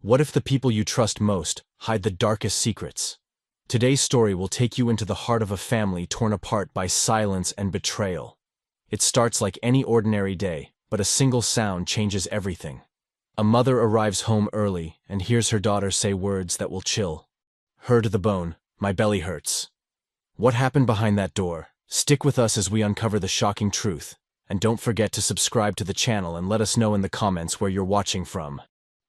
What if the people you trust most hide the darkest secrets? Today's story will take you into the heart of a family torn apart by silence and betrayal. It starts like any ordinary day, but a single sound changes everything. A mother arrives home early and hears her daughter say words that will chill her to the bone. My belly hurts. What happened behind that door? Stick with us as we uncover the shocking truth. And don't forget to subscribe to the channel and let us know in the comments where you're watching from.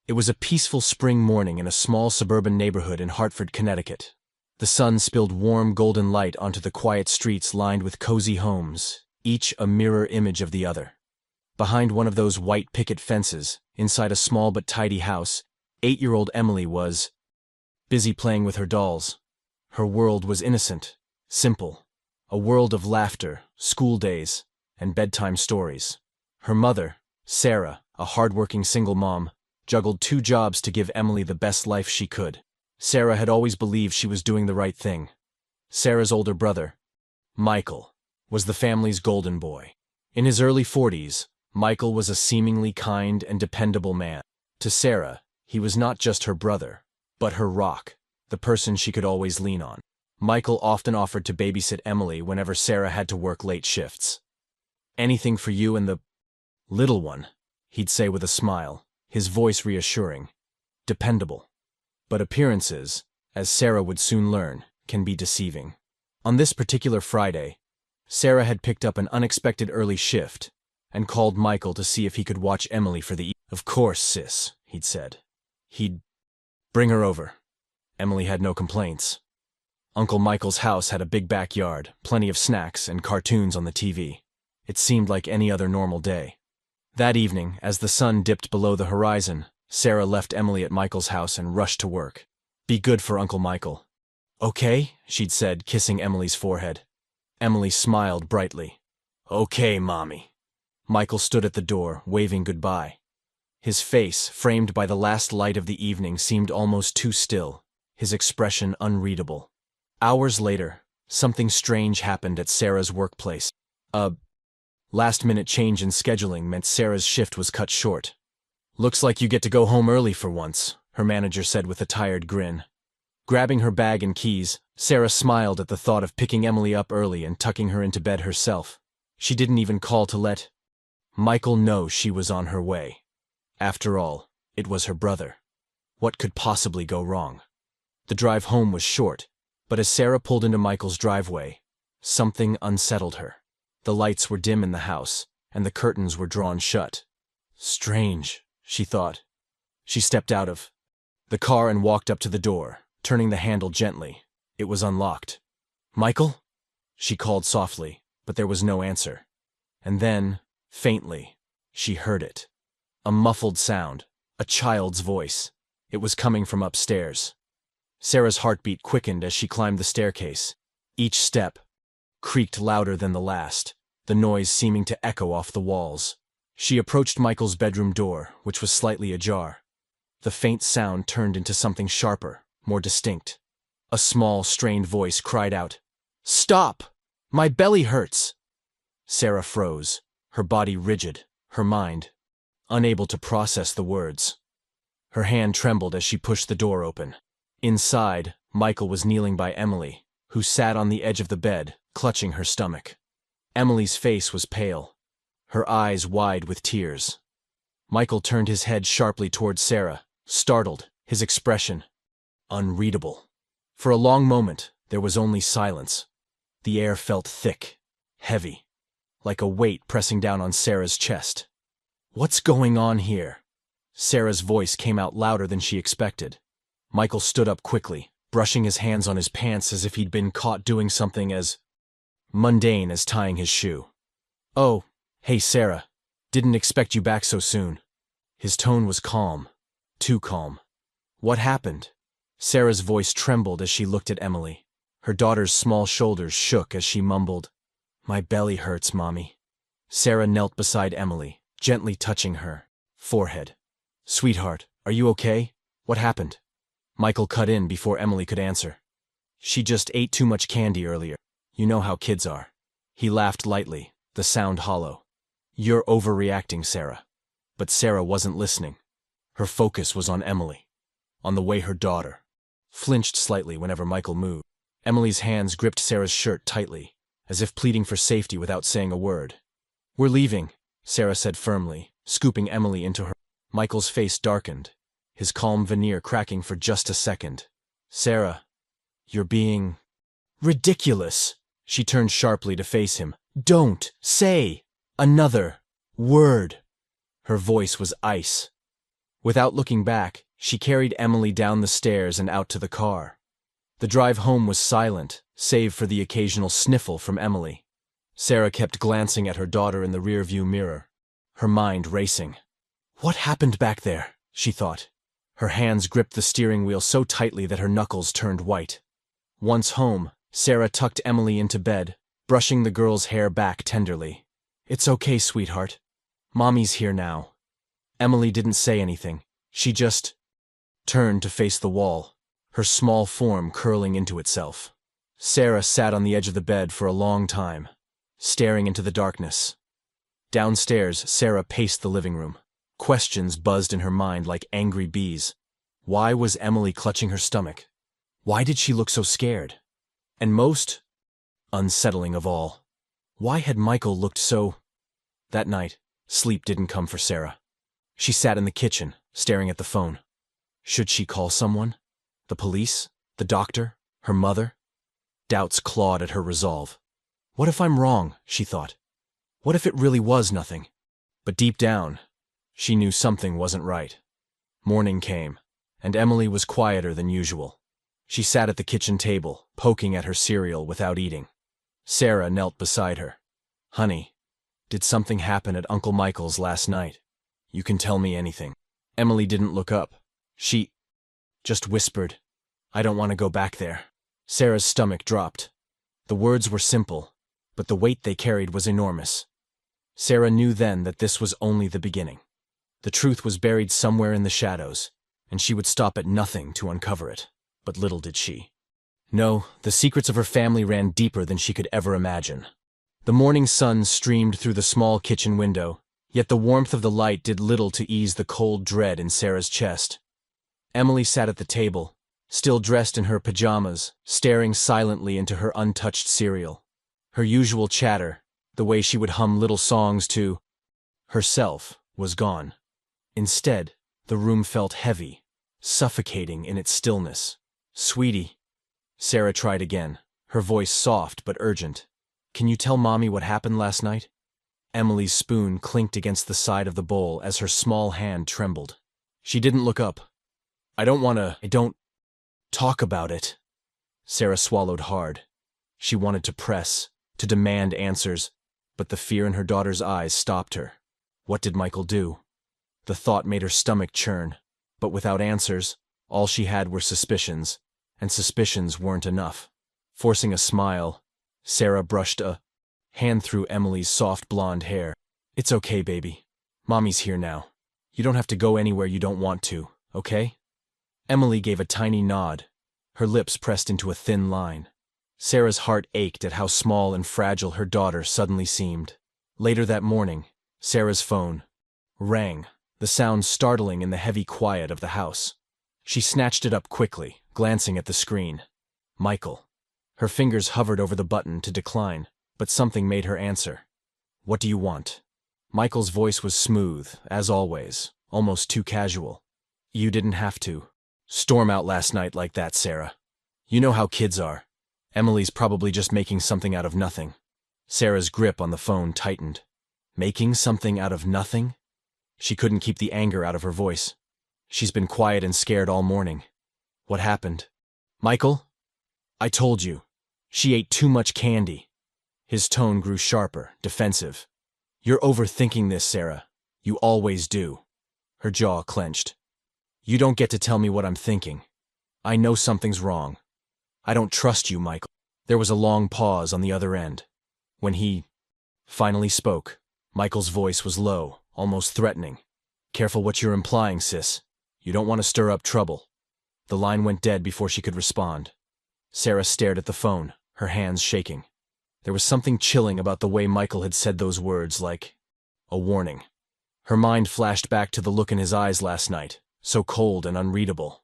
It was a peaceful spring morning in a small suburban neighborhood in Hartford, Connecticut. The sun spilled warm golden light onto the quiet streets lined with cozy homes, each a mirror image of the other. Behind one of those white picket fences, inside a small but tidy house, 8-year-old Emily was busy playing with her dolls. Her world was innocent, simple, a world of laughter, school days, and bedtime stories. Her mother, Sarah, a hardworking single mom, juggled 2 jobs to give Emily the best life she could. Sarah had always believed she was doing the right thing. Sarah's older brother, Michael, was the family's golden boy. In his early 40s, Michael was a seemingly kind and dependable man. To Sarah, he was not just her brother, but her rock, the person she could always lean on. Michael often offered to babysit Emily whenever Sarah had to work late shifts. "Anything for you and the little one," he'd say with a smile, his voice reassuring, dependable. But appearances, as Sarah would soon learn, can be deceiving. On this particular Friday, Sarah had picked up an unexpected early shift and called Michael to see if he could watch Emily for the evening. "Of course, sis," he'd said. He'd bring her over. Emily had no complaints. Uncle Michael's house had a big backyard, plenty of snacks, and cartoons on the TV. It seemed like any other normal day. That evening, as the sun dipped below the horizon, Sarah left Emily at Michael's house and rushed to work. Be good for Uncle Michael. "Okay," she'd said, kissing Emily's forehead. Emily smiled brightly. "Okay, Mommy." Michael stood at the door, waving goodbye. His face, framed by the last light of the evening, seemed almost too still, his expression unreadable. Hours later, something strange happened at Sarah's workplace. A last-minute change in scheduling meant Sarah's shift was cut short. "Looks like you get to go home early for once," her manager said with a tired grin. Grabbing her bag and keys, Sarah smiled at the thought of picking Emily up early and tucking her into bed herself. She didn't even call to let Michael know she was on her way. After all, it was her brother. What could possibly go wrong? The drive home was short, but as Sarah pulled into Michael's driveway, something unsettled her. The lights were dim in the house, and the curtains were drawn shut. Strange, she thought. She stepped out of the car and walked up to the door, turning the handle gently. It was unlocked. "Michael?" she called softly, but there was no answer. And then, faintly, she heard it. A muffled sound, a child's voice. It was coming from upstairs. Sarah's heartbeat quickened as she climbed the staircase. Each step creaked louder than the last, the noise seeming to echo off the walls. She approached Michael's bedroom door, which was slightly ajar. The faint sound turned into something sharper, more distinct. A small, strained voice cried out, "Stop! My belly hurts!" Sarah froze, her body rigid, her mind unable to process the words. Her hand trembled as she pushed the door open. Inside, Michael was kneeling by Emily, who sat on the edge of the bed, clutching her stomach. Emily's face was pale, her eyes wide with tears. Michael turned his head sharply towards Sarah, startled, his expression unreadable. For a long moment, there was only silence. The air felt thick, heavy, like a weight pressing down on Sarah's chest. "What's going on here?" Sarah's voice came out louder than she expected. Michael stood up quickly, brushing his hands on his pants as if he'd been caught doing something as mundane as tying his shoe. "Oh, hey Sarah, didn't expect you back so soon." His tone was calm, too calm. "What happened?" Sarah's voice trembled as she looked at Emily. Her daughter's small shoulders shook as she mumbled, "My belly hurts, Mommy." Sarah knelt beside Emily, gently touching her forehead. "Sweetheart, are you okay? What happened?" Michael cut in before Emily could answer. "She just ate too much candy earlier. You know how kids are." He laughed lightly, the sound hollow. "You're overreacting, Sarah." But Sarah wasn't listening. Her focus was on Emily. On the way, her daughter flinched slightly whenever Michael moved. Emily's hands gripped Sarah's shirt tightly, as if pleading for safety without saying a word. "We're leaving," Sarah said firmly, scooping Emily into her. Michael's face darkened, his calm veneer cracking for just a second. "Sarah, you're being ridiculous." She turned sharply to face him. "Don't say another word." Her voice was ice. Without looking back, she carried Emily down the stairs and out to the car. The drive home was silent, save for the occasional sniffle from Emily. Sarah kept glancing at her daughter in the rearview mirror, her mind racing. What happened back there? She thought. Her hands gripped the steering wheel so tightly that her knuckles turned white. Once home, Sarah tucked Emily into bed, brushing the girl's hair back tenderly. "It's okay, sweetheart. Mommy's here now." Emily didn't say anything. She just turned to face the wall, her small form curling into itself. Sarah sat on the edge of the bed for a long time, staring into the darkness. Downstairs, Sarah paced the living room. Questions buzzed in her mind like angry bees. Why was Emily clutching her stomach? Why did she look so scared? And most unsettling of all, why had Michael looked so... That night, sleep didn't come for Sarah. She sat in the kitchen, staring at the phone. Should she call someone? The police? The doctor? Her mother? Doubts clawed at her resolve. What if I'm wrong, she thought. What if it really was nothing? But deep down, she knew something wasn't right. Morning came, and Emily was quieter than usual. She sat at the kitchen table, poking at her cereal without eating. Sarah knelt beside her. "Honey, did something happen at Uncle Michael's last night? You can tell me anything." Emily didn't look up. She just whispered, "I don't want to go back there." Sarah's stomach dropped. The words were simple, but the weight they carried was enormous. Sarah knew then that this was only the beginning. The truth was buried somewhere in the shadows, and she would stop at nothing to uncover it. But little did she. No, the secrets of her family ran deeper than she could ever imagine. The morning sun streamed through the small kitchen window, yet the warmth of the light did little to ease the cold dread in Sarah's chest. Emily sat at the table, still dressed in her pajamas, staring silently into her untouched cereal. Her usual chatter, the way she would hum little songs to herself, was gone. Instead, the room felt heavy, suffocating in its stillness. "Sweetie," Sarah tried again, her voice soft but urgent. "Can you tell Mommy what happened last night?" Emily's spoon clinked against the side of the bowl as her small hand trembled. She didn't look up. I don't talk about it." Sarah swallowed hard. She wanted to press, to demand answers, but the fear in her daughter's eyes stopped her. What did Michael do? The thought made her stomach churn, but without answers, all she had were suspicions, and suspicions weren't enough. Forcing a smile, Sarah brushed a hand through Emily's soft blonde hair. "It's okay, baby. Mommy's here now. You don't have to go anywhere you don't want to, okay?" Emily gave a tiny nod, her lips pressed into a thin line. Sarah's heart ached at how small and fragile her daughter suddenly seemed. Later that morning, Sarah's phone rang, the sound startling in the heavy quiet of the house. She snatched it up quickly, glancing at the screen. Michael. Her fingers hovered over the button to decline, but something made her answer. "What do you want?" Michael's voice was smooth, as always, almost too casual. "You didn't have to storm out last night like that, Sarah. You know how kids are. Emily's probably just making something out of nothing." Sarah's grip on the phone tightened. Making something out of nothing? She couldn't keep the anger out of her voice. "She's been quiet and scared all morning." "What happened?" "Michael? I told you. She ate too much candy." His tone grew sharper, defensive. "You're overthinking this, Sarah. You always do." Her jaw clenched. "You don't get to tell me what I'm thinking. I know something's wrong. I don't trust you, Michael." There was a long pause on the other end. When he finally spoke, Michael's voice was low, almost threatening. "Careful what you're implying, sis. You don't want to stir up trouble." The line went dead before she could respond. Sarah stared at the phone, her hands shaking. There was something chilling about the way Michael had said those words, like a warning. Her mind flashed back to the look in his eyes last night, so cold and unreadable.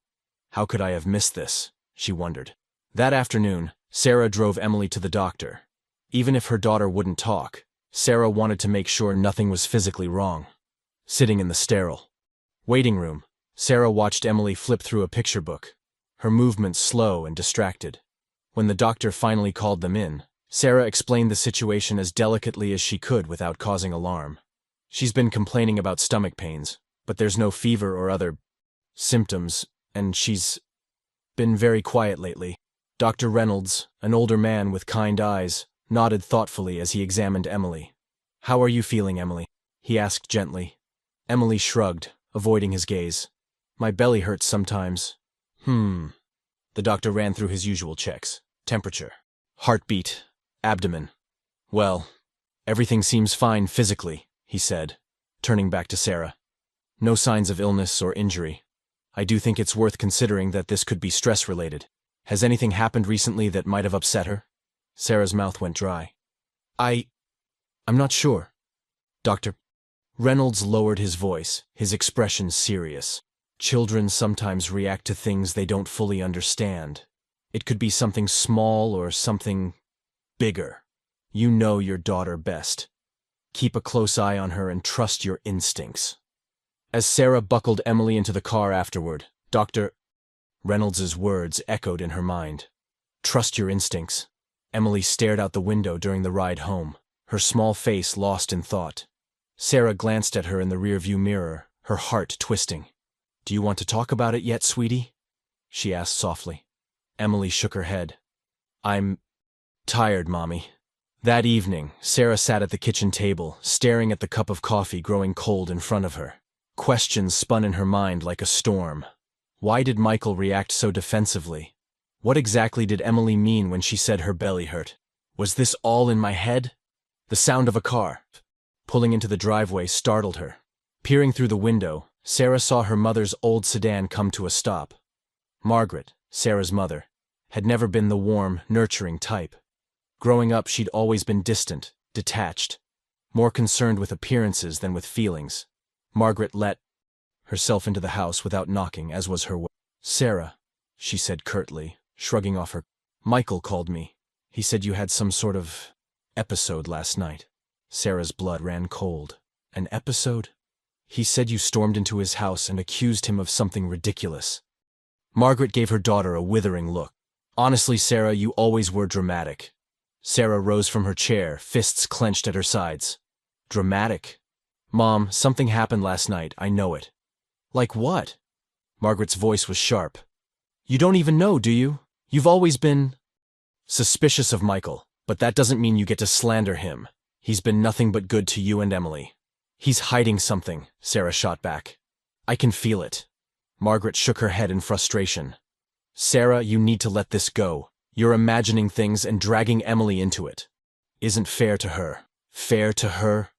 How could I have missed this? She wondered. That afternoon, Sarah drove Emily to the doctor. Even if her daughter wouldn't talk, Sarah wanted to make sure nothing was physically wrong. Sitting in the sterile waiting room, Sarah watched Emily flip through a picture book, her movements slow and distracted. When the doctor finally called them in, Sarah explained the situation as delicately as she could without causing alarm. She's been complaining about stomach pains, but there's no fever or other symptoms, and she's been very quiet lately. Dr. Reynolds, an older man with kind eyes, nodded thoughtfully as he examined Emily. "How are you feeling, Emily?" he asked gently. Emily shrugged, avoiding his gaze. "My belly hurts sometimes." The doctor ran through his usual checks. Temperature, heartbeat, abdomen. "Well, everything seems fine physically," he said, turning back to Sarah. "No signs of illness or injury. I do think it's worth considering that this could be stress-related. Has anything happened recently that might have upset her?" Sarah's mouth went dry. I'm not sure." Dr. Reynolds lowered his voice, his expression serious. "Children sometimes react to things they don't fully understand. It could be something small or something bigger. You know your daughter best. Keep a close eye on her and trust your instincts." As Sarah buckled Emily into the car afterward, Dr. Reynolds's words echoed in her mind. Trust your instincts. Emily stared out the window during the ride home, her small face lost in thought. Sarah glanced at her in the rearview mirror, her heart twisting. "Do you want to talk about it yet, sweetie?" she asked softly. Emily shook her head. "I'm tired, Mommy." That evening, Sarah sat at the kitchen table, staring at the cup of coffee growing cold in front of her. Questions spun in her mind like a storm. Why did Michael react so defensively? What exactly did Emily mean when she said her belly hurt? Was this all in my head? The sound of a car pulling into the driveway startled her. Peering through the window, Sarah saw her mother's old sedan come to a stop. Margaret, Sarah's mother, had never been the warm, nurturing type. Growing up, she'd always been distant, detached, more concerned with appearances than with feelings. Margaret let herself into the house without knocking, as was her way. "Sarah," she said curtly, shrugging off her. "Michael called me. He said you had some sort of episode last night." Sarah's blood ran cold. "An episode?" "He said you stormed into his house and accused him of something ridiculous." Margaret gave her daughter a withering look. "Honestly, Sarah, you always were dramatic." Sarah rose from her chair, fists clenched at her sides. "Dramatic? Mom, something happened last night, I know it." "Like what?" Margaret's voice was sharp. "You don't even know, do you? You've always been suspicious of Michael, but that doesn't mean you get to slander him. He's been nothing but good to you and Emily." "He's hiding something," Sarah shot back. "I can feel it." Margaret shook her head in frustration. "Sarah, you need to let this go. You're imagining things and dragging Emily into it. Isn't fair to her." "Fair to her?"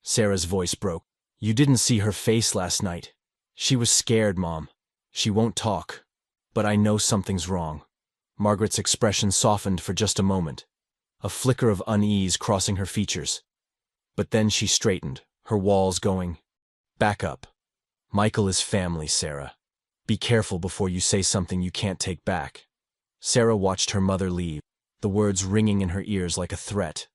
Sarah's voice broke. "You didn't see her face last night. She was scared, Mom. She won't talk. But I know something's wrong." Margaret's expression softened for just a moment, a flicker of unease crossing her features. But then she straightened, her walls going. "Back up. Michael is family, Sarah. Be careful before you say something you can't take back." Sarah watched her mother leave, the words ringing in her ears like a threat.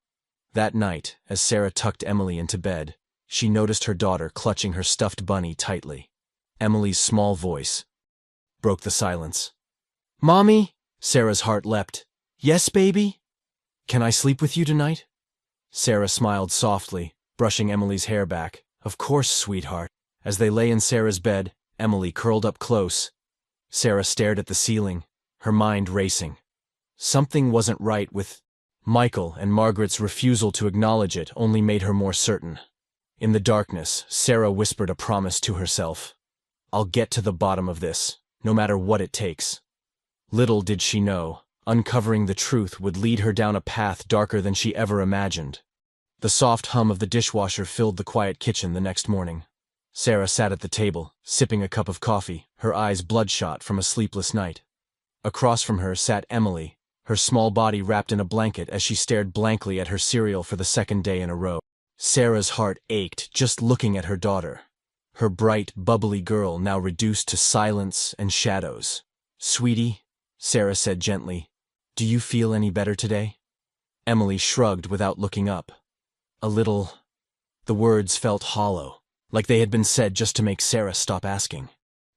That night, as Sarah tucked Emily into bed, she noticed her daughter clutching her stuffed bunny tightly. Emily's small voice broke the silence. "Mommy?" Sarah's heart leapt. "Yes, baby?" "Can I sleep with you tonight?" Sarah smiled softly, brushing Emily's hair back. "Of course, sweetheart." As they lay in Sarah's bed, Emily curled up close. Sarah stared at the ceiling, her mind racing. Something wasn't right with Michael, and Margaret's refusal to acknowledge it only made her more certain. In the darkness, Sarah whispered a promise to herself. "I'll get to the bottom of this, no matter what it takes." Little did she know, uncovering the truth would lead her down a path darker than she ever imagined. The soft hum of the dishwasher filled the quiet kitchen the next morning. Sarah sat at the table, sipping a cup of coffee, her eyes bloodshot from a sleepless night. Across from her sat Emily, her small body wrapped in a blanket as she stared blankly at her cereal for the second day in a row. Sarah's heart ached just looking at her daughter, her bright, bubbly girl now reduced to silence and shadows. "Sweetie," Sarah said gently, "do you feel any better today?" Emily shrugged without looking up. "A little." The words felt hollow, like they had been said just to make Sarah stop asking.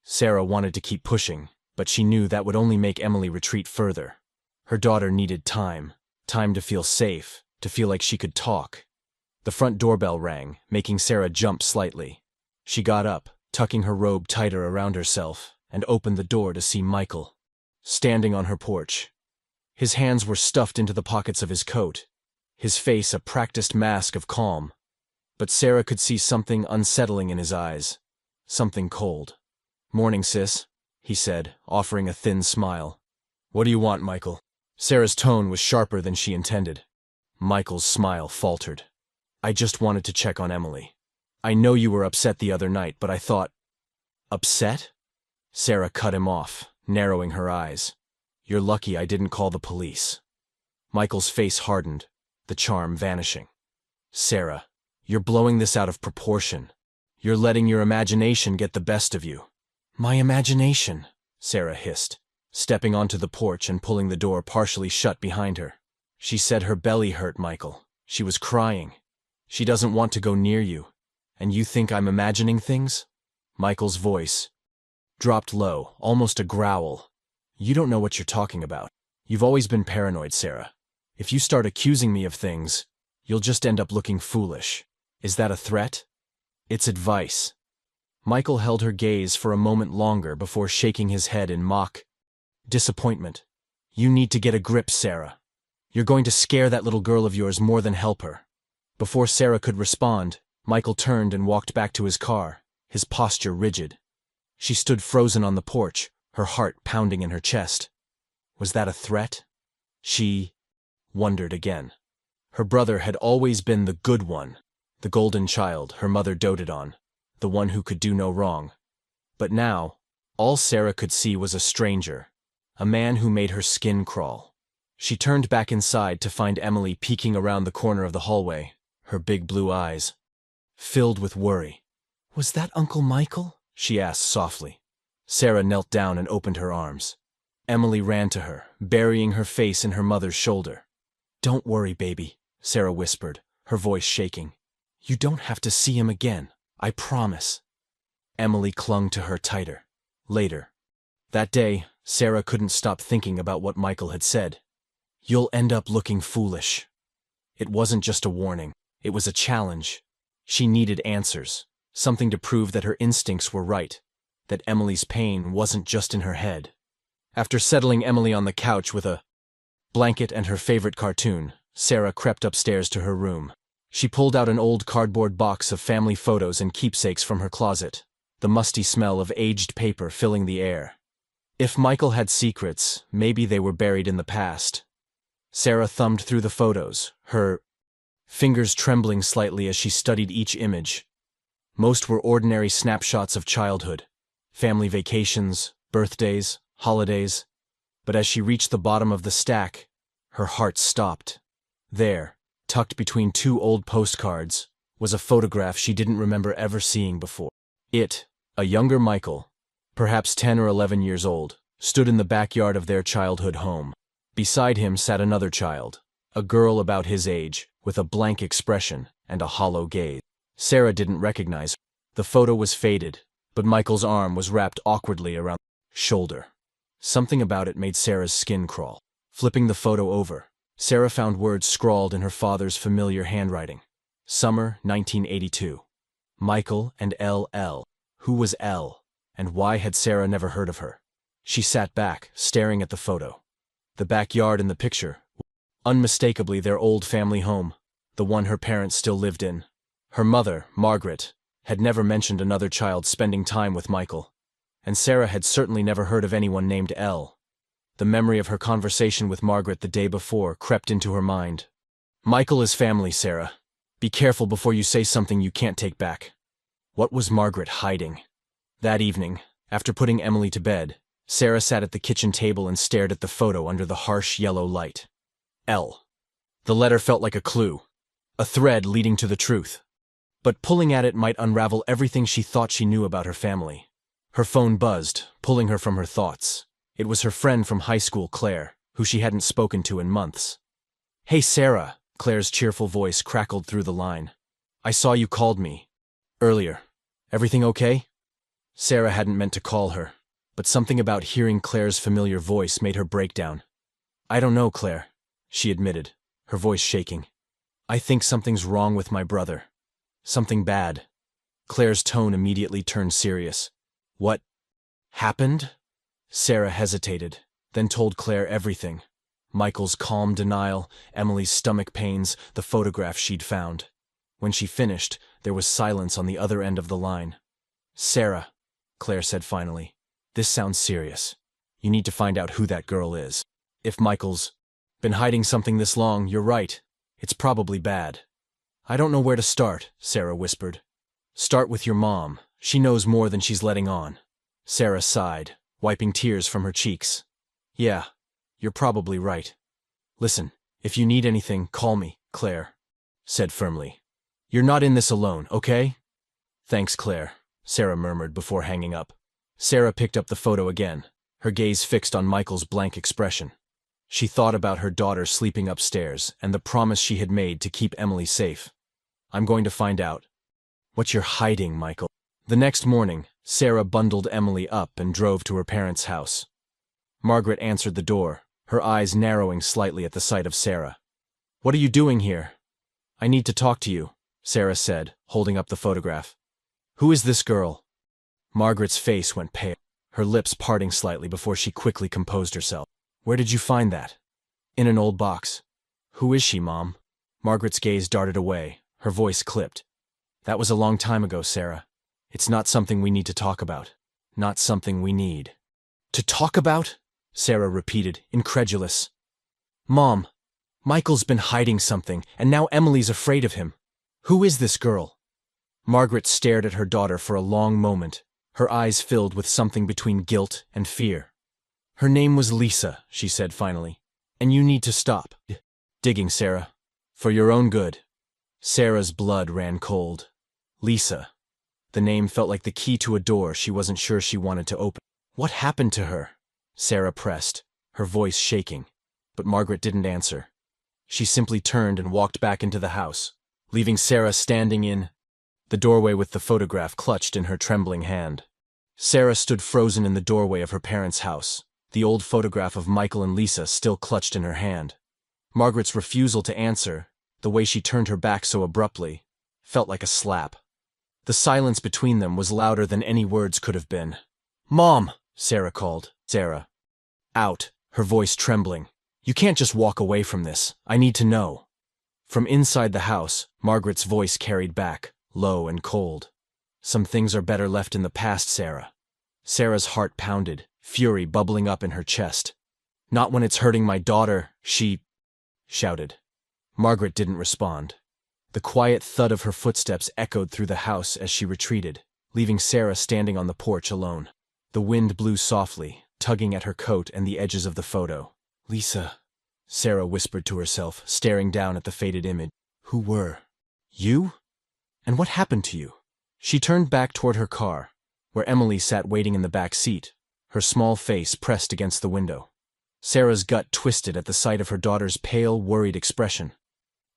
Sarah wanted to keep pushing, but she knew that would only make Emily retreat further. Her daughter needed time to feel safe, to feel like she could talk. The front doorbell rang, making Sarah jump slightly. She got up, tucking her robe tighter around herself, and opened the door to see Michael, standing on her porch. His hands were stuffed into the pockets of his coat, his face a practiced mask of calm. But Sarah could see something unsettling in his eyes, something cold. "Morning, sis," he said, offering a thin smile. "What do you want, Michael?" Sarah's tone was sharper than she intended. Michael's smile faltered. "I just wanted to check on Emily. I know you were upset the other night, but I thought—" "Upset?" Sarah cut him off, narrowing her eyes. "You're lucky I didn't call the police." Michael's face hardened, the charm vanishing. "Sarah, you're blowing this out of proportion. You're letting your imagination get the best of you." "My imagination," Sarah hissed, stepping onto the porch and pulling the door partially shut behind her. "She said her belly hurt, Michael. She was crying. She doesn't want to go near you. And you think I'm imagining things?" Michael's voice dropped low, almost a growl. "You don't know what you're talking about. You've always been paranoid, Sarah. If you start accusing me of things, you'll just end up looking foolish. Is that a threat?" "It's advice." Michael held her gaze for a moment longer before shaking his head in mock disappointment. "You need to get a grip, Sarah. You're going to scare that little girl of yours more than help her." Before Sarah could respond, Michael turned and walked back to his car, his posture rigid. She stood frozen on the porch, her heart pounding in her chest. Was that a threat? She wondered again. Her brother had always been the good one, the golden child her mother doted on, the one who could do no wrong. But now, all Sarah could see was a stranger, a man who made her skin crawl. She turned back inside to find Emily peeking around the corner of the hallway, her big blue eyes filled with worry. "Was that Uncle Michael?" she asked softly. Sarah knelt down and opened her arms. Emily ran to her, burying her face in her mother's shoulder. "Don't worry, baby," Sarah whispered, her voice shaking. "You don't have to see him again, I promise." Emily clung to her tighter. Later. That day, Sarah couldn't stop thinking about what Michael had said. "You'll end up looking foolish." It wasn't just a warning, it was a challenge. She needed answers, something to prove that her instincts were right, that Emily's pain wasn't just in her head. After settling Emily on the couch with a blanket and her favorite cartoon, Sarah crept upstairs to her room. She pulled out an old cardboard box of family photos and keepsakes from her closet, the musty smell of aged paper filling the air. If Michael had secrets, maybe they were buried in the past. Sarah thumbed through the photos, her fingers trembling slightly as she studied each image. Most were ordinary snapshots of childhood, family vacations, birthdays, holidays. But as she reached the bottom of the stack, her heart stopped. There, tucked between two old postcards, was a photograph she didn't remember ever seeing before. It, a younger Michael, perhaps 10 or 11 years old, stood in the backyard of their childhood home. Beside him sat another child, a girl about his age, with a blank expression and a hollow gaze. Sarah didn't recognize her. The photo was faded, but Michael's arm was wrapped awkwardly around the shoulder. Something about it made Sarah's skin crawl. Flipping the photo over, Sarah found words scrawled in her father's familiar handwriting. Summer 1982. Michael and L.L. Who was L, and why had Sarah never heard of her? She sat back, staring at the photo. The backyard in the picture, unmistakably their old family home, the one her parents still lived in. Her mother, Margaret, had never mentioned another child spending time with Michael, and Sarah had certainly never heard of anyone named L. The memory of her conversation with Margaret the day before crept into her mind. "Michael is family, Sarah. Be careful before you say something you can't take back." What was Margaret hiding? That evening, after putting Emily to bed, Sarah sat at the kitchen table and stared at the photo under the harsh yellow light. L. The letter felt like a clue, a thread leading to the truth. But pulling at it might unravel everything she thought she knew about her family. Her phone buzzed, pulling her from her thoughts. It was her friend from high school, Claire, who she hadn't spoken to in months. "Hey, Sarah," Claire's cheerful voice crackled through the line. "I saw you called me earlier. Everything okay?" Sarah hadn't meant to call her, but something about hearing Claire's familiar voice made her break down. "I don't know, Claire," she admitted, her voice shaking. "I think something's wrong with my brother. Something bad." Claire's tone immediately turned serious. "What happened?" Sarah hesitated, then told Claire everything. Michael's calm denial, Emily's stomach pains, the photograph she'd found. When she finished, there was silence on the other end of the line. "Sarah," Claire said finally, "this sounds serious. You need to find out who that girl is. If Michael's been hiding something this long, you're right. It's probably bad." "I don't know where to start," Sarah whispered. "Start with your mom. She knows more than she's letting on." Sarah sighed, wiping tears from her cheeks. "Yeah, you're probably right. Listen, if you need anything, call me," Claire said firmly. "You're not in this alone, okay?" "Thanks, Claire," Sarah murmured before hanging up. Sarah picked up the photo again, her gaze fixed on Michael's blank expression. She thought about her daughter sleeping upstairs and the promise she had made to keep Emily safe. "I'm going to find out what you're hiding, Michael." The next morning, Sarah bundled Emily up and drove to her parents' house. Margaret answered the door, her eyes narrowing slightly at the sight of Sarah. "What are you doing here?" "I need to talk to you," Sarah said, holding up the photograph. "Who is this girl?" Margaret's face went pale, her lips parting slightly before she quickly composed herself. "Where did you find that?" "In an old box." "Who is she, Mom?" Margaret's gaze darted away, her voice clipped. "That was a long time ago, Sarah. It's not something we need to talk about. Not something we need to talk about?" Sarah repeated, incredulous. "Mom, Michael's been hiding something, and now Emily's afraid of him. Who is this girl?" Margaret stared at her daughter for a long moment, her eyes filled with something between guilt and fear. "Her name was Lisa," she said finally, "and you need to stop digging, Sarah. For your own good." Sarah's blood ran cold. Lisa. The name felt like the key to a door she wasn't sure she wanted to open. "What happened to her?" Sarah pressed, her voice shaking, but Margaret didn't answer. She simply turned and walked back into the house, leaving Sarah standing in the doorway with the photograph clutched in her trembling hand. Sarah stood frozen in the doorway of her parents' house, the old photograph of Michael and Lisa still clutched in her hand. Margaret's refusal to answer, the way she turned her back so abruptly, felt like a slap. The silence between them was louder than any words could have been. "Mom!" Sarah called. Sarah. Out, her voice trembling. "You can't just walk away from this. I need to know." From inside the house, Margaret's voice carried back, low and cold. "Some things are better left in the past, Sarah." Sarah's heart pounded, fury bubbling up in her chest. "Not when it's hurting my daughter," she shouted. Margaret didn't respond. The quiet thud of her footsteps echoed through the house as she retreated, leaving Sarah standing on the porch alone. The wind blew softly, tugging at her coat and the edges of the photo. "Lisa," Sarah whispered to herself, staring down at the faded image. "Who were you? And what happened to you?" She turned back toward her car, where Emily sat waiting in the back seat, her small face pressed against the window. Sarah's gut twisted at the sight of her daughter's pale, worried expression.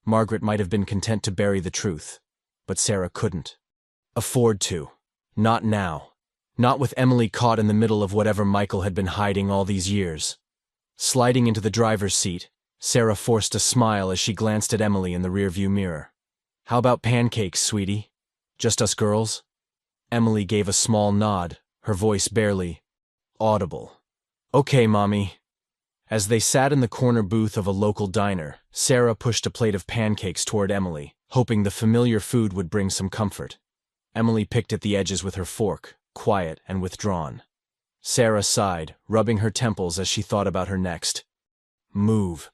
Margaret might have been content to bury the truth, but Sarah couldn't afford to. Not now. Not with Emily caught in the middle of whatever Michael had been hiding all these years. Sliding into the driver's seat, Sarah forced a smile as she glanced at Emily in the rearview mirror. "How about pancakes, sweetie? Just us girls?" Emily gave a small nod, her voice barely audible. "Okay, Mommy." As they sat in the corner booth of a local diner, Sarah pushed a plate of pancakes toward Emily, hoping the familiar food would bring some comfort. Emily picked at the edges with her fork, quiet and withdrawn. Sarah sighed, rubbing her temples as she thought about her next move.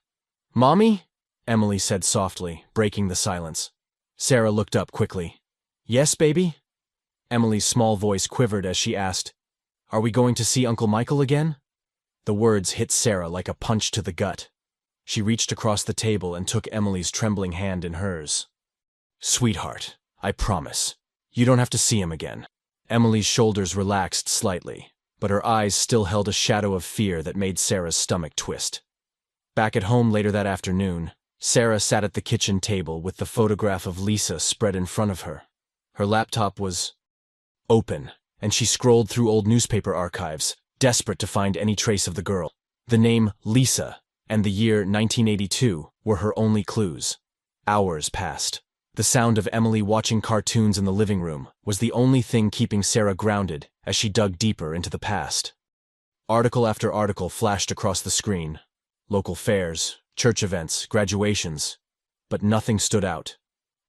"Mommy?" Emily said softly, breaking the silence. Sarah looked up quickly. "Yes, baby?" Emily's small voice quivered as she asked, "Are we going to see Uncle Michael again?" The words hit Sarah like a punch to the gut. She reached across the table and took Emily's trembling hand in hers. "Sweetheart, I promise. You don't have to see him again." Emily's shoulders relaxed slightly, but her eyes still held a shadow of fear that made Sarah's stomach twist. Back at home later that afternoon, Sarah sat at the kitchen table with the photograph of Lisa spread in front of her. Her laptop was open, and she scrolled through old newspaper archives, desperate to find any trace of the girl. The name Lisa and the year 1982 were her only clues. Hours passed. The sound of Emily watching cartoons in the living room was the only thing keeping Sarah grounded as she dug deeper into the past. Article after article flashed across the screen. Local fairs, church events, graduations. But nothing stood out.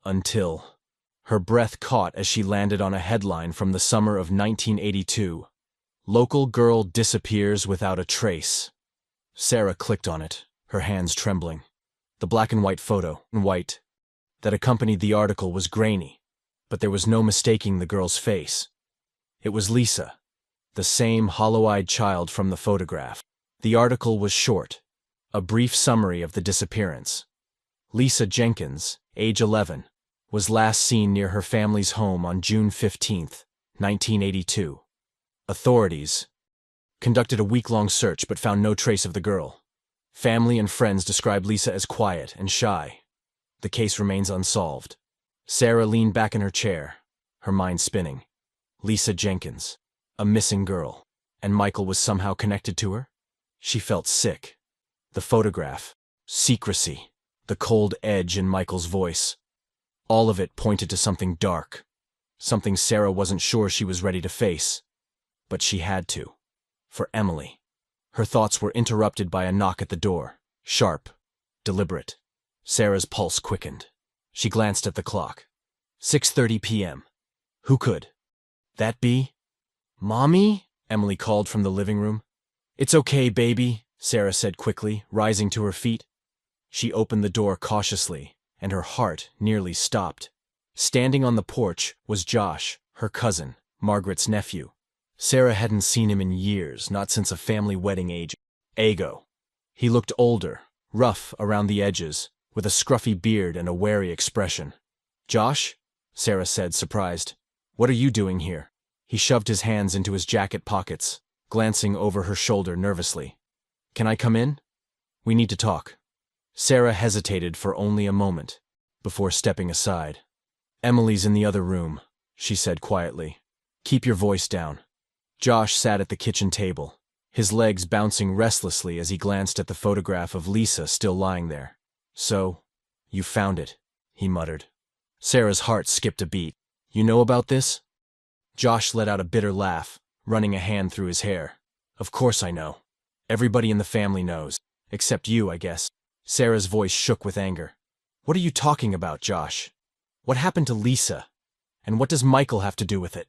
Until her breath caught as she landed on a headline from the summer of 1982. Local girl disappears without a trace. Sarah clicked on it, her hands trembling. The black and white photo, that accompanied the article was grainy, but there was no mistaking the girl's face. It was Lisa, the same hollow-eyed child from the photograph. The article was short, a brief summary of the disappearance. Lisa Jenkins, age 11, was last seen near her family's home on June 15, 1982. Authorities conducted a week-long search but found no trace of the girl. Family and friends described Lisa as quiet and shy. The case remains unsolved. Sarah leaned back in her chair, her mind spinning. Lisa Jenkins, a missing girl, and Michael was somehow connected to her? She felt sick. The photograph, secrecy, the cold edge in Michael's voice. All of it pointed to something dark, something Sarah wasn't sure she was ready to face. But she had to. For Emily. Her thoughts were interrupted by a knock at the door, sharp, deliberate. Sarah's pulse quickened. She glanced at the clock. 6:30 p.m. Who could that be? Mommy? Emily called from the living room. It's okay, baby, Sarah said quickly, rising to her feet. She opened the door cautiously, and her heart nearly stopped. Standing on the porch was Josh, her cousin, Margaret's nephew. Sarah hadn't seen him in years, not since a family wedding age ago. He looked older, rough around the edges, with a scruffy beard and a wary expression. Josh? Sarah said, surprised. What are you doing here? He shoved his hands into his jacket pockets, glancing over her shoulder nervously. Can I come in? We need to talk. Sarah hesitated for only a moment, before stepping aside. Emily's in the other room, she said quietly. Keep your voice down. Josh sat at the kitchen table, his legs bouncing restlessly as he glanced at the photograph of Lisa still lying there. So, you found it, he muttered. Sarah's heart skipped a beat. You know about this? Josh let out a bitter laugh, running a hand through his hair. Of course I know. Everybody in the family knows. Except you, I guess. Sarah's voice shook with anger. What are you talking about, Josh? What happened to Lisa? And what does Michael have to do with it?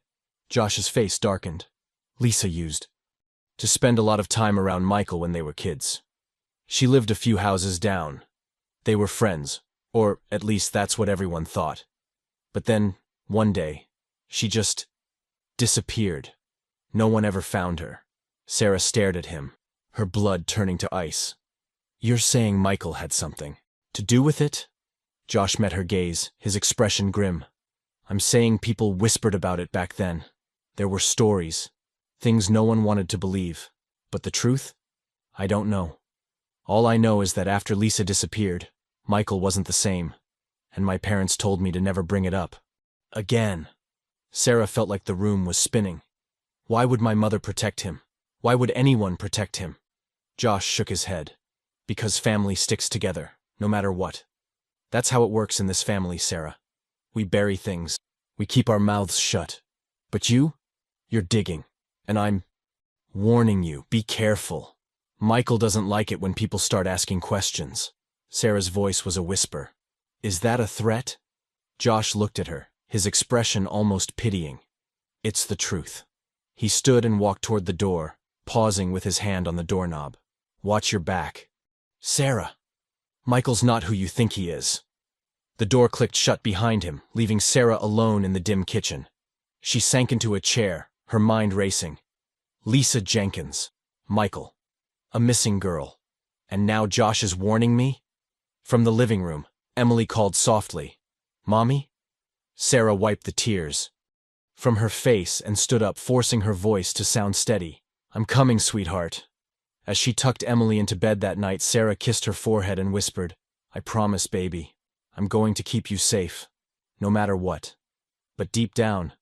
Josh's face darkened. Lisa used to spend a lot of time around Michael when they were kids. She lived a few houses down. They were friends, or at least that's what everyone thought. But then, one day, she just disappeared. No one ever found her. Sarah stared at him, her blood turning to ice. You're saying Michael had something to do with it? Josh met her gaze, his expression grim. I'm saying people whispered about it back then. There were stories, things no one wanted to believe. But the truth? I don't know. All I know is that after Lisa disappeared, Michael wasn't the same, and my parents told me to never bring it up. Again. Sarah felt like the room was spinning. Why would my mother protect him? Why would anyone protect him? Josh shook his head. Because family sticks together, no matter what. That's how it works in this family, Sarah. We bury things. We keep our mouths shut. But you're digging. And I'm warning you, be careful. Michael doesn't like it when people start asking questions. Sarah's voice was a whisper. Is that a threat? Josh looked at her, his expression almost pitying. It's the truth. He stood and walked toward the door, pausing with his hand on the doorknob. Watch your back. Sarah! Michael's not who you think he is. The door clicked shut behind him, leaving Sarah alone in the dim kitchen. She sank into a chair, her mind racing. Lisa Jenkins. Michael. A missing girl. And now Josh is warning me? From the living room, Emily called softly. Mommy? Sarah wiped the tears from her face and stood up, forcing her voice to sound steady. I'm coming, sweetheart. As she tucked Emily into bed that night, Sarah kissed her forehead and whispered, I promise, baby, I'm going to keep you safe, no matter what. But deep down,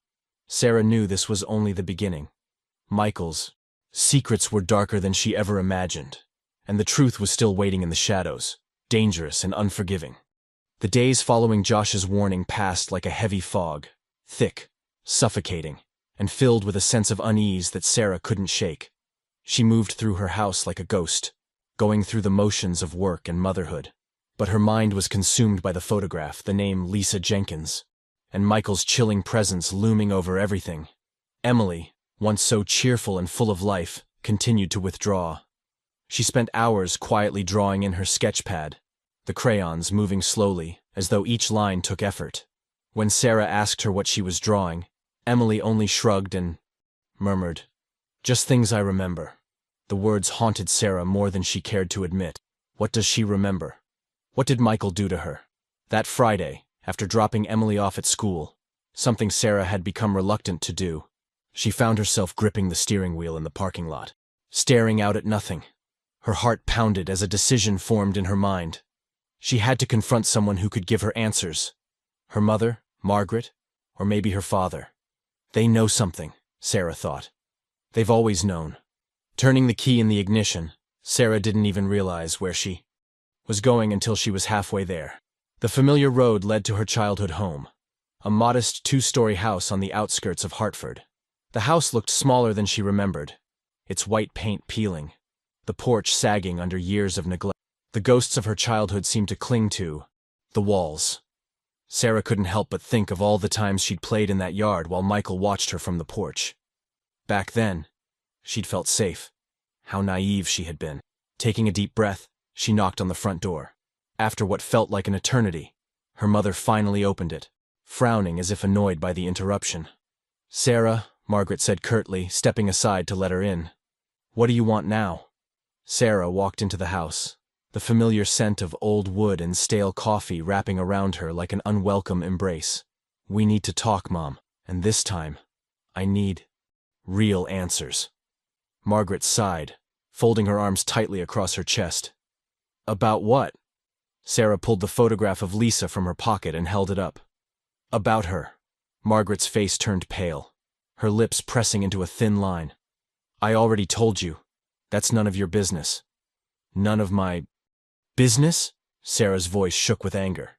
Sarah knew this was only the beginning. Michael's secrets were darker than she ever imagined, and the truth was still waiting in the shadows, dangerous and unforgiving. The days following Josh's warning passed like a heavy fog, thick, suffocating, and filled with a sense of unease that Sarah couldn't shake. She moved through her house like a ghost, going through the motions of work and motherhood. But her mind was consumed by the photograph, the name Lisa Jenkins, and Michael's chilling presence looming over everything. Emily, once so cheerful and full of life, continued to withdraw. She spent hours quietly drawing in her sketch pad, the crayons moving slowly, as though each line took effort. When Sarah asked her what she was drawing, Emily only shrugged and murmured, Just things I remember. The words haunted Sarah more than she cared to admit. What does she remember? What did Michael do to her? That Friday, after dropping Emily off at school, something Sarah had become reluctant to do, she found herself gripping the steering wheel in the parking lot, staring out at nothing. Her heart pounded as a decision formed in her mind. She had to confront someone who could give her answers. Her mother, Margaret, or maybe her father. They know something, Sarah thought. They've always known. Turning the key in the ignition, Sarah didn't even realize where she was going until she was halfway there. The familiar road led to her childhood home, a modest two-story house on the outskirts of Hartford. The house looked smaller than she remembered, its white paint peeling, the porch sagging under years of neglect. The ghosts of her childhood seemed to cling to the walls. Sarah couldn't help but think of all the times she'd played in that yard while Michael watched her from the porch. Back then, she'd felt safe. How naive she had been. Taking a deep breath, she knocked on the front door. After what felt like an eternity, her mother finally opened it, frowning as if annoyed by the interruption. Sarah, Margaret said curtly, stepping aside to let her in. What do you want now? Sarah walked into the house, the familiar scent of old wood and stale coffee wrapping around her like an unwelcome embrace. We need to talk, Mom, and this time, I need real answers. Margaret sighed, folding her arms tightly across her chest. About what? Sarah pulled the photograph of Lisa from her pocket and held it up. About her. Margaret's face turned pale, her lips pressing into a thin line. I already told you. That's none of your business. None of my business? Sarah's voice shook with anger.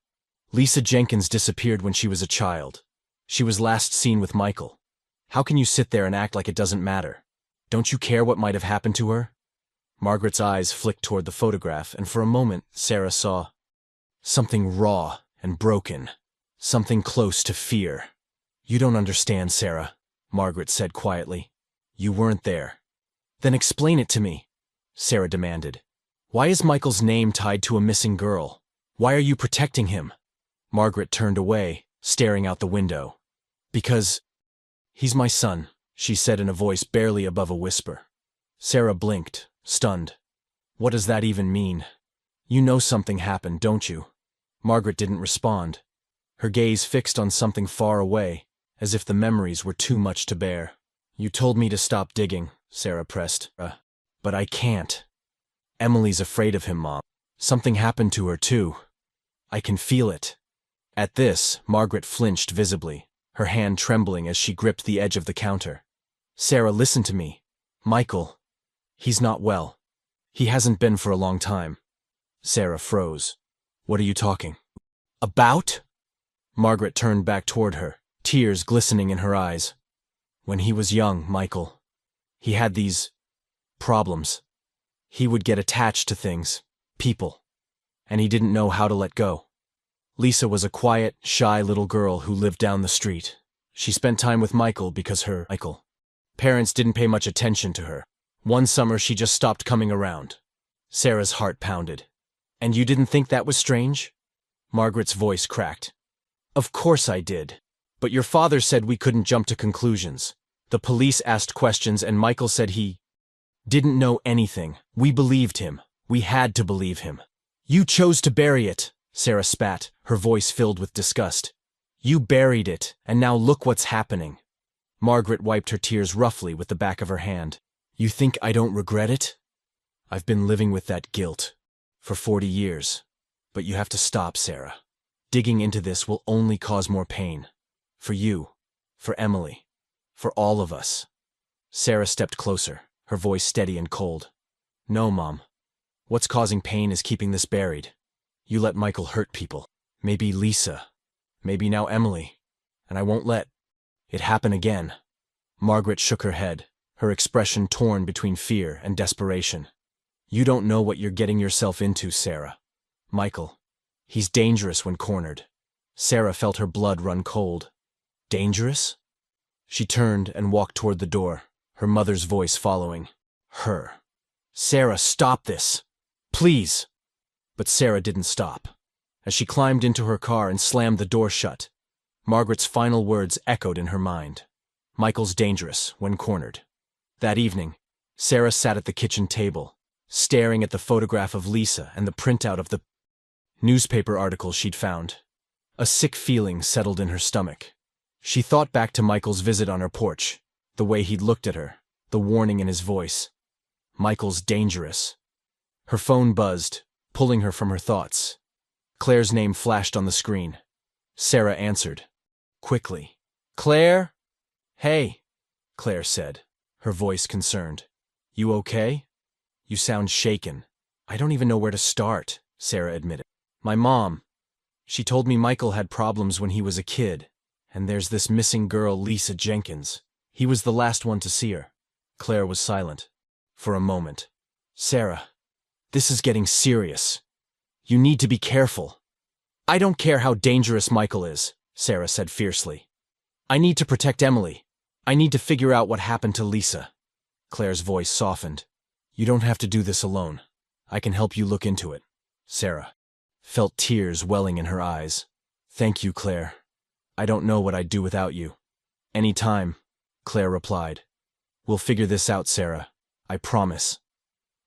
Lisa Jenkins disappeared when she was a child. She was last seen with Michael. How can you sit there and act like it doesn't matter? Don't you care what might have happened to her? Margaret's eyes flicked toward the photograph, and for a moment, Sarah saw something raw and broken, something close to fear. You don't understand, Sarah, Margaret said quietly. You weren't there. Then explain it to me, Sarah demanded. Why is Michael's name tied to a missing girl? Why are you protecting him? Margaret turned away, staring out the window. Because he's my son, she said in a voice barely above a whisper. Sarah blinked, stunned. What does that even mean? You know something happened, don't you? Margaret didn't respond, her gaze fixed on something far away, as if the memories were too much to bear. You told me to stop digging, Sarah pressed. But I can't. Emily's afraid of him, Mom. Something happened to her, too. I can feel it. At this, Margaret flinched visibly, her hand trembling as she gripped the edge of the counter. Sarah, listen to me. Michael. He's not well. He hasn't been for a long time. Sarah froze. What are you talking about? Margaret turned back toward her, tears glistening in her eyes. When he was young, Michael, he had these problems. He would get attached to things, people, and he didn't know how to let go. Lisa was a quiet, shy little girl who lived down the street. She spent time with Michael because her parents didn't pay much attention to her. One summer she just stopped coming around. Sarah's heart pounded. And you didn't think that was strange? Margaret's voice cracked. Of course I did. But your father said we couldn't jump to conclusions. The police asked questions and Michael said he didn't know anything. We believed him. We had to believe him. You chose to bury it, Sarah spat, her voice filled with disgust. You buried it, and now look what's happening. Margaret wiped her tears roughly with the back of her hand. You think I don't regret it? I've been living with that guilt for 40 years. But you have to stop, Sarah. Digging into this will only cause more pain. For you, for Emily, for all of us. Sarah stepped closer, her voice steady and cold. No, Mom. What's causing pain is keeping this buried. You let Michael hurt people. Maybe Lisa. Maybe now Emily. And I won't let it happen again. Margaret shook her head, her expression torn between fear and desperation. You don't know what you're getting yourself into, Sarah. Michael. He's dangerous when cornered. Sarah felt her blood run cold. Dangerous? She turned and walked toward the door, her mother's voice following her. Sarah, stop this! Please! But Sarah didn't stop. As she climbed into her car and slammed the door shut, Margaret's final words echoed in her mind. Michael's dangerous when cornered. That evening, Sarah sat at the kitchen table, staring at the photograph of Lisa and the printout of the newspaper article she'd found. A sick feeling settled in her stomach. She thought back to Michael's visit on her porch, the way he'd looked at her, the warning in his voice. Michael's dangerous. Her phone buzzed, pulling her from her thoughts. Claire's name flashed on the screen. Sarah answered. Quickly. Claire? Hey, Claire said, her voice concerned. You okay? You sound shaken. I don't even know where to start, Sarah admitted. My mom. She told me Michael had problems when he was a kid, and there's this missing girl, Lisa Jenkins. He was the last one to see her. Claire was silent. For a moment. Sarah, this is getting serious. You need to be careful. I don't care how dangerous Michael is, Sarah said fiercely. I need to protect Emily. I need to figure out what happened to Lisa. Claire's voice softened. You don't have to do this alone. I can help you look into it. Sarah felt tears welling in her eyes. Thank you, Claire. I don't know what I'd do without you. Any time, Claire replied. We'll figure this out, Sarah. I promise.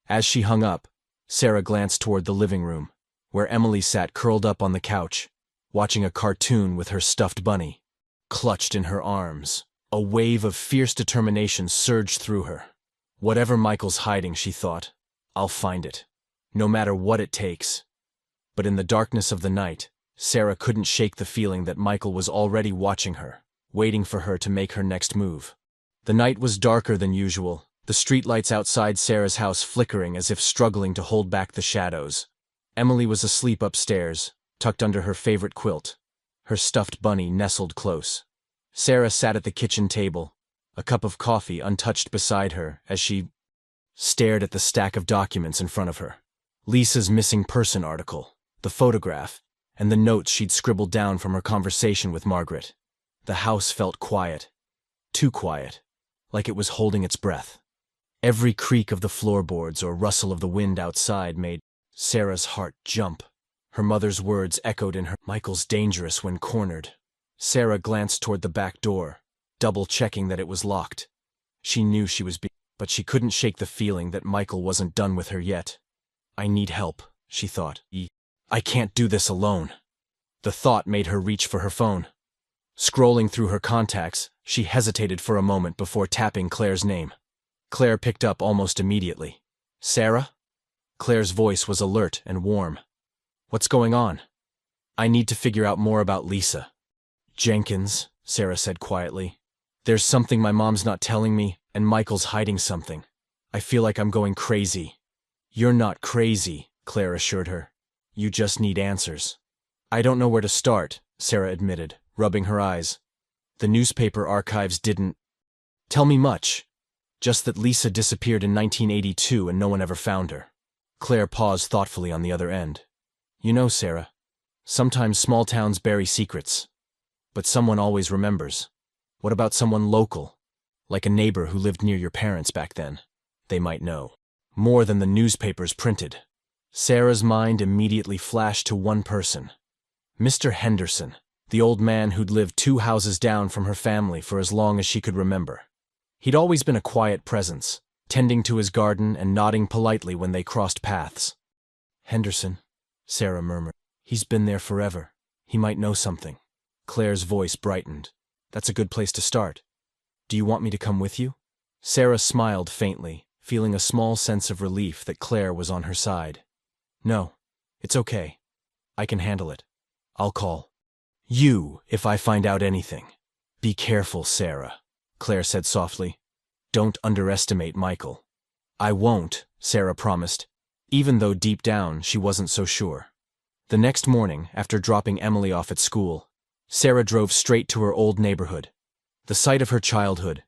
As she hung up, Sarah glanced toward the living room, where Emily sat curled up on the couch, watching a cartoon with her stuffed bunny, clutched in her arms. A wave of fierce determination surged through her. Whatever Michael's hiding, she thought, I'll find it, no matter what it takes. But in the darkness of the night, Sarah couldn't shake the feeling that Michael was already watching her, waiting for her to make her next move. The night was darker than usual, the streetlights outside Sarah's house flickering as if struggling to hold back the shadows. Emily was asleep upstairs, tucked under her favorite quilt, her stuffed bunny nestled close. Sarah sat at the kitchen table, a cup of coffee untouched beside her as she stared at the stack of documents in front of her. Lisa's missing person article, the photograph, and the notes she'd scribbled down from her conversation with Margaret. The house felt quiet. Too quiet, like it was holding its breath. Every creak of the floorboards or rustle of the wind outside made Sarah's heart jump. Her mother's words echoed in her. Michael's dangerous when cornered. Sarah glanced toward the back door, double-checking that it was locked. She knew she was but she couldn't shake the feeling that Michael wasn't done with her yet. I need help, she thought. I can't do this alone. The thought made her reach for her phone. Scrolling through her contacts, she hesitated for a moment before tapping Claire's name. Claire picked up almost immediately. Sarah? Claire's voice was alert and warm. What's going on? I need to figure out more about Lisa. Jenkins, Sarah said quietly. There's something my mom's not telling me, and Michael's hiding something. I feel like I'm going crazy. You're not crazy, Claire assured her. You just need answers. I don't know where to start, Sarah admitted, rubbing her eyes. The newspaper archives didn't tell me much. Just that Lisa disappeared in 1982 and no one ever found her. Claire paused thoughtfully on the other end. You know, Sarah, sometimes small towns bury secrets. But someone always remembers. What about someone local? Like a neighbor who lived near your parents back then. They might know. More than the newspapers printed. Sarah's mind immediately flashed to one person. Mr. Henderson, the old man who'd lived 2 houses down from her family for as long as she could remember. He'd always been a quiet presence, tending to his garden and nodding politely when they crossed paths. Henderson, Sarah murmured. He's been there forever. He might know something. Claire's voice brightened. That's a good place to start. Do you want me to come with you? Sarah smiled faintly, feeling a small sense of relief that Claire was on her side. No, it's okay. I can handle it. I'll call you if I find out anything. Be careful, Sarah, Claire said softly. Don't underestimate Michael. I won't, Sarah promised, even though deep down she wasn't so sure. The next morning, after dropping Emily off at school, Sarah drove straight to her old neighborhood. The sight of her childhood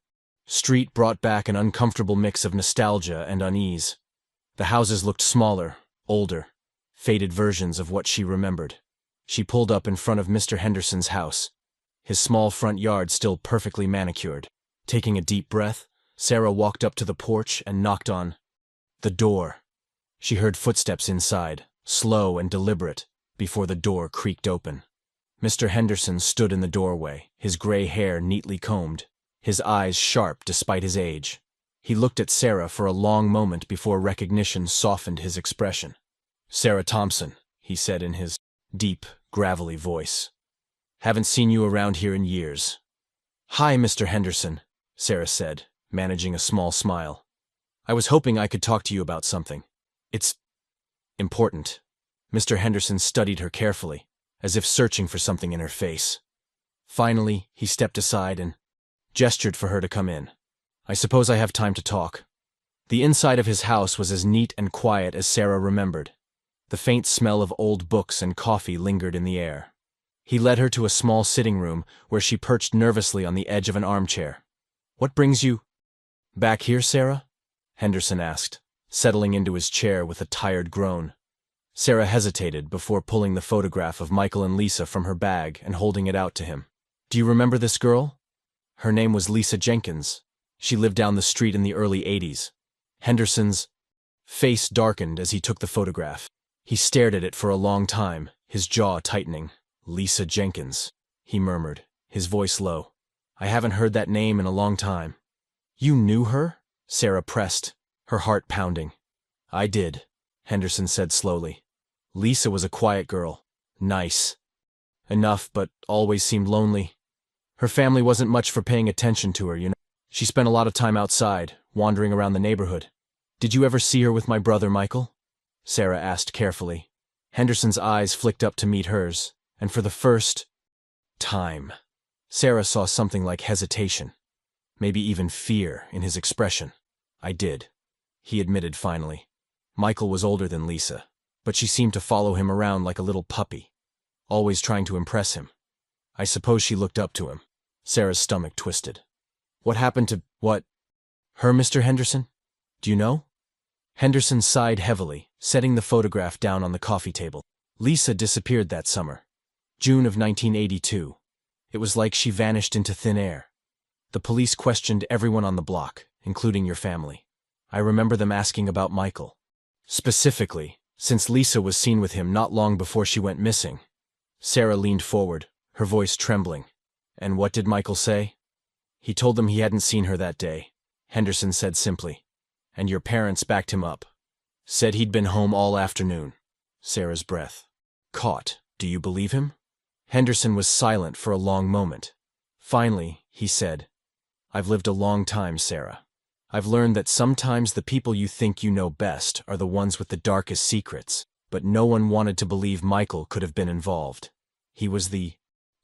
street brought back an uncomfortable mix of nostalgia and unease. The houses looked smaller, older, faded versions of what she remembered. She pulled up in front of Mr. Henderson's house, his small front yard still perfectly manicured. Taking a deep breath, Sarah walked up to the porch and knocked on the door. She heard footsteps inside, slow and deliberate, before the door creaked open. Mr. Henderson stood in the doorway, his gray hair neatly combed, his eyes sharp despite his age. He looked at Sarah for a long moment before recognition softened his expression. "Sarah Thompson," he said in his deep, gravelly voice. "Haven't seen you around here in years." "Hi, Mr. Henderson," Sarah said, managing a small smile. "I was hoping I could talk to you about something. It's important." Mr. Henderson studied her carefully, as if searching for something in her face. Finally, he stepped aside and gestured for her to come in. "I suppose I have time to talk." The inside of his house was as neat and quiet as Sarah remembered. The faint smell of old books and coffee lingered in the air. He led her to a small sitting room where she perched nervously on the edge of an armchair. "What brings you back here, Sarah?" Henderson asked, settling into his chair with a tired groan. Sarah hesitated before pulling the photograph of Michael and Lisa from her bag and holding it out to him. "Do you remember this girl?" "Her name was Lisa Jenkins. She lived down the street in the early '80s. Henderson's face darkened as he took the photograph. He stared at it for a long time, his jaw tightening. "Lisa Jenkins," he murmured, his voice low. "I haven't heard that name in a long time." "You knew her?" Sarah pressed, her heart pounding. "I did," Henderson said slowly. "Lisa was a quiet girl. Nice enough, but always seemed lonely. Her family wasn't much for paying attention to her, you know. She spent a lot of time outside, wandering around the neighborhood." "Did you ever see her with my brother Michael?" Sarah asked carefully. Henderson's eyes flicked up to meet hers, and for the first time, Sarah saw something like hesitation, maybe even fear, in his expression. "I did," he admitted finally. "Michael was older than Lisa, but she seemed to follow him around like a little puppy, always trying to impress him. I suppose she looked up to him." Sarah's stomach twisted. "What happened to, her, Mr. Henderson? Do you know?" Henderson sighed heavily, setting the photograph down on the coffee table. "Lisa disappeared that summer. June of 1982. It was like she vanished into thin air. The police questioned everyone on the block, including your family. I remember them asking about Michael. Specifically, since Lisa was seen with him not long before she went missing." Sarah leaned forward, her voice trembling. "And what did Michael say?" "He told them he hadn't seen her that day," Henderson said simply. "And your parents backed him up. Said he'd been home all afternoon." Sarah's breath caught. "Do you believe him?" Henderson was silent for a long moment. Finally, he said, "I've lived a long time, Sarah. I've learned that sometimes the people you think you know best are the ones with the darkest secrets, but no one wanted to believe Michael could have been involved. He was the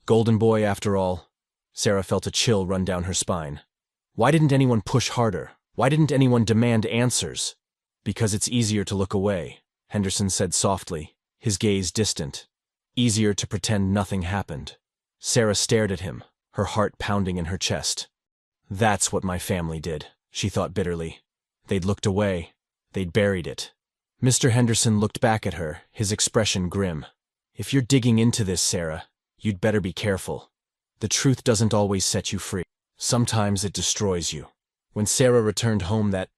golden boy after all." Sarah felt a chill run down her spine. Why didn't anyone push harder? Why didn't anyone demand answers? "Because it's easier to look away," Henderson said softly, his gaze distant. "Easier to pretend nothing happened." Sarah stared at him, her heart pounding in her chest. "That's what my family did," she thought bitterly. "They'd looked away. They'd buried it." Mr. Henderson looked back at her, his expression grim. "If you're digging into this, Sarah, you'd better be careful. The truth doesn't always set you free. Sometimes it destroys you." When Sarah returned home that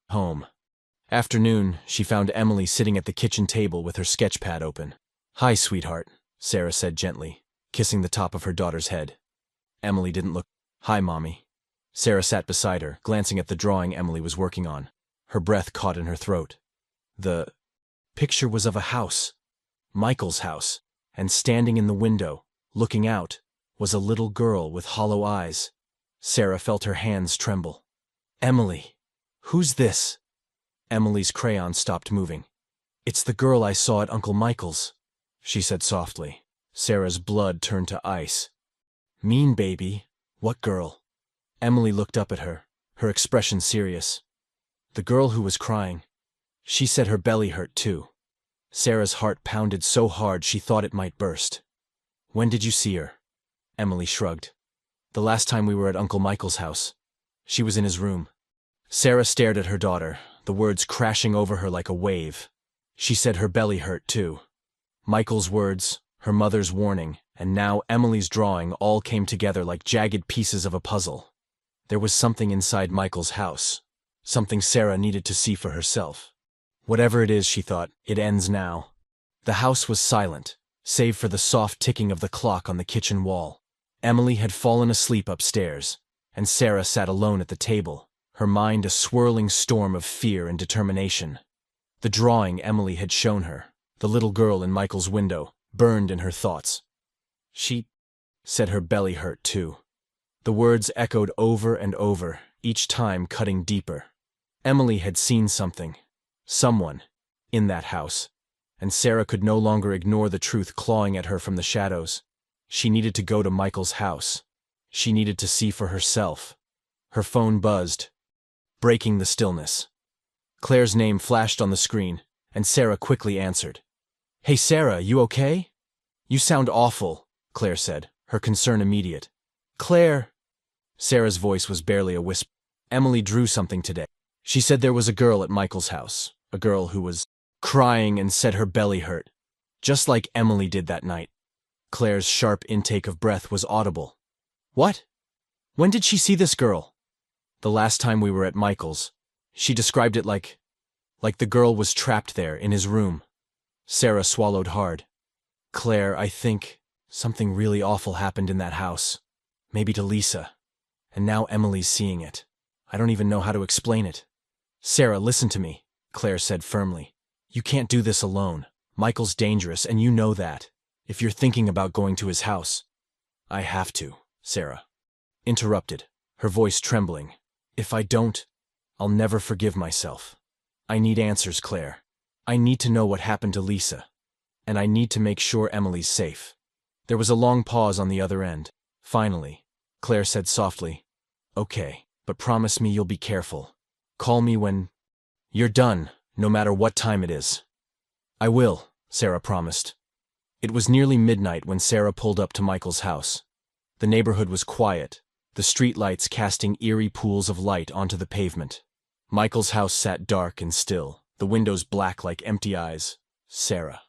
afternoon, she found Emily sitting at the kitchen table with her sketchpad open. "Hi, sweetheart," Sarah said gently, kissing the top of her daughter's head. Emily didn't look. "Hi, Mommy." Sarah sat beside her, glancing at the drawing Emily was working on. Her breath caught in her throat. The picture was of a house, Michael's house, and standing in the window, looking out, was a little girl with hollow eyes. Sarah felt her hands tremble. "Emily," Who's this? Emily's crayon stopped moving. It's the girl I saw at Uncle Michael's, she said softly. Sarah's blood turned to ice. Mean baby. What girl? Emily looked up at her, her expression serious. The girl who was crying. She said her belly hurt too. Sarah's heart pounded so hard she thought it might burst. When did you see her? Emily shrugged. The last time we were at Uncle Michael's house. She was in his room. Sarah stared at her daughter, the words crashing over her like a wave. She said her belly hurt too. Michael's words, her mother's warning, and now Emily's drawing all came together like jagged pieces of a puzzle. There was something inside Michael's house. Something Sarah needed to see for herself. Whatever it is, she thought, it ends now. The house was silent, save for the soft ticking of the clock on the kitchen wall. Emily had fallen asleep upstairs, and Sarah sat alone at the table, her mind a swirling storm of fear and determination. The drawing Emily had shown her, the little girl in Michael's window, burned in her thoughts. She said her belly hurt too. The words echoed over and over, each time cutting deeper. Emily had seen something, someone, in that house, and Sarah could no longer ignore the truth clawing at her from the shadows. She needed to go to Michael's house. She needed to see for herself. Her phone buzzed, breaking the stillness. Claire's name flashed on the screen, and Sarah quickly answered. Hey Sarah, you okay? You sound awful, Claire said, her concern immediate. Claire! Sarah's voice was barely a whisper. Emily drew something today. She said there was a girl at Michael's house, a girl who was crying and said her belly hurt, just like Emily did that night. Claire's sharp intake of breath was audible. What? When did she see this girl? The last time we were at Michael's. She described it like the girl was trapped there in his room. Sarah swallowed hard. Claire, I think something really awful happened in that house. Maybe to Lisa. And now Emily's seeing it. I don't even know how to explain it. Sarah, listen to me, Claire said firmly. You can't do this alone. Michael's dangerous, and you know that. If you're thinking about going to his house. I have to, Sarah interrupted, her voice trembling. If I don't, I'll never forgive myself. I need answers, Claire. I need to know what happened to Lisa. And I need to make sure Emily's safe. There was a long pause on the other end. Finally, Claire said softly, Okay, but promise me you'll be careful. Call me when you're done, no matter what time it is. I will, Sarah promised. It was nearly midnight when Sarah pulled up to Michael's house. The neighborhood was quiet, the streetlights casting eerie pools of light onto the pavement. Michael's house sat dark and still, the windows black like empty eyes. Sarah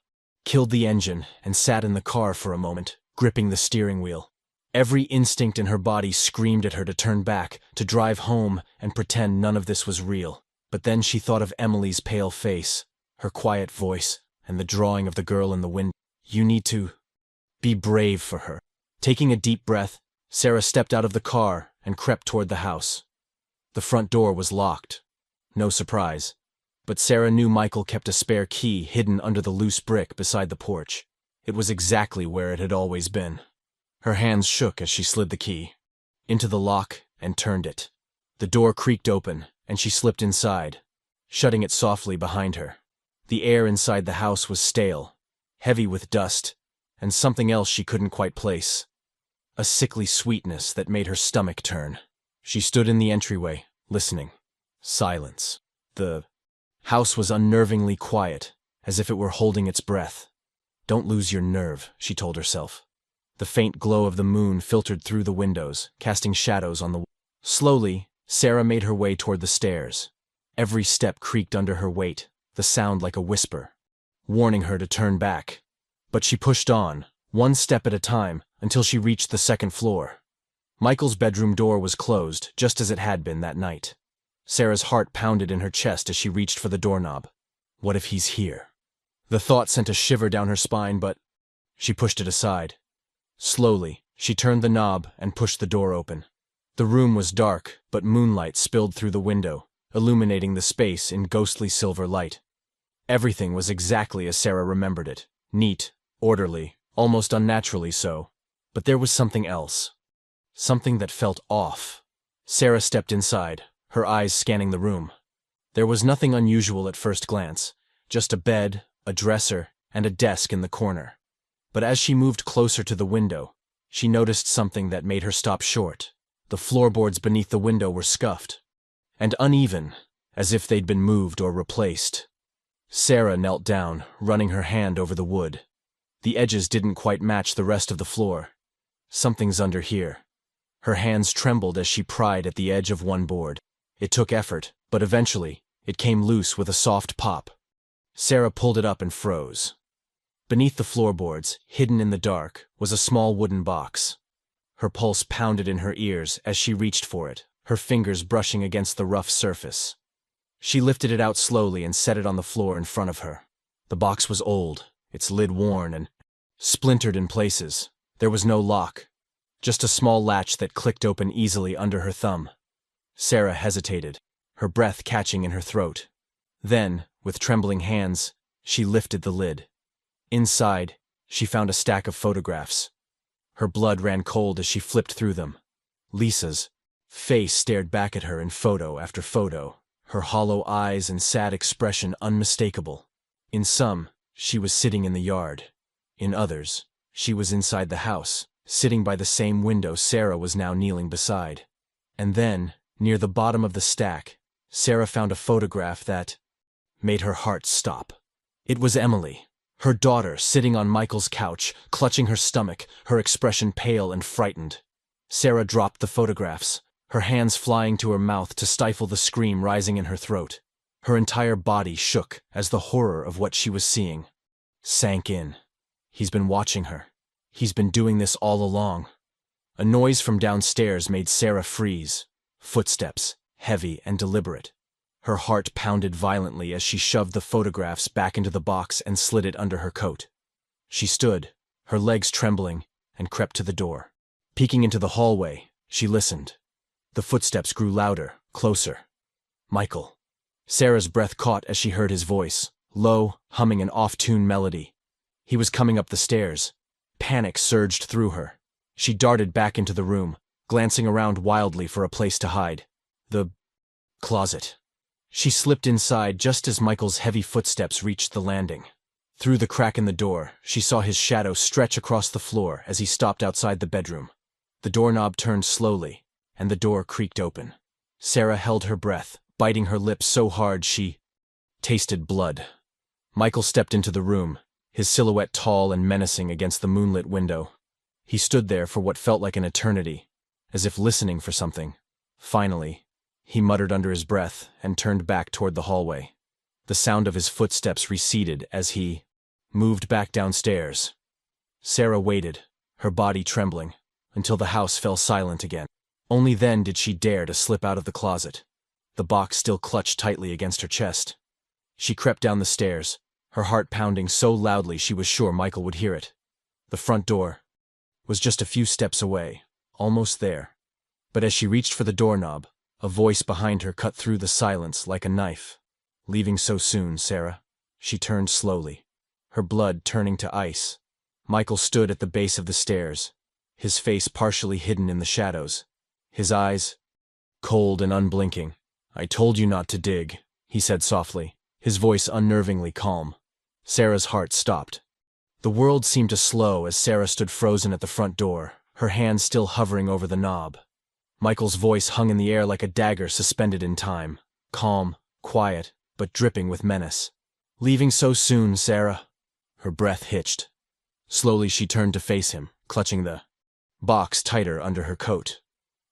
killed the engine and sat in the car for a moment, gripping the steering wheel. Every instinct in her body screamed at her to turn back, to drive home and pretend none of this was real. But then she thought of Emily's pale face, her quiet voice, and the drawing of the girl in the window. You need to be brave for her. Taking a deep breath, Sarah stepped out of the car and crept toward the house. The front door was locked. No surprise. But Sarah knew Michael kept a spare key hidden under the loose brick beside the porch. It was exactly where it had always been. Her hands shook as she slid the key into the lock and turned it. The door creaked open, and she slipped inside, shutting it softly behind her. The air inside the house was stale, heavy with dust, and something else she couldn't quite place. A sickly sweetness that made her stomach turn. She stood in the entryway, listening. Silence. The house was unnervingly quiet, as if it were holding its breath. Don't lose your nerve, she told herself. The faint glow of the moon filtered through the windows, casting shadows on the wall. Slowly, Sarah made her way toward the stairs. Every step creaked under her weight, the sound like a whisper, warning her to turn back. But she pushed on, one step at a time, until she reached the second floor. Michael's bedroom door was closed, just as it had been that night. Sarah's heart pounded in her chest as she reached for the doorknob. What if he's here? The thought sent a shiver down her spine, but she pushed it aside. Slowly, she turned the knob and pushed the door open. The room was dark, but moonlight spilled through the window, illuminating the space in ghostly silver light. Everything was exactly as Sarah remembered it. Neat, orderly, almost unnaturally so. But there was something else. Something that felt off. Sarah stepped inside, her eyes scanning the room. There was nothing unusual at first glance, just a bed, a dresser, and a desk in the corner. But as she moved closer to the window, she noticed something that made her stop short. The floorboards beneath the window were scuffed and uneven, as if they'd been moved or replaced. Sarah knelt down, running her hand over the wood. The edges didn't quite match the rest of the floor. Something's under here. Her hands trembled as she pried at the edge of one board. It took effort, but eventually, it came loose with a soft pop. Sarah pulled it up and froze. Beneath the floorboards, hidden in the dark, was a small wooden box. Her pulse pounded in her ears as she reached for it, her fingers brushing against the rough surface. She lifted it out slowly and set it on the floor in front of her. The box was old, its lid worn and splintered in places. There was no lock, just a small latch that clicked open easily under her thumb. Sarah hesitated, her breath catching in her throat. Then, with trembling hands, she lifted the lid. Inside, she found a stack of photographs. Her blood ran cold as she flipped through them. Lisa's face stared back at her in photo after photo, her hollow eyes and sad expression unmistakable. In some, she was sitting in the yard. In others, she was inside the house, sitting by the same window Sarah was now kneeling beside. And then, near the bottom of the stack, Sarah found a photograph that made her heart stop. It was Emily, her daughter, sitting on Michael's couch, clutching her stomach, her expression pale and frightened. Sarah dropped the photographs, her hands flying to her mouth to stifle the scream rising in her throat. Her entire body shook as the horror of what she was seeing sank in. He's been watching her. He's been doing this all along. A noise from downstairs made Sarah freeze. Footsteps, heavy and deliberate. Her heart pounded violently as she shoved the photographs back into the box and slid it under her coat. She stood, her legs trembling, and crept to the door. Peeking into the hallway, she listened. The footsteps grew louder, closer. Michael. Sarah's breath caught as she heard his voice, low, humming an off-tune melody. He was coming up the stairs. Panic surged through her. She darted back into the room, glancing around wildly for a place to hide. The closet. She slipped inside just as Michael's heavy footsteps reached the landing. Through the crack in the door, she saw his shadow stretch across the floor as he stopped outside the bedroom. The doorknob turned slowly, and the door creaked open. Sarah held her breath, biting her lips so hard she tasted blood. Michael stepped into the room, his silhouette tall and menacing against the moonlit window. He stood there for what felt like an eternity, as if listening for something. Finally, he muttered under his breath and turned back toward the hallway. The sound of his footsteps receded as he moved back downstairs. Sarah waited, her body trembling, until the house fell silent again. Only then did she dare to slip out of the closet, the box still clutched tightly against her chest. She crept down the stairs, her heart pounding so loudly she was sure Michael would hear it. The front door was just a few steps away, almost there. But as she reached for the doorknob, a voice behind her cut through the silence like a knife. "Leaving so soon, Sarah?" She turned slowly, her blood turning to ice. Michael stood at the base of the stairs, his face partially hidden in the shadows, his eyes cold and unblinking. "I told you not to dig," he said softly, his voice unnervingly calm. Sarah's heart stopped. The world seemed to slow as Sarah stood frozen at the front door, her hand still hovering over the knob. Michael's voice hung in the air like a dagger suspended in time, calm, quiet, but dripping with menace. "Leaving so soon, Sarah?" Her breath hitched. Slowly she turned to face him, clutching the box tighter under her coat.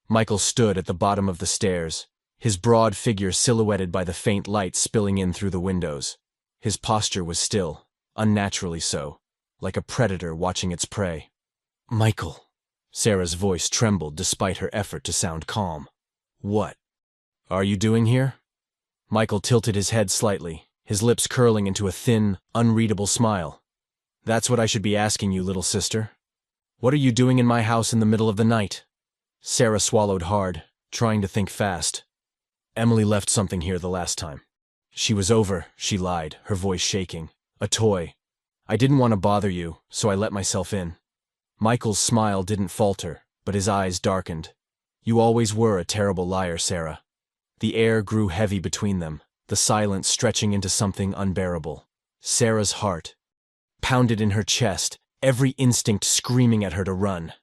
Michael stood at the bottom of the stairs, his broad figure silhouetted by the faint light spilling in through the windows. His posture was still, unnaturally so, like a predator watching its prey. "Michael." Sarah's voice trembled despite her effort to sound calm. "What are you doing here?" Michael tilted his head slightly, his lips curling into a thin, unreadable smile. "That's what I should be asking you, little sister. What are you doing in my house in the middle of the night?" Sarah swallowed hard, trying to think fast. "Emily left something here the last time. She was over," she lied, her voice shaking. "A toy. I didn't want to bother you, so I let myself in." Michael's smile didn't falter, but his eyes darkened. "You always were a terrible liar, Sarah." The air grew heavy between them, the silence stretching into something unbearable. Sarah's heart pounded in her chest, every instinct screaming at her to run.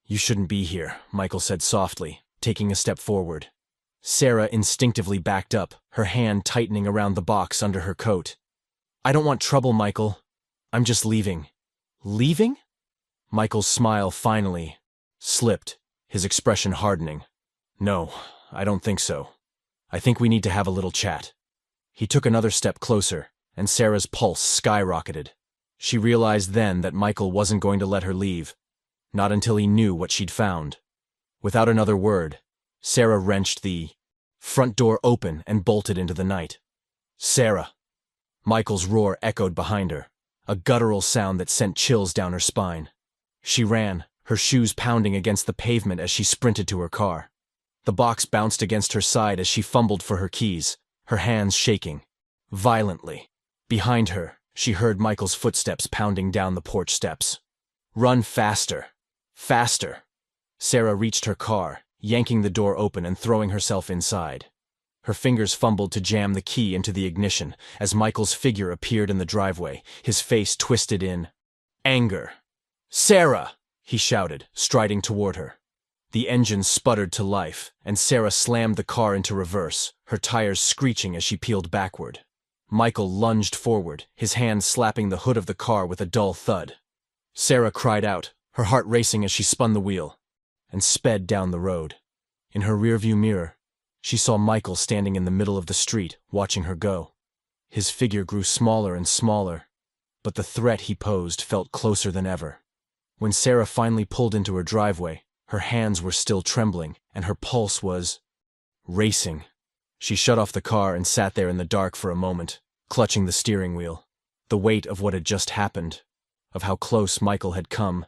"You shouldn't be here," Michael said softly, taking a step forward. Sarah instinctively backed up, her hand tightening around the box under her coat. "I don't want trouble, Michael. I'm just leaving." "Leaving?" Michael's smile finally slipped, his expression hardening. "No, I don't think so. I think we need to have a little chat." He took another step closer, and Sarah's pulse skyrocketed. She realized then that Michael wasn't going to let her leave, not until he knew what she'd found. Without another word, Sarah wrenched the front door open and bolted into the night. "Sarah!" Michael's roar echoed behind her, a guttural sound that sent chills down her spine. She ran, her shoes pounding against the pavement as she sprinted to her car. The box bounced against her side as she fumbled for her keys, her hands shaking violently. Behind her, she heard Michael's footsteps pounding down the porch steps. "Run faster! Faster!" Sarah reached her car, yanking the door open and throwing herself inside. Her fingers fumbled to jam the key into the ignition as Michael's figure appeared in the driveway, his face twisted in anger. "Sarah!" he shouted, striding toward her. The engine sputtered to life, and Sarah slammed the car into reverse, her tires screeching as she peeled backward. Michael lunged forward, his hand slapping the hood of the car with a dull thud. Sarah cried out, her heart racing as she spun the wheel, and sped down the road. In her rearview mirror, she saw Michael standing in the middle of the street, watching her go. His figure grew smaller and smaller, but the threat he posed felt closer than ever. When Sarah finally pulled into her driveway, her hands were still trembling, and her pulse was racing. She shut off the car and sat there in the dark for a moment, clutching the steering wheel. The weight of what had just happened, of how close Michael had come,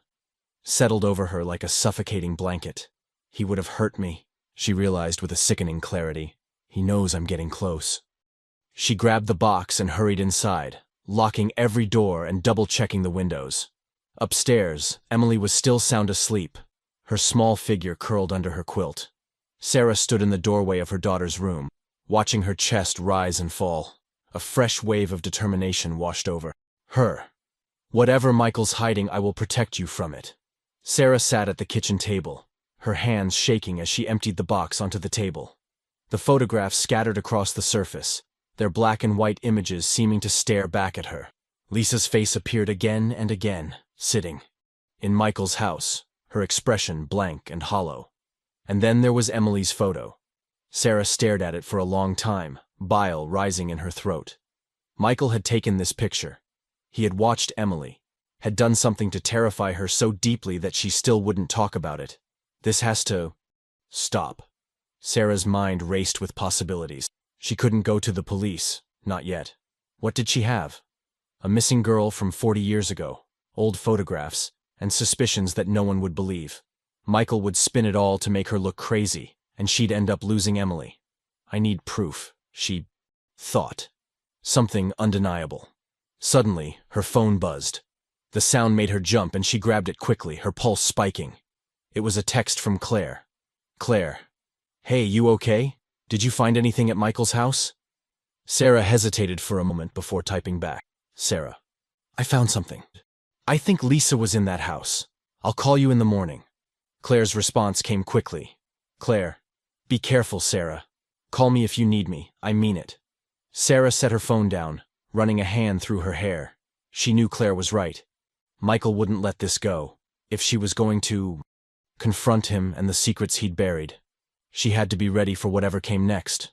settled over her like a suffocating blanket. "He would have hurt me," she realized with a sickening clarity. "He knows I'm getting close." She grabbed the box and hurried inside, locking every door and double-checking the windows. Upstairs, Emily was still sound asleep, her small figure curled under her quilt. Sarah stood in the doorway of her daughter's room, watching her chest rise and fall. A fresh wave of determination washed over her. "Whatever Michael's hiding, I will protect you from it." Sarah sat at the kitchen table, her hands shaking as she emptied the box onto the table. The photographs scattered across the surface, their black and white images seeming to stare back at her. Lisa's face appeared again and again, sitting in Michael's house, her expression blank and hollow. And then there was Emily's photo. Sarah stared at it for a long time, bile rising in her throat. Michael had taken this picture. He had watched Emily, had done something to terrify her so deeply that she still wouldn't talk about it. This has to stop. Sarah's mind raced with possibilities. She couldn't go to the police, not yet. What did she have? A missing girl from 40 years ago, old photographs, and suspicions that no one would believe. Michael would spin it all to make her look crazy, and she'd end up losing Emily. I need proof, she thought. Something undeniable. Suddenly, her phone buzzed. The sound made her jump and she grabbed it quickly, her pulse spiking. It was a text from Claire. "Claire. Hey, you okay? Did you find anything at Michael's house?" Sarah hesitated for a moment before typing back. "Sarah. I found something. I think Lisa was in that house. I'll call you in the morning." Claire's response came quickly. "Claire. Be careful, Sarah. Call me if you need me. I mean it." Sarah set her phone down, running a hand through her hair. She knew Claire was right. Michael wouldn't let this go. If she was going to confront him and the secrets he'd buried, she had to be ready for whatever came next.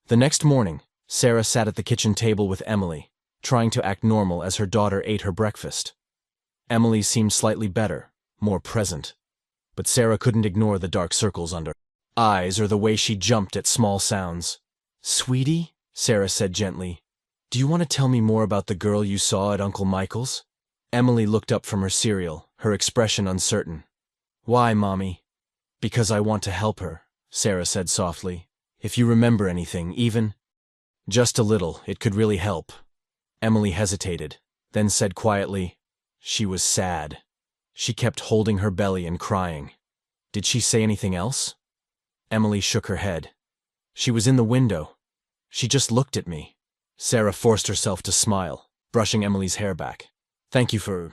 The next morning, Sarah sat at the kitchen table with Emily, trying to act normal as her daughter ate her breakfast. Emily seemed slightly better, more present. But Sarah couldn't ignore the dark circles under her eyes or the way she jumped at small sounds. "Sweetie," Sarah said gently, "do you want to tell me more about the girl you saw at Uncle Michael's?" Emily looked up from her cereal, her expression uncertain. "Why, Mommy?" "Because I want to help her," Sarah said softly. "If you remember anything, even just a little, it could really help." Emily hesitated, then said quietly, "She was sad. She kept holding her belly and crying." "Did she say anything else?" Emily shook her head. "She was in the window. She just looked at me. Sarah forced herself to smile, brushing Emily's hair back. Thank you for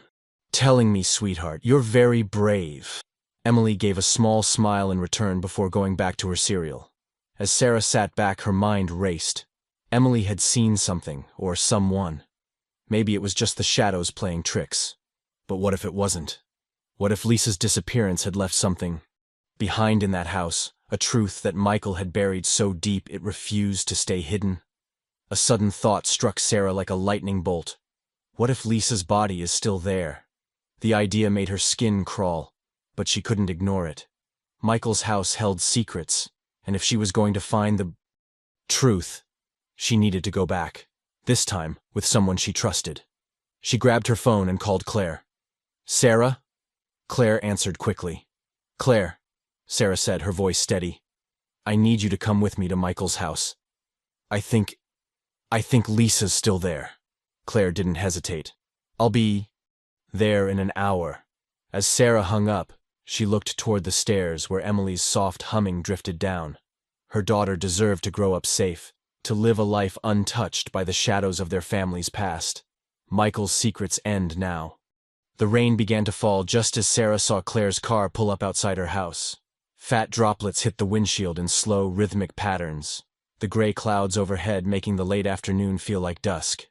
telling me, sweetheart. You're very brave. Emily gave a small smile in return before going back to her cereal. As Sarah sat back, her mind raced. Emily had seen something, or someone. Maybe it was just the shadows playing tricks. But what if it wasn't? What if Lisa's disappearance had left something behind in that house, a truth that Michael had buried so deep it refused to stay hidden? A sudden thought struck Sarah like a lightning bolt. What if Lisa's body is still there? The idea made her skin crawl, but she couldn't ignore it. Michael's house held secrets, and if she was going to find the truth, she needed to go back, this time with someone she trusted. She grabbed her phone and called Claire. Sarah? Claire answered quickly. Claire, Sarah said, her voice steady. I need you to come with me to Michael's house. I think Lisa's still there. Claire didn't hesitate. I'll be there in an hour. As Sarah hung up, she looked toward the stairs where Emily's soft humming drifted down. Her daughter deserved to grow up safe, to live a life untouched by the shadows of their family's past. Michael's secrets end now. The rain began to fall just as Sarah saw Claire's car pull up outside her house. Fat droplets hit the windshield in slow, rhythmic patterns, the gray clouds overhead making the late afternoon feel like dusk.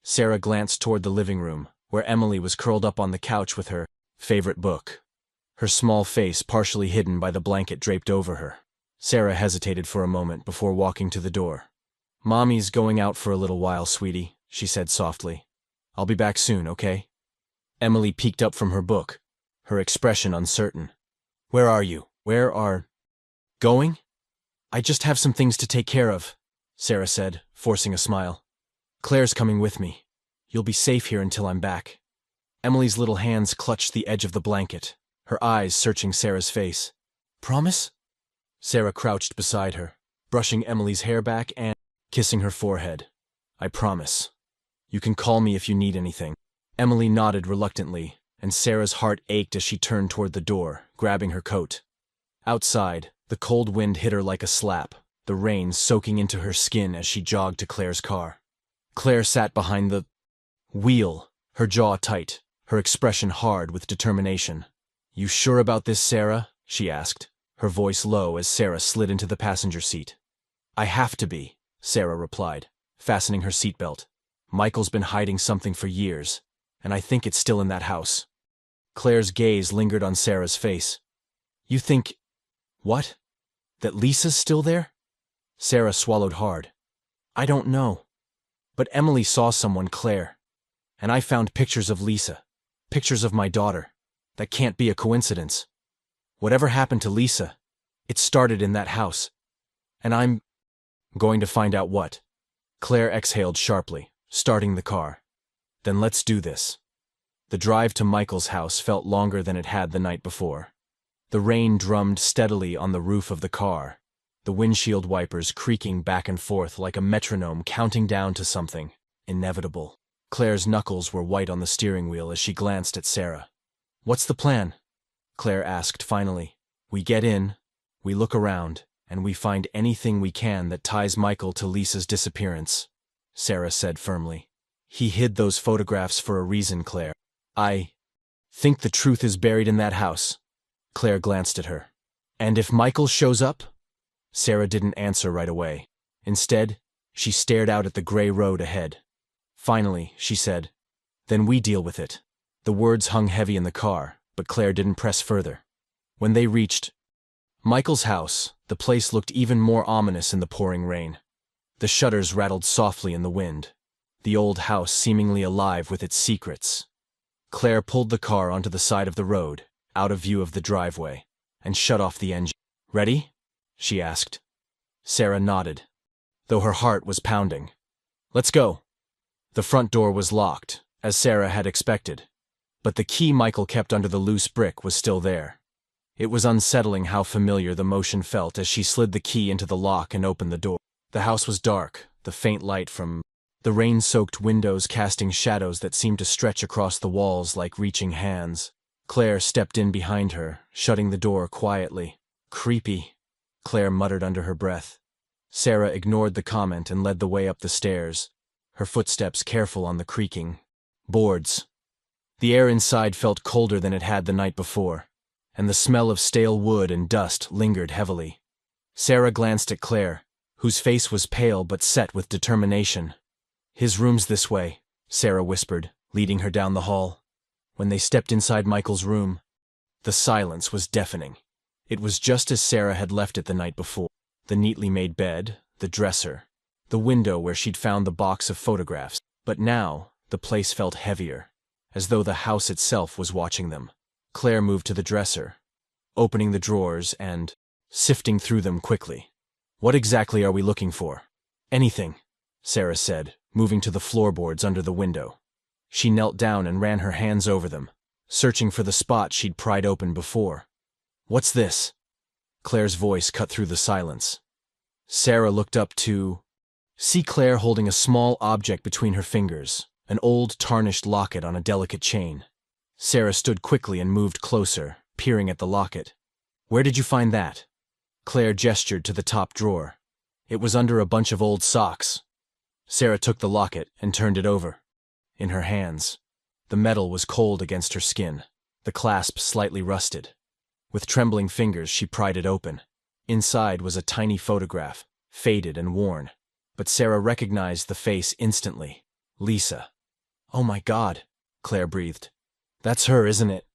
Sarah glanced toward the living room, where Emily was curled up on the couch with her favorite book, her small face partially hidden by the blanket draped over her. Sarah hesitated for a moment before walking to the door. Mommy's going out for a little while, sweetie, she said softly. I'll be back soon, okay? Emily peeked up from her book, her expression uncertain. Where are you? Where are going? I just have some things to take care of, Sarah said, forcing a smile. Claire's coming with me. You'll be safe here until I'm back. Emily's little hands clutched the edge of the blanket, her eyes searching Sarah's face. Promise? Sarah crouched beside her, brushing Emily's hair back and kissing her forehead. I promise. You can call me if you need anything. Emily nodded reluctantly, and Sarah's heart ached as she turned toward the door, grabbing her coat. Outside, the cold wind hit her like a slap, the rain soaking into her skin as she jogged to Claire's car. Claire sat behind the wheel, her jaw tight, her expression hard with determination. You sure about this, Sarah? She asked, her voice low as Sarah slid into the passenger seat. I have to be, Sarah replied, fastening her seatbelt. Michael's been hiding something for years, and I think it's still in that house. Claire's gaze lingered on Sarah's face. You think, what? That Lisa's still there? Sarah swallowed hard. I don't know. But Emily saw someone, Claire. And I found pictures of Lisa. Pictures of my daughter. That can't be a coincidence. Whatever happened to Lisa, it started in that house. And I'm going to find out what. Claire exhaled sharply, starting the car. Then let's do this. The drive to Michael's house felt longer than it had the night before. The rain drummed steadily on the roof of the car, the windshield wipers creaking back and forth like a metronome counting down to something inevitable. Claire's knuckles were white on the steering wheel as she glanced at Sarah. What's the plan? Claire asked finally. We get in, we look around, and we find anything we can that ties Michael to Lisa's disappearance, Sarah said firmly. He hid those photographs for a reason, Claire. I think the truth is buried in that house. Claire glanced at her. And if Michael shows up? Sarah didn't answer right away. Instead, she stared out at the gray road ahead. Finally, she said, Then we deal with it. The words hung heavy in the car, but Claire didn't press further. When they reached Michael's house, the place looked even more ominous in the pouring rain. The shutters rattled softly in the wind, the old house seemingly alive with its secrets. Claire pulled the car onto the side of the road, out of view of the driveway, and shut off the engine. Ready? She asked. Sarah nodded, though her heart was pounding. Let's go. The front door was locked, as Sarah had expected, but the key Michael kept under the loose brick was still there. It was unsettling how familiar the motion felt as she slid the key into the lock and opened the door. The house was dark, the faint light from the rain-soaked windows casting shadows that seemed to stretch across the walls like reaching hands. Claire stepped in behind her, shutting the door quietly. Creepy, Claire muttered under her breath. Sarah ignored the comment and led the way up the stairs, her footsteps careful on the creaking boards. The air inside felt colder than it had the night before, and the smell of stale wood and dust lingered heavily. Sarah glanced at Claire, whose face was pale but set with determination. "His room's this way," Sarah whispered, leading her down the hall. When they stepped inside Michael's room, the silence was deafening. It was just as Sarah had left it the night before. The neatly made bed, the dresser, the window where she'd found the box of photographs. But now, the place felt heavier, as though the house itself was watching them. Claire moved to the dresser, opening the drawers and sifting through them quickly. "What exactly are we looking for?" "Anything," Sarah said, moving to the floorboards under the window. She knelt down and ran her hands over them, searching for the spot she'd pried open before. "What's this?" Claire's voice cut through the silence. Sarah looked up to see Claire holding a small object between her fingers, an old tarnished locket on a delicate chain. Sarah stood quickly and moved closer, peering at the locket. "Where did you find that?" Claire gestured to the top drawer. It was under a bunch of old socks. Sarah took the locket and turned it over. In her hands, the metal was cold against her skin, the clasp slightly rusted. With trembling fingers, she pried it open. Inside was a tiny photograph, faded and worn. But Sarah recognized the face instantly. Lisa. "Oh my God," Claire breathed. "That's her, isn't it?"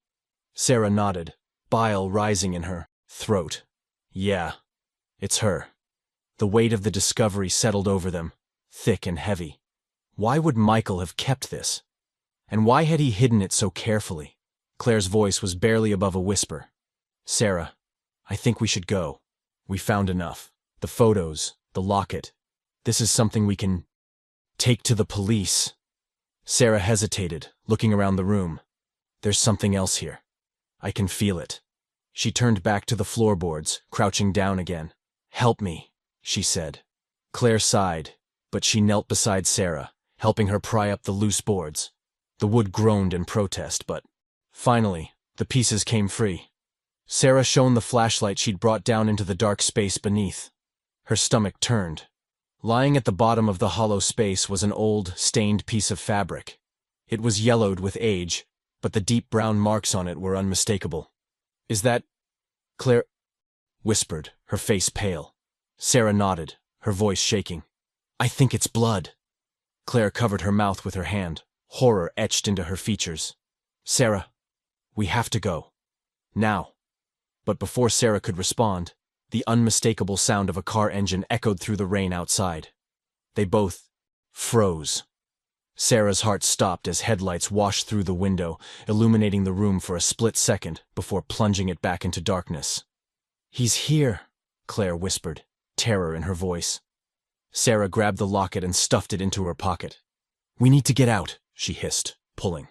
Sarah nodded, bile rising in her throat. "Yeah, it's her." The weight of the discovery settled over them, thick and heavy. Why would Michael have kept this? And why had he hidden it so carefully? Claire's voice was barely above a whisper. "Sarah, I think we should go. We found enough. The photos, the locket. This is something we can take to the police." Sarah hesitated, looking around the room. "There's something else here. I can feel it." She turned back to the floorboards, crouching down again. "Help me," she said. Claire sighed, but she knelt beside Sarah, helping her pry up the loose boards. The wood groaned in protest, but finally, the pieces came free. Sarah shone the flashlight she'd brought down into the dark space beneath. Her stomach turned. Lying at the bottom of the hollow space was an old, stained piece of fabric. It was yellowed with age, but the deep brown marks on it were unmistakable. "Is that—" Claire whispered, her face pale. Sarah nodded, her voice shaking. "I think it's blood." Claire covered her mouth with her hand, horror etched into her features. "Sarah, we have to go. Now." But before Sarah could respond, the unmistakable sound of a car engine echoed through the rain outside. They both froze. Sarah's heart stopped as headlights washed through the window, illuminating the room for a split second before plunging it back into darkness. "He's here," Claire whispered, terror in her voice. Sarah grabbed the locket and stuffed it into her pocket. "We need to get out," she hissed, pulling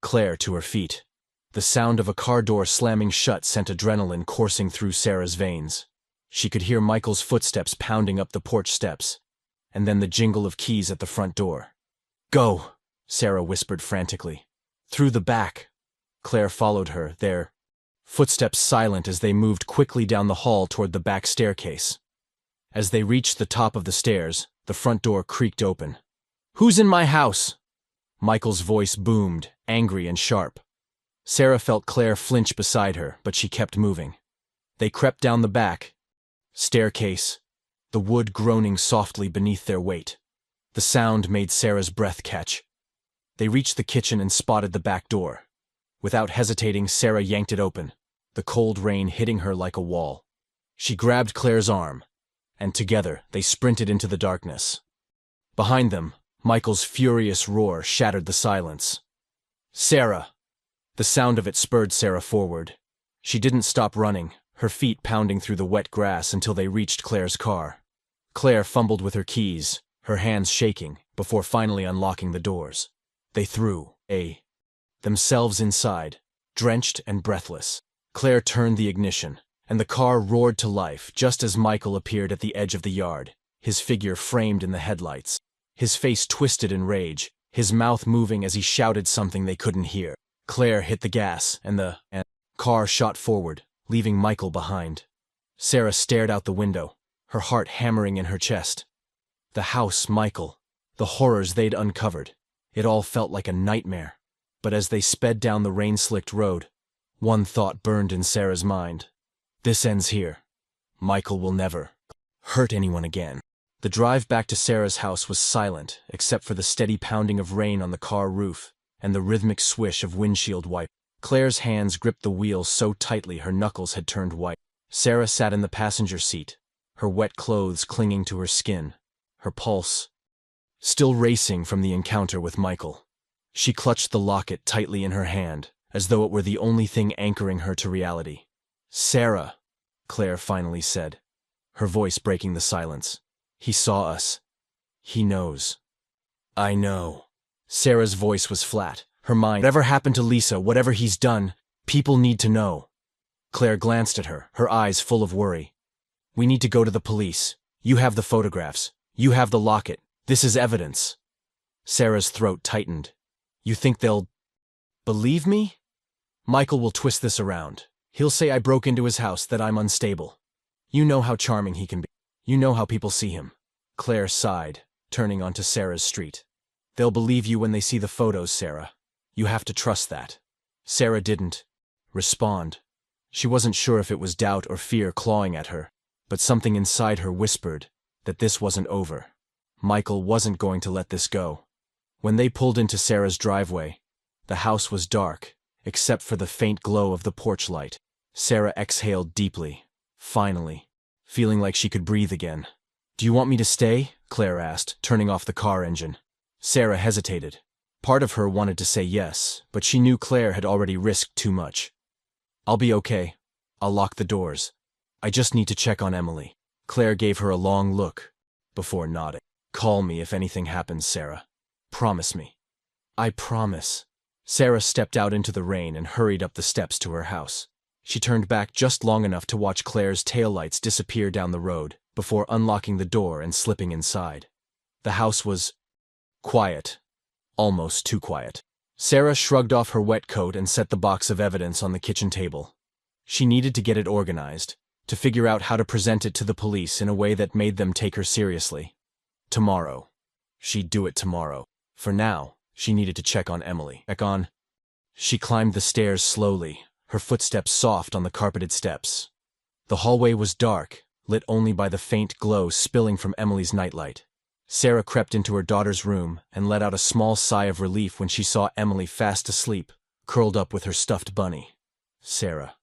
Claire to her feet. The sound of a car door slamming shut sent adrenaline coursing through Sarah's veins. She could hear Michael's footsteps pounding up the porch steps, and then the jingle of keys at the front door. "Go," Sarah whispered frantically. "Through the back." Claire followed her, their footsteps silent as they moved quickly down the hall toward the back staircase. As they reached the top of the stairs, the front door creaked open. "Who's in my house?" Michael's voice boomed, angry and sharp. Sarah felt Claire flinch beside her, but she kept moving. They crept down the back staircase, the wood groaning softly beneath their weight. The sound made Sarah's breath catch. They reached the kitchen and spotted the back door. Without hesitating, Sarah yanked it open, the cold rain hitting her like a wall. She grabbed Claire's arm, and together they sprinted into the darkness. Behind them, Michael's furious roar shattered the silence. "Sarah!" The sound of it spurred Sarah forward. She didn't stop running, her feet pounding through the wet grass until they reached Claire's car. Claire fumbled with her keys, her hands shaking, before finally unlocking the doors. They threw themselves inside, drenched and breathless. Claire turned the ignition, and the car roared to life just as Michael appeared at the edge of the yard, his figure framed in the headlights. His face twisted in rage, his mouth moving as he shouted something they couldn't hear. Claire hit the gas, and the car shot forward, leaving Michael behind. Sarah stared out the window, her heart hammering in her chest. The house, Michael, the horrors they'd uncovered. It all felt like a nightmare. But as they sped down the rain-slicked road, one thought burned in Sarah's mind. This ends here. Michael will never hurt anyone again. The drive back to Sarah's house was silent, except for the steady pounding of rain on the car roof and the rhythmic swish of windshield wipe. Claire's hands gripped the wheel so tightly her knuckles had turned white. Sarah sat in the passenger seat, her wet clothes clinging to her skin, her pulse still racing from the encounter with Michael. She clutched the locket tightly in her hand, as though it were the only thing anchoring her to reality. "Sarah," Claire finally said, her voice breaking the silence. "He saw us. He knows." "I know." Sarah's voice was flat, her mind, "Whatever happened to Lisa, whatever he's done, people need to know." Claire glanced at her, her eyes full of worry. "We need to go to the police. You have the photographs. You have the locket. This is evidence." Sarah's throat tightened. "You think they'll believe me?" "Michael will twist this around. He'll say I broke into his house, that I'm unstable. You know how charming he can be. You know how people see him." Claire sighed, turning onto Sarah's street. "They'll believe you when they see the photos, Sarah. You have to trust that." Sarah didn't respond. She wasn't sure if it was doubt or fear clawing at her, but something inside her whispered that this wasn't over. Michael wasn't going to let this go. When they pulled into Sarah's driveway, the house was dark, except for the faint glow of the porch light. Sarah exhaled deeply, finally, feeling like she could breathe again. "Do you want me to stay?" Claire asked, turning off the car engine. Sarah hesitated. Part of her wanted to say yes, but she knew Claire had already risked too much. "I'll be okay. I'll lock the doors. I just need to check on Emily." Claire gave her a long look before nodding. "Call me if anything happens, Sarah. Promise me." "I promise." Sarah stepped out into the rain and hurried up the steps to her house. She turned back just long enough to watch Claire's taillights disappear down the road before unlocking the door and slipping inside. The house was quiet, almost too quiet. Sarah shrugged off her wet coat and set the box of evidence on the kitchen table. She needed to get it organized, to figure out how to present it to the police in a way that made them take her seriously. Tomorrow. She'd do it tomorrow. For now, she needed to check on Emily. She climbed the stairs slowly, her footsteps soft on the carpeted steps. The hallway was dark, lit only by the faint glow spilling from Emily's nightlight. Sarah crept into her daughter's room and let out a small sigh of relief when she saw Emily fast asleep, curled up with her stuffed bunny. Sarah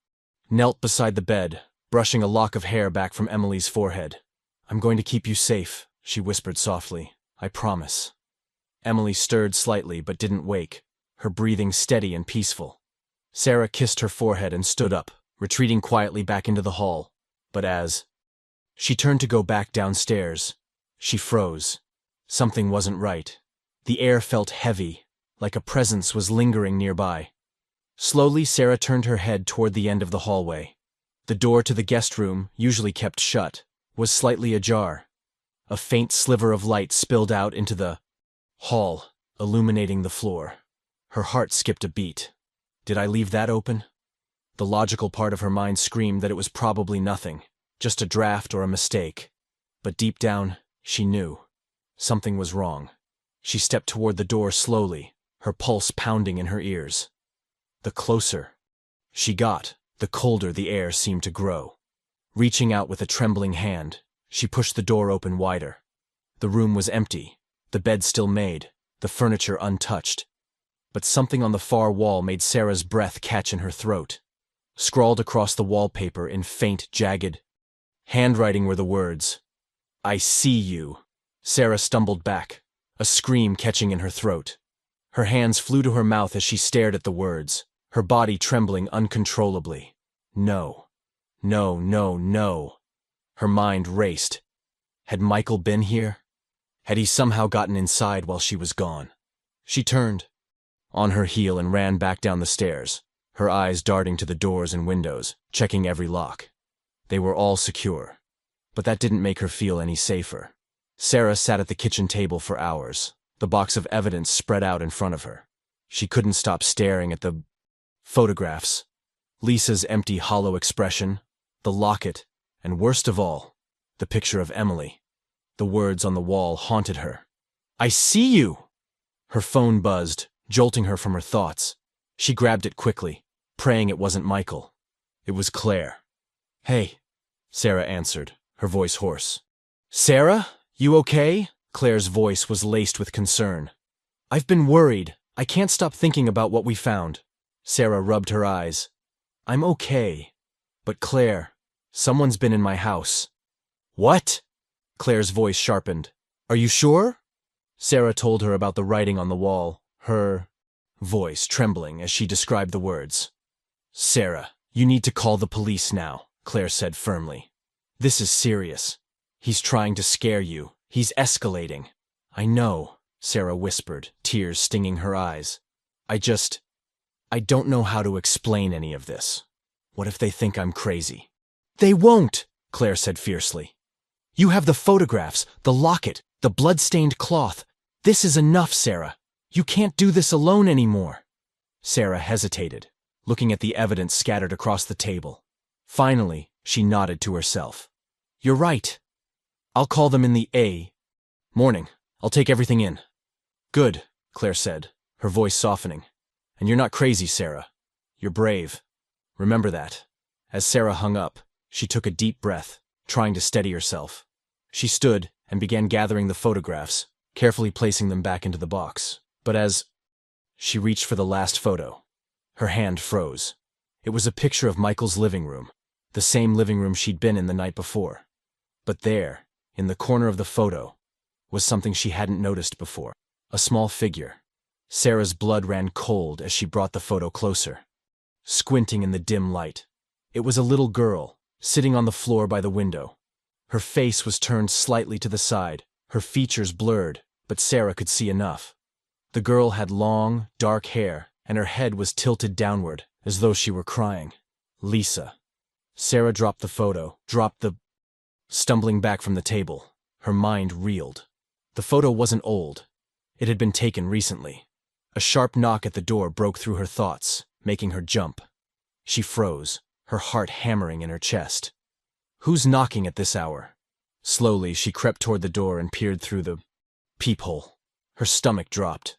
knelt beside the bed, brushing a lock of hair back from Emily's forehead. "I'm going to keep you safe," she whispered softly. "I promise." Emily stirred slightly but didn't wake, her breathing steady and peaceful. Sarah kissed her forehead and stood up, retreating quietly back into the hall. But as she turned to go back downstairs, she froze. Something wasn't right. The air felt heavy, like a presence was lingering nearby. Slowly, Sarah turned her head toward the end of the hallway. The door to the guest room, usually kept shut, was slightly ajar. A faint sliver of light spilled out into the hall, illuminating the floor. Her heart skipped a beat. Did I leave that open? The logical part of her mind screamed that it was probably nothing, just a draft or a mistake. But deep down, she knew. Something was wrong. She stepped toward the door slowly, her pulse pounding in her ears. The closer she got, the colder the air seemed to grow. Reaching out with a trembling hand, she pushed the door open wider. The room was empty, the bed still made, the furniture untouched. But something on the far wall made Sarah's breath catch in her throat. Scrawled across the wallpaper in faint, jagged handwriting were the words, "I see you." Sarah stumbled back, a scream catching in her throat. Her hands flew to her mouth as she stared at the words, her body trembling uncontrollably. No. No, no, no. Her mind raced. Had Michael been here? Had he somehow gotten inside while she was gone? She turned on her heel and ran back down the stairs, her eyes darting to the doors and windows, checking every lock. They were all secure, but that didn't make her feel any safer. Sarah sat at the kitchen table for hours, the box of evidence spread out in front of her. She couldn't stop staring at the photographs, Lisa's empty, hollow expression, the locket, and worst of all, The picture of Emily. The words on the wall haunted her. "I see you!" Her phone buzzed, jolting her from her thoughts. She grabbed it quickly, praying it wasn't Michael. It was Claire. "Hey," Sarah answered, her voice hoarse. "Sarah, you okay?" Claire's voice was laced with concern. "I've been worried. I can't stop thinking about what we found." Sarah rubbed her eyes. "I'm okay. But Claire, someone's been in my house." "What?" Claire's voice sharpened. "Are you sure?" Sarah told her about the writing on the wall, her voice trembling as she described the words. "Sarah, you need to call the police now," Claire said firmly. "This is serious. He's trying to scare you. He's escalating." "I know," Sarah whispered, tears stinging her eyes. I don't know how to explain any of this. What if they think I'm crazy?" "They won't," Claire said fiercely. "You have the photographs, the locket, the blood-stained cloth. This is enough, Sarah. You can't do this alone anymore." Sarah hesitated, looking at the evidence scattered across the table. Finally, she nodded to herself. "You're right. I'll call them in the morning. I'll take everything in." "Good," Claire said, her voice softening. "And you're not crazy, Sarah. You're brave. Remember that." As Sarah hung up, she took a deep breath, trying to steady herself. She stood and began gathering the photographs, carefully placing them back into the box. But as she reached for the last photo, her hand froze. It was a picture of Michael's living room, the same living room she'd been in the night before. But there, in the corner of the photo, was something she hadn't noticed before. A small figure. Sarah's blood ran cold as she brought the photo closer. Squinting in the dim light, it was a little girl, sitting on the floor by the window. Her face was turned slightly to the side, her features blurred, but Sarah could see enough. The girl had long, dark hair, and her head was tilted downward, as though she were crying. Lisa. Sarah dropped the stumbling back from the table. Her mind reeled. The photo wasn't old. It had been taken recently. A sharp knock at the door broke through her thoughts, making her jump. She froze, her heart hammering in her chest. Who's knocking at this hour? Slowly, she crept toward the door and peered through the peephole. Her stomach dropped.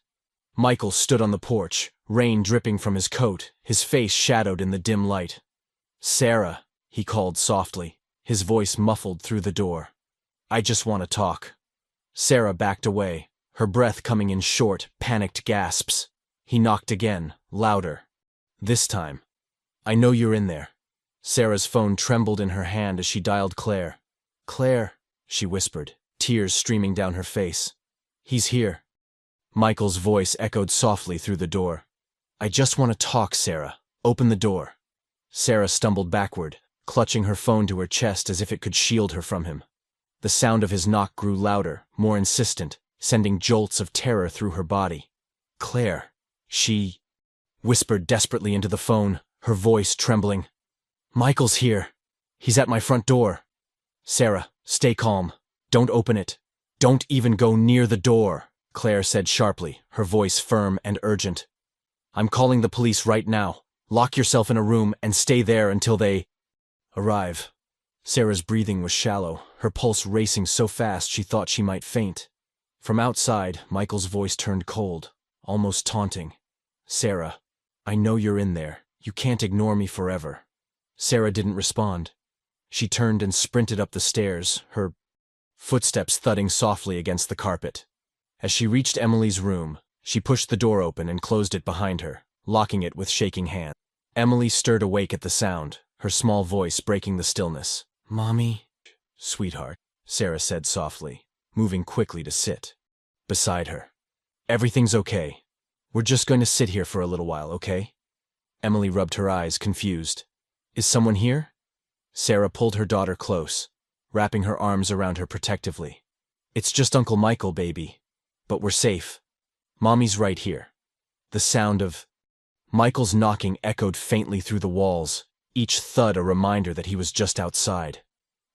Michael stood on the porch, rain dripping from his coat, his face shadowed in the dim light. "Sarah," he called softly, his voice muffled through the door. "I just want to talk." Sarah backed away, her breath coming in short, panicked gasps. He knocked again, louder. This time, "I know you're in there." Sarah's phone trembled in her hand as she dialed Claire. "Claire," she whispered, tears streaming down her face. "He's here." Michael's voice echoed softly through the door. "I just want to talk, Sarah. Open the door." Sarah stumbled backward, clutching her phone to her chest as if it could shield her from him. The sound of his knock grew louder, more insistent, sending jolts of terror through her body. "Claire," she whispered desperately into the phone, her voice trembling. "Michael's here. He's at my front door." "Sarah, stay calm. Don't open it. Don't even go near the door," Claire said sharply, her voice firm and urgent. "I'm calling the police right now. Lock yourself in a room and stay there until they arrive." Sarah's breathing was shallow, her pulse racing so fast she thought she might faint. From outside, Michael's voice turned cold, almost taunting. "Sarah, I know you're in there. You can't ignore me forever." Sarah didn't respond. She turned and sprinted up the stairs, her footsteps thudding softly against the carpet. As she reached Emily's room, she pushed the door open and closed it behind her, locking it with shaking hands. Emily stirred awake at the sound, her small voice breaking the stillness. "Mommy?" "Sweetheart," Sarah said softly, moving quickly to sit beside her. "Everything's okay. We're just going to sit here for a little while, okay?" Emily rubbed her eyes, confused. "Is someone here?" Sarah pulled her daughter close, wrapping her arms around her protectively. "It's just Uncle Michael, baby. But we're safe. Mommy's right here." The sound of Michael's knocking echoed faintly through the walls, each thud a reminder that he was just outside.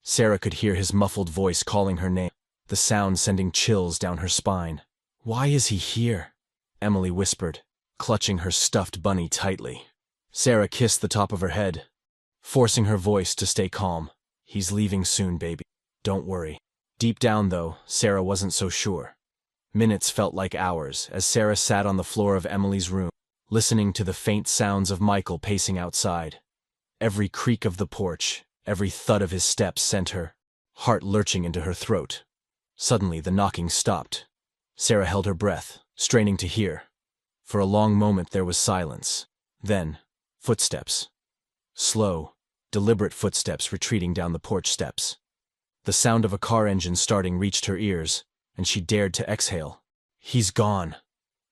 Sarah could hear his muffled voice calling her name, the sound sending chills down her spine. "Why is he here?" Emily whispered, clutching her stuffed bunny tightly. Sarah kissed the top of her head, forcing her voice to stay calm. "He's leaving soon, baby." Don't worry. Deep down, though, Sarah wasn't so sure. Minutes felt like hours as Sarah sat on the floor of Emily's room, listening to the faint sounds of Michael pacing outside. Every creak of the porch, every thud of his steps sent her heart lurching into her throat. Suddenly, the knocking stopped. Sarah held her breath, straining to hear. For a long moment there was silence. Then, footsteps. Slow, deliberate footsteps retreating down the porch steps. The sound of a car engine starting reached her ears, and she dared to exhale. He's gone.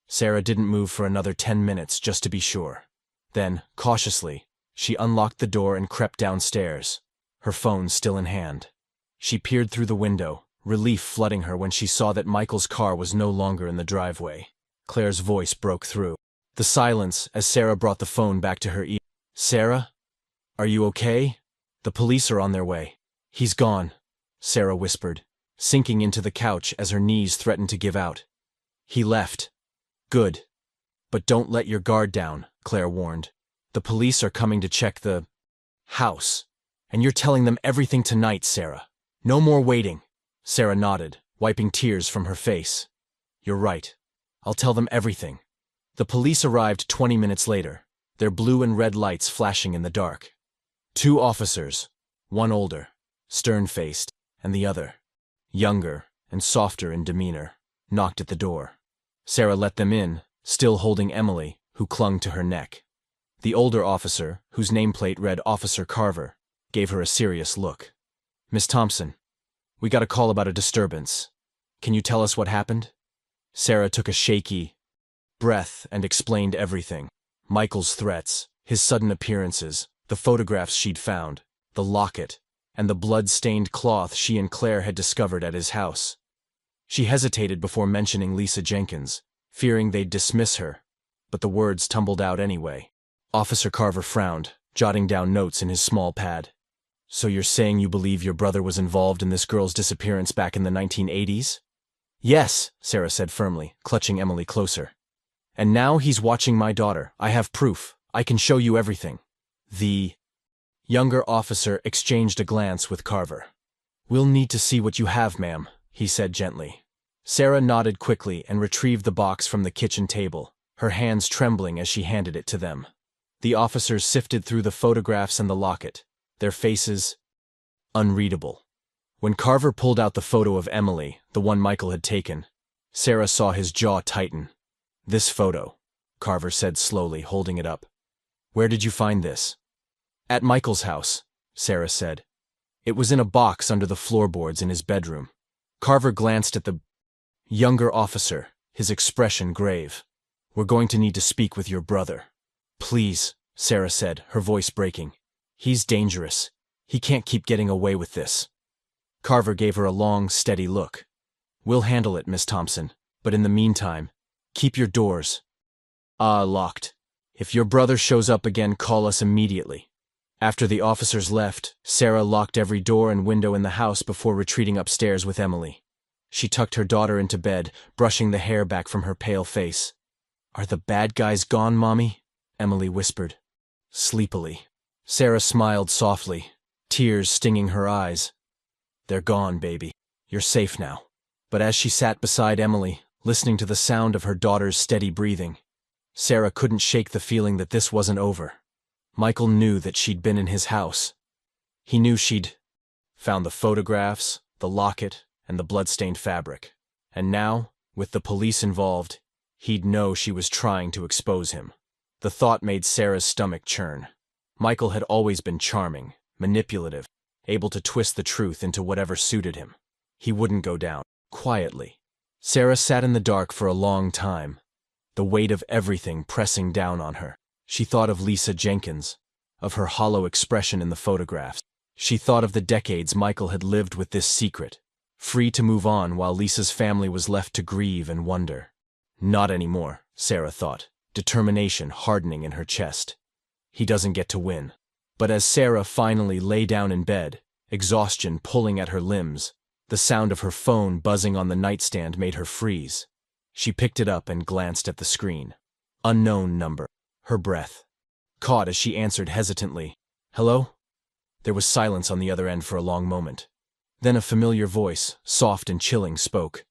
Sarah didn't move for another 10 minutes just to be sure. Then, cautiously, she unlocked the door and crept downstairs, her phone still in hand. She peered through the window, relief flooding her when she saw that Michael's car was no longer in the driveway. Claire's voice broke through the silence as Sarah brought the phone back to her ear. "Sarah? Are you okay? The police are on their way." "He's gone," Sarah whispered, sinking into the couch as her knees threatened to give out. "He left." "Good. But don't let your guard down," Claire warned. "The police are coming to check the house. And you're telling them everything tonight, Sarah. No more waiting." Sarah nodded, wiping tears from her face. "You're right. I'll tell them everything." The police arrived 20 minutes later, their blue and red lights flashing in the dark. 2 officers, one older, stern-faced, and the other, younger and softer in demeanor, knocked at the door. Sarah let them in, still holding Emily, who clung to her neck. The older officer, whose nameplate read Officer Carver, gave her a serious look. "Miss Thompson, we got a call about a disturbance. Can you tell us what happened?" Sarah took a shaky breath and explained everything. Michael's threats, his sudden appearances, the photographs she'd found, the locket, and the blood-stained cloth she and Claire had discovered at his house. She hesitated before mentioning Lisa Jenkins, fearing they'd dismiss her, but the words tumbled out anyway. Officer Carver frowned, jotting down notes in his small pad. "So you're saying you believe your brother was involved in this girl's disappearance back in the 1980s? "Yes," Sarah said firmly, clutching Emily closer. "And now he's watching my daughter. I have proof. I can show you everything." The younger officer exchanged a glance with Carver. "We'll need to see what you have, ma'am," he said gently. Sarah nodded quickly and retrieved the box from the kitchen table, her hands trembling as she handed it to them. The officers sifted through the photographs and the locket, their faces unreadable. When Carver pulled out the photo of Emily, the one Michael had taken, Sarah saw his jaw tighten. "This photo," Carver said slowly, holding it up. "Where did you find this?" "At Michael's house," Sarah said. "It was in a box under the floorboards in his bedroom." Carver glanced at the younger officer, his expression grave. "We're going to need to speak with your brother." "Please," Sarah said, her voice breaking. "He's dangerous. He can't keep getting away with this." Carver gave her a long, steady look. "We'll handle it, Miss Thompson, but in the meantime, keep your doors locked. If your brother shows up again, call us immediately." After the officers left, Sarah locked every door and window in the house before retreating upstairs with Emily. She tucked her daughter into bed, brushing the hair back from her pale face. "Are the bad guys gone, Mommy?" Emily whispered, sleepily. Sarah smiled softly, tears stinging her eyes. "They're gone, baby. You're safe now." But as she sat beside Emily, listening to the sound of her daughter's steady breathing, Sarah couldn't shake the feeling that this wasn't over. Michael knew that she'd been in his house. He knew she'd found the photographs, the locket, and the blood-stained fabric. And now, with the police involved, he'd know she was trying to expose him. The thought made Sarah's stomach churn. Michael had always been charming, manipulative, able to twist the truth into whatever suited him. He wouldn't go down quietly. Sarah sat in the dark for a long time, the weight of everything pressing down on her. She thought of Lisa Jenkins, of her hollow expression in the photographs. She thought of the decades Michael had lived with this secret, free to move on while Lisa's family was left to grieve and wonder. Not anymore, Sarah thought, determination hardening in her chest. He doesn't get to win. But as Sarah finally lay down in bed, exhaustion pulling at her limbs, the sound of her phone buzzing on the nightstand made her freeze. She picked it up and glanced at the screen. Unknown number. Her breath caught as she answered hesitantly. "Hello?" There was silence on the other end for a long moment. Then a familiar voice, soft and chilling, spoke.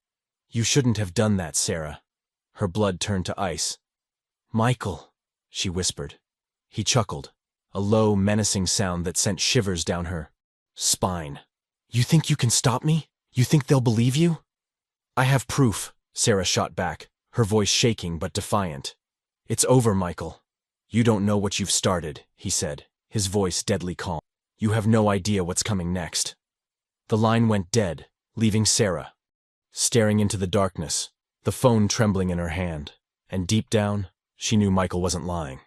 "You shouldn't have done that, Sarah." Her blood turned to ice. "Michael," she whispered. He chuckled, a low, menacing sound that sent shivers down her spine. "You think you can stop me? You think they'll believe you?" "I have proof," Sarah shot back, her voice shaking but defiant. "It's over, Michael." "You don't know what you've started," he said, his voice deadly calm. "You have no idea what's coming next." The line went dead, leaving Sarah staring into the darkness, the phone trembling in her hand, and deep down, she knew Michael wasn't lying.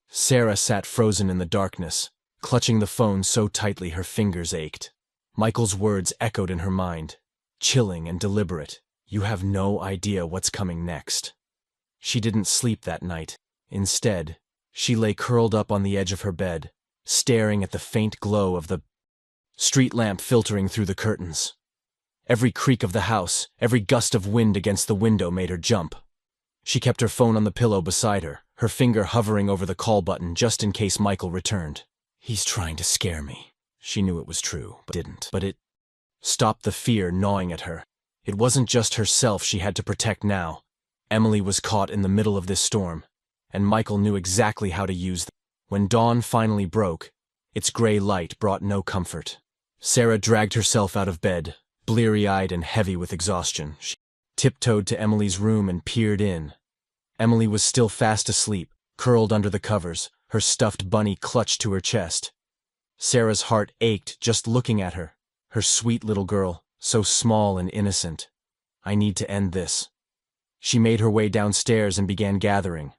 Sarah sat frozen in the darkness, clutching the phone so tightly her fingers ached. Michael's words echoed in her mind, chilling and deliberate. "You have no idea what's coming next." She didn't sleep that night. Instead, she lay curled up on the edge of her bed, staring at the faint glow of the street lamp filtering through the curtains. Every creak of the house, every gust of wind against the window made her jump. She kept her phone on the pillow beside her finger hovering over the call button just in case Michael returned. "He's trying to scare me." She knew it was true, but didn't. But it stopped the fear gnawing at her. It wasn't just herself she had to protect now. Emily was caught in the middle of this storm, and Michael knew exactly how to use them. When dawn finally broke, its gray light brought no comfort. Sarah dragged herself out of bed, bleary-eyed and heavy with exhaustion. She tiptoed to Emily's room and peered in. Emily was still fast asleep, curled under the covers, her stuffed bunny clutched to her chest. Sarah's heart ached just looking at her, her sweet little girl, so small and innocent. "I need to end this." She made her way downstairs and began gathering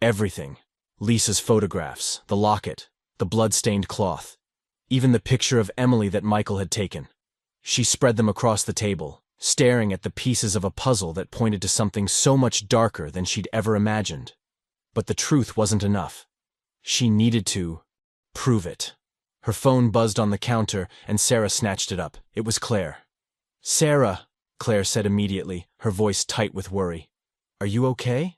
everything. Lisa's photographs, the locket, the blood-stained cloth, even the picture of Emily that Michael had taken. She spread them across the table, staring at the pieces of a puzzle that pointed to something so much darker than she'd ever imagined. But the truth wasn't enough. She needed to prove it. Her phone buzzed on the counter, and Sarah snatched it up. It was Claire. "Sarah," Claire said immediately, her voice tight with worry. "Are you okay?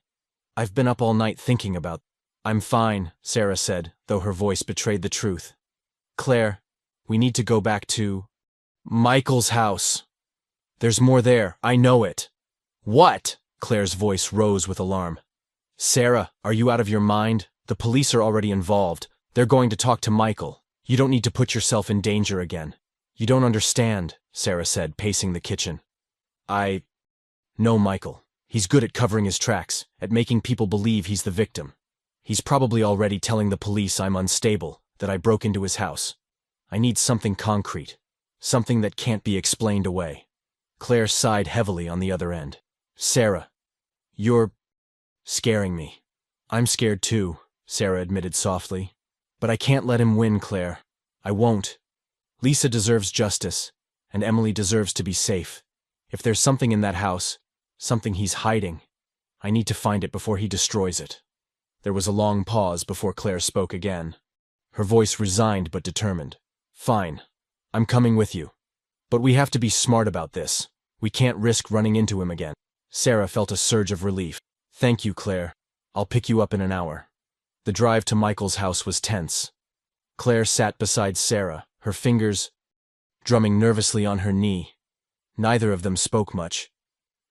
I've been up all night thinking about—" "I'm fine," Sarah said, though her voice betrayed the truth. "Claire, we need to go back to Michael's house. There's more there, I know it." "What?" Claire's voice rose with alarm. "Sarah, are you out of your mind? The police are already involved. They're going to talk to Michael. You don't need to put yourself in danger again." "You don't understand," Sarah said, pacing the kitchen. "I know Michael. He's good at covering his tracks, at making people believe he's the victim. He's probably already telling the police I'm unstable, that I broke into his house. I need something concrete, something that can't be explained away." Claire sighed heavily on the other end. "Sarah, you're scaring me." "I'm scared too," Sarah admitted softly. "But I can't let him win, Claire. I won't. Lisa deserves justice, and Emily deserves to be safe. If there's something in that house, something he's hiding, I need to find it before he destroys it." There was a long pause before Claire spoke again, her voice resigned but determined. "Fine. I'm coming with you. But we have to be smart about this. We can't risk running into him again." Sarah felt a surge of relief. "Thank you, Claire. I'll pick you up in an hour." The drive to Michael's house was tense. Claire sat beside Sarah, her fingers drumming nervously on her knee. Neither of them spoke much,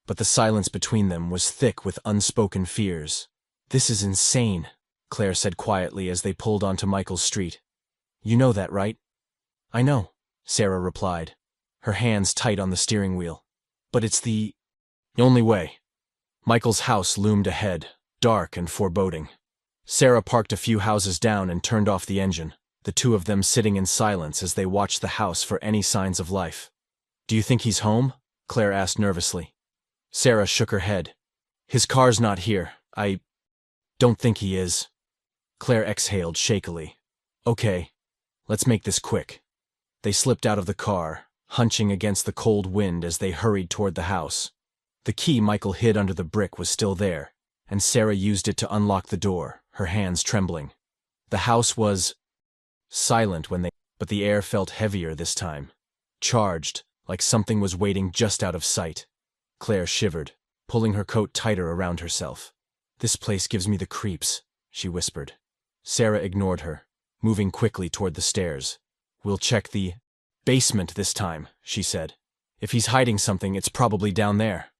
but the silence between them was thick with unspoken fears. "This is insane," Claire said quietly as they pulled onto Michael's street. "You know that, right?" "I know," Sarah replied, her hands tight on the steering wheel. "But it's the only way." Michael's house loomed ahead, dark and foreboding. Sarah parked a few houses down and turned off the engine, the two of them sitting in silence as they watched the house for any signs of life. "Do you think he's home?" Claire asked nervously. Sarah shook her head. "His car's not here. I don't think he is." Claire exhaled shakily. "Okay, let's make this quick." They slipped out of the car, hunching against the cold wind as they hurried toward the house. The key Michael hid under the brick was still there, and Sarah used it to unlock the door, her hands trembling. The house was silent but the air felt heavier this time, charged, like something was waiting just out of sight. Claire shivered, pulling her coat tighter around herself. "This place gives me the creeps," she whispered. Sarah ignored her, moving quickly toward the stairs. "We'll check the Basement this time, she said. If he's hiding something, it's probably down there.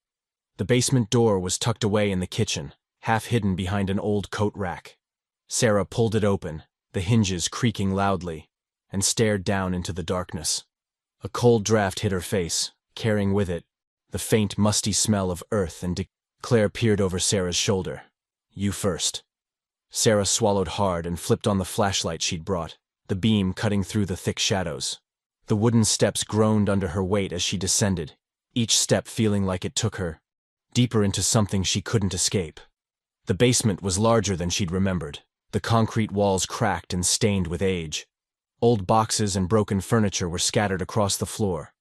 The basement door was tucked away in the kitchen, half hidden behind an old coat rack. Sarah pulled it open, the hinges creaking loudly, and stared down into the darkness. A cold draft hit her face, carrying with it the faint, musty smell of earth and Claire peered over Sarah's shoulder. You first. Sarah swallowed hard and flipped on the flashlight she'd brought, the beam cutting through the thick shadows. The wooden steps groaned under her weight as she descended, each step feeling like it took her deeper into something she couldn't escape. The basement was larger than she'd remembered, the concrete walls cracked and stained with age. Old boxes and broken furniture were scattered across the floor,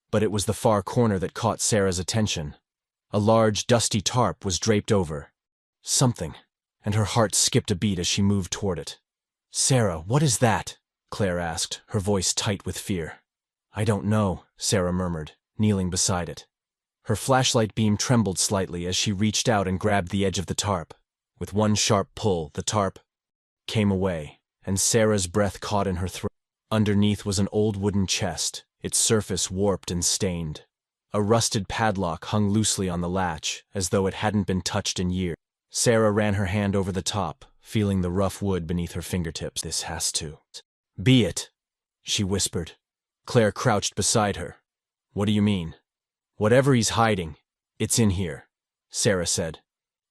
but it was the far corner that caught Sarah's attention. A large, dusty tarp was draped over something, and her heart skipped a beat as she moved toward it. Sarah, what is that? Claire asked, her voice tight with fear. I don't know, Sarah murmured, kneeling beside it. Her flashlight beam trembled slightly as she reached out and grabbed the edge of the tarp. With one sharp pull, the tarp came away, and Sarah's breath caught in her throat. Underneath was an old wooden chest, its surface warped and stained. A rusted padlock hung loosely on the latch, as though it hadn't been touched in years. Sarah ran her hand over the top, feeling the rough wood beneath her fingertips. This has to be it, she whispered. Claire crouched beside her. What do you mean? Whatever he's hiding, it's in here, Sarah said.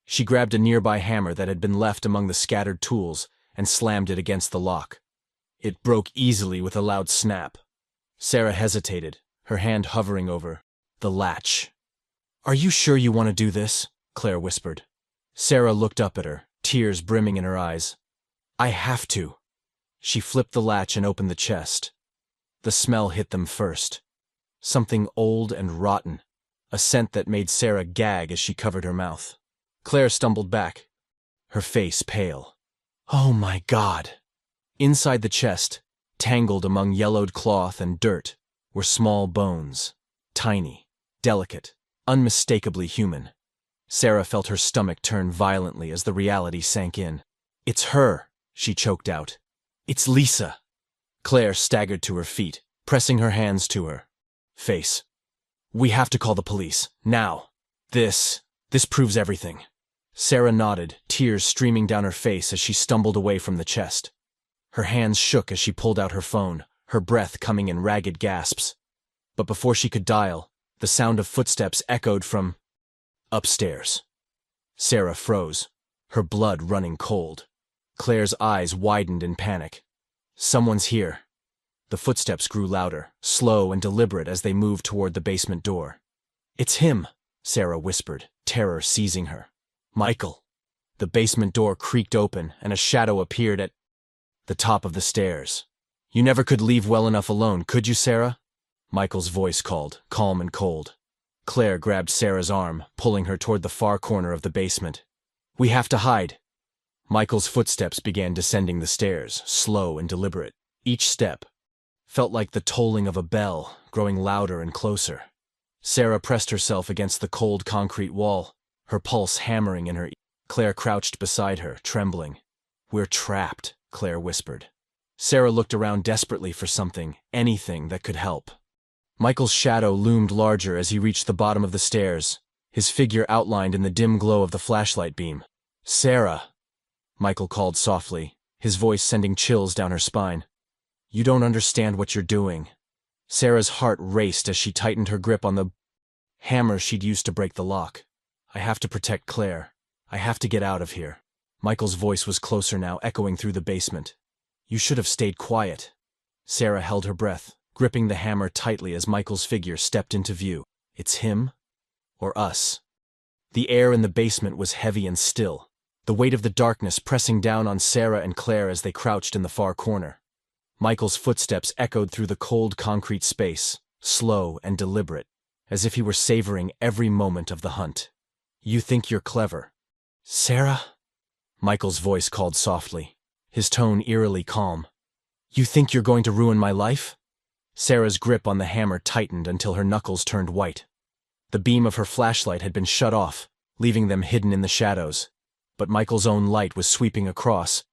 She grabbed a nearby hammer that had been left among the scattered tools and slammed it against the lock. It broke easily with a loud snap. Sarah hesitated, her hand hovering over the latch. Are you sure you want to do this? Claire whispered. Sarah looked up at her, tears brimming in her eyes. I have to. She flipped the latch and opened the chest. The smell hit them first. Something old and rotten, a scent that made Sarah gag as she covered her mouth. Claire stumbled back, her face pale. Oh my God! Inside the chest, tangled among yellowed cloth and dirt, were small bones, tiny, delicate, unmistakably human. Sarah felt her stomach turn violently as the reality sank in. It's her, she choked out. It's Lisa. Claire staggered to her feet, pressing her hands to her face. We have to call the police, now. This proves everything. Sarah nodded, tears streaming down her face as she stumbled away from the chest. Her hands shook as she pulled out her phone, her breath coming in ragged gasps. But before she could dial, the sound of footsteps echoed from upstairs. Sarah froze, her blood running cold. Claire's eyes widened in panic. Someone's here. The footsteps grew louder, slow and deliberate as they moved toward the basement door. It's him, Sarah whispered, terror seizing her. Michael. The basement door creaked open and a shadow appeared at the top of the stairs. You never could leave well enough alone, could you, Sarah? Michael's voice called, calm and cold. Claire grabbed Sarah's arm, pulling her toward the far corner of the basement. We have to hide. Michael's footsteps began descending the stairs, slow and deliberate. Each step felt like the tolling of a bell, growing louder and closer. Sarah pressed herself against the cold concrete wall, her pulse hammering in her ear. Claire crouched beside her, trembling. We're trapped, Claire whispered. Sarah looked around desperately for something, anything that could help. Michael's shadow loomed larger as he reached the bottom of the stairs, his figure outlined in the dim glow of the flashlight beam. Sarah, Michael called softly, his voice sending chills down her spine. You don't understand what you're doing. Sarah's heart raced as she tightened her grip on the hammer she'd used to break the lock. I have to protect Claire. I have to get out of here. Michael's voice was closer now, echoing through the basement. You should have stayed quiet. Sarah held her breath, gripping the hammer tightly as Michael's figure stepped into view. It's him or us. The air in the basement was heavy and still, the weight of the darkness pressing down on Sarah and Claire as they crouched in the far corner. Michael's footsteps echoed through the cold concrete space, slow and deliberate, as if he were savoring every moment of the hunt. You think you're clever. Sarah? Michael's voice called softly, his tone eerily calm. You think you're going to ruin my life? Sarah's grip on the hammer tightened until her knuckles turned white. The beam of her flashlight had been shut off, leaving them hidden in the shadows, but Michael's own light was sweeping across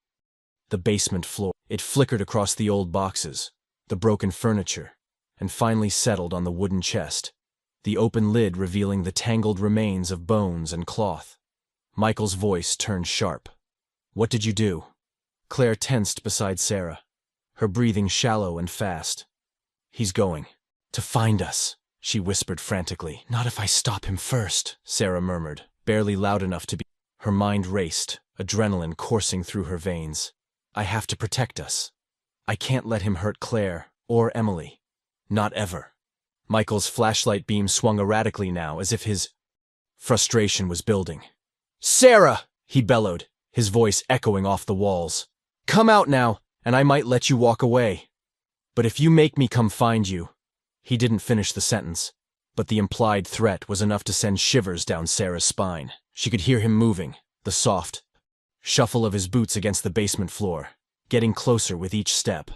the basement floor. It flickered across the old boxes, the broken furniture, and finally settled on the wooden chest, the open lid revealing the tangled remains of bones and cloth. Michael's voice turned sharp. "What did you do?" Claire tensed beside Sarah, her breathing shallow and fast. "He's going to find us," she whispered frantically. "Not if I stop him first," Sarah murmured, barely loud enough to be. Her mind raced, adrenaline coursing through her veins. "I have to protect us. I can't let him hurt Claire or Emily. Not ever." Michael's flashlight beam swung erratically now, as if his frustration was building. "Sarah!" he bellowed, his voice echoing off the walls. "Come out now, and I might let you walk away. But if you make me come find you—" He didn't finish the sentence, but the implied threat was enough to send shivers down Sarah's spine. She could hear him moving, the soft shuffle of his boots against the basement floor, getting closer with each step.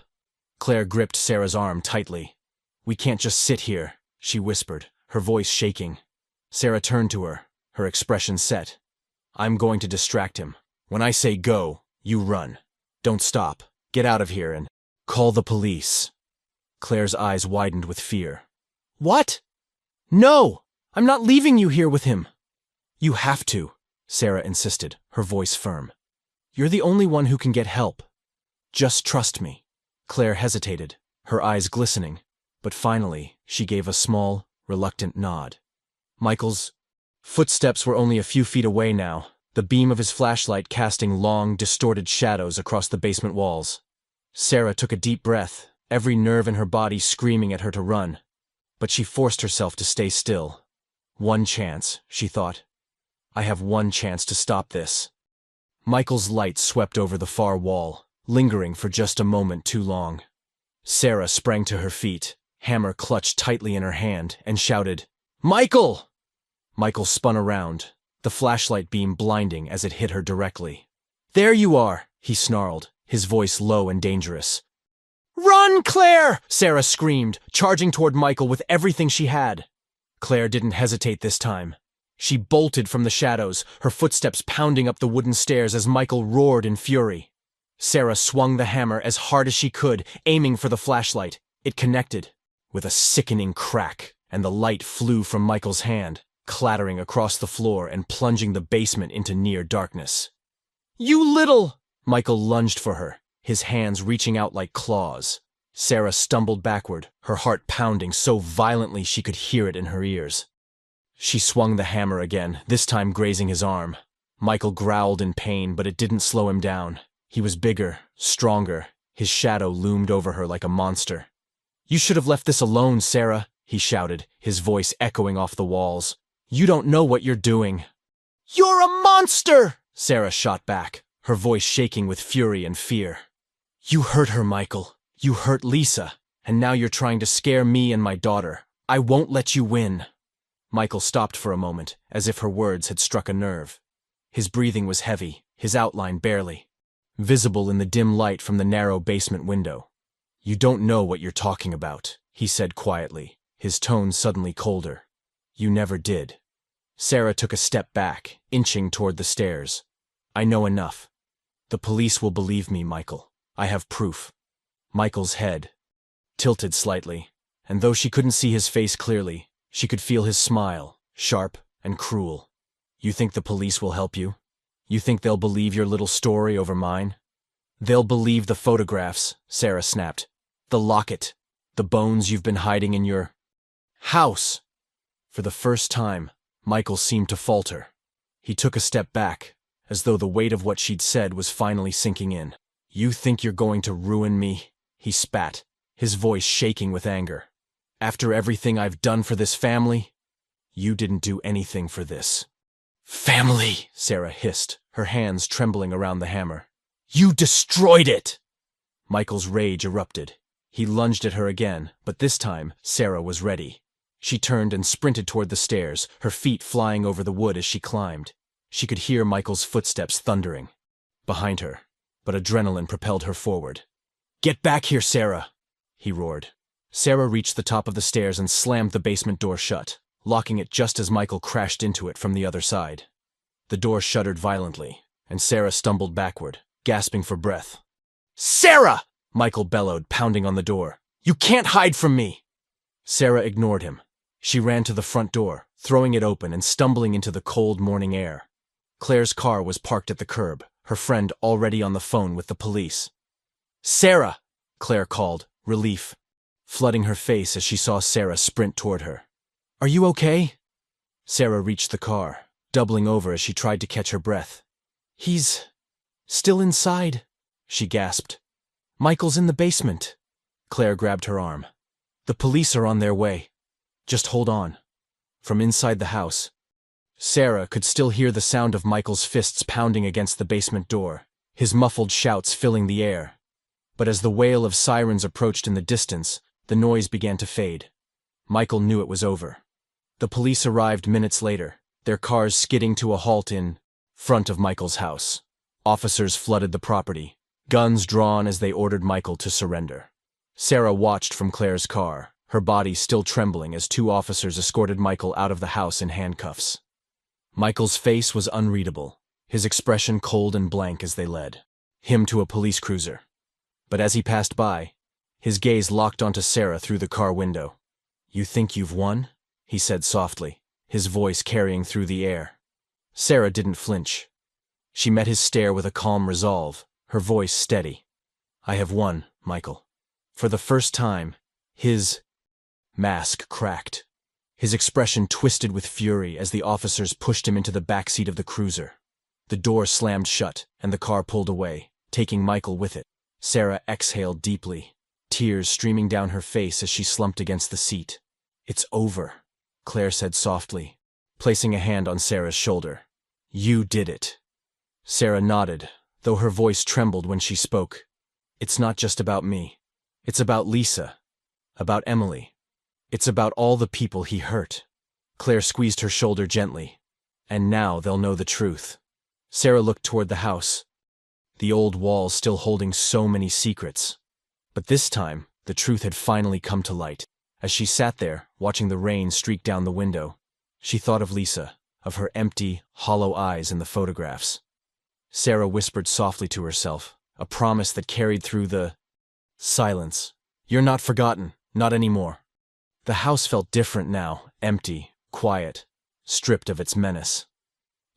Claire gripped Sarah's arm tightly. "We can't just sit here," she whispered, her voice shaking. Sarah turned to her, her expression set. "I'm going to distract him. When I say go, you run. Don't stop. Get out of here and call the police." Claire's eyes widened with fear. "What? No! I'm not leaving you here with him." "You have to," Sarah insisted, her voice firm. "You're the only one who can get help. Just trust me." Claire hesitated, her eyes glistening, but finally she gave a small, reluctant nod. Michael's footsteps were only a few feet away now, the beam of his flashlight casting long, distorted shadows across the basement walls. Sarah took a deep breath, every nerve in her body screaming at her to run. But she forced herself to stay still. One chance, she thought. I have one chance to stop this. Michael's light swept over the far wall, lingering for just a moment too long. Sarah sprang to her feet, hammer clutched tightly in her hand, and shouted, "Michael!" Michael spun around, the flashlight beam blinding as it hit her directly. "There you are," he snarled, his voice low and dangerous. "Run, Claire!" Sarah screamed, charging toward Michael with everything she had. Claire didn't hesitate this time. She bolted from the shadows, her footsteps pounding up the wooden stairs as Michael roared in fury. Sarah swung the hammer as hard as she could, aiming for the flashlight. It connected, with a sickening crack, and the light flew from Michael's hand, clattering across the floor and plunging the basement into near darkness. "You little—" Michael lunged for her, his hands reaching out like claws. Sarah stumbled backward, her heart pounding so violently she could hear it in her ears. She swung the hammer again, this time grazing his arm. Michael growled in pain, but it didn't slow him down. He was bigger, stronger. His shadow loomed over her like a monster. "You should have left this alone, Sarah," he shouted, his voice echoing off the walls. "You don't know what you're doing." "You're a monster!" Sarah shot back, her voice shaking with fury and fear. "You hurt her, Michael. You hurt Lisa, and now you're trying to scare me and my daughter. I won't let you win." Michael stopped for a moment, as if her words had struck a nerve. His breathing was heavy, his outline barely visible in the dim light from the narrow basement window. "You don't know what you're talking about," he said quietly, his tone suddenly colder. "You never did." Sarah took a step back, inching toward the stairs. "I know enough. The police will believe me, Michael. I have proof." Michael's head tilted slightly, and though she couldn't see his face clearly, she could feel his smile, sharp and cruel. "You think the police will help you? You think they'll believe your little story over mine?" "They'll believe the photographs," Sarah snapped. "The locket, the bones you've been hiding in your house." For the first time, Michael seemed to falter. He took a step back, as though the weight of what she'd said was finally sinking in. "You think you're going to ruin me?" he spat, his voice shaking with anger. "After everything I've done for this family? You didn't do anything for this." "Family!" Sarah hissed, her hands trembling around the hammer. "You destroyed it!" Michael's rage erupted. He lunged at her again, but this time Sarah was ready. She turned and sprinted toward the stairs, her feet flying over the wood as she climbed. She could hear Michael's footsteps thundering behind her, but adrenaline propelled her forward. "Get back here, Sarah!" he roared. Sarah reached the top of the stairs and slammed the basement door shut, locking it just as Michael crashed into it from the other side. The door shuddered violently, and Sarah stumbled backward, gasping for breath. "Sarah!" Michael bellowed, pounding on the door. "You can't hide from me!" Sarah ignored him. She ran to the front door, throwing it open and stumbling into the cold morning air. Claire's car was parked at the curb, her friend already on the phone with the police. "Sarah!" Claire called, relief flooding her face as she saw Sarah sprint toward her. "Are you okay?" Sarah reached the car, doubling over as she tried to catch her breath. "He's still inside," she gasped. "Michael's in the basement." Claire grabbed her arm. "The police are on their way. Just hold on." From inside the house, Sarah could still hear the sound of Michael's fists pounding against the basement door, his muffled shouts filling the air. But as the wail of sirens approached in the distance, the noise began to fade. Michael knew it was over. The police arrived minutes later, their cars skidding to a halt in front of Michael's house. Officers flooded the property, guns drawn as they ordered Michael to surrender. Sarah watched from Claire's car, her body still trembling as two officers escorted Michael out of the house in handcuffs. Michael's face was unreadable, his expression cold and blank as they led him to a police cruiser. But as he passed by, his gaze locked onto Sarah through the car window. "You think you've won?" he said softly, his voice carrying through the air. Sarah didn't flinch. She met his stare with a calm resolve, her voice steady. "I have won, Michael." For the first time, his mask cracked. His expression twisted with fury as the officers pushed him into the backseat of the cruiser. The door slammed shut, and the car pulled away, taking Michael with it. Sarah exhaled deeply, tears streaming down her face as she slumped against the seat. "It's over," Claire said softly, placing a hand on Sarah's shoulder. "You did it." Sarah nodded, though her voice trembled when she spoke. "It's not just about me. It's about Lisa, about Emily. It's about all the people he hurt." Claire squeezed her shoulder gently. "And now they'll know the truth." Sarah looked toward the house, the old walls still holding so many secrets. But this time, the truth had finally come to light. As she sat there, watching the rain streak down the window, she thought of Lisa, of her empty, hollow eyes in the photographs. Sarah whispered softly to herself, a promise that carried through the silence. "You're not forgotten, not anymore." The house felt different now, empty, quiet, stripped of its menace.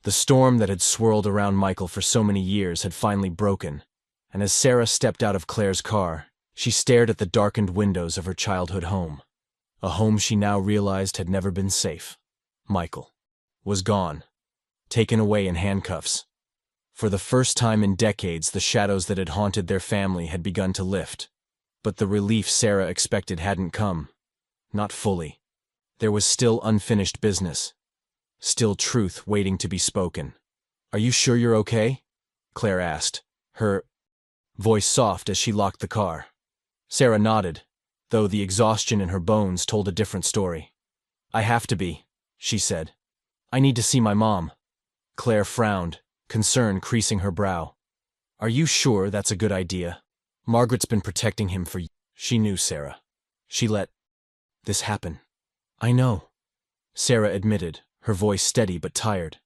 The storm that had swirled around Michael for so many years had finally broken, and as Sarah stepped out of Claire's car, she stared at the darkened windows of her childhood home. A home she now realized had never been safe. Michael was gone, taken away in handcuffs. For the first time in decades, the shadows that had haunted their family had begun to lift. But the relief Sarah expected hadn't come. Not fully. There was still unfinished business. Still truth waiting to be spoken. "Are you sure you're okay?" Claire asked, her voice soft as she locked the car. Sarah nodded, though the exhaustion in her bones told a different story. "I have to be," she said. "I need to see my mom." Claire frowned, concern creasing her brow. "Are you sure that's a good idea? Margaret's been protecting him for years." She knew Sarah. She let this happen. "I know," Sarah admitted, her voice steady but tired.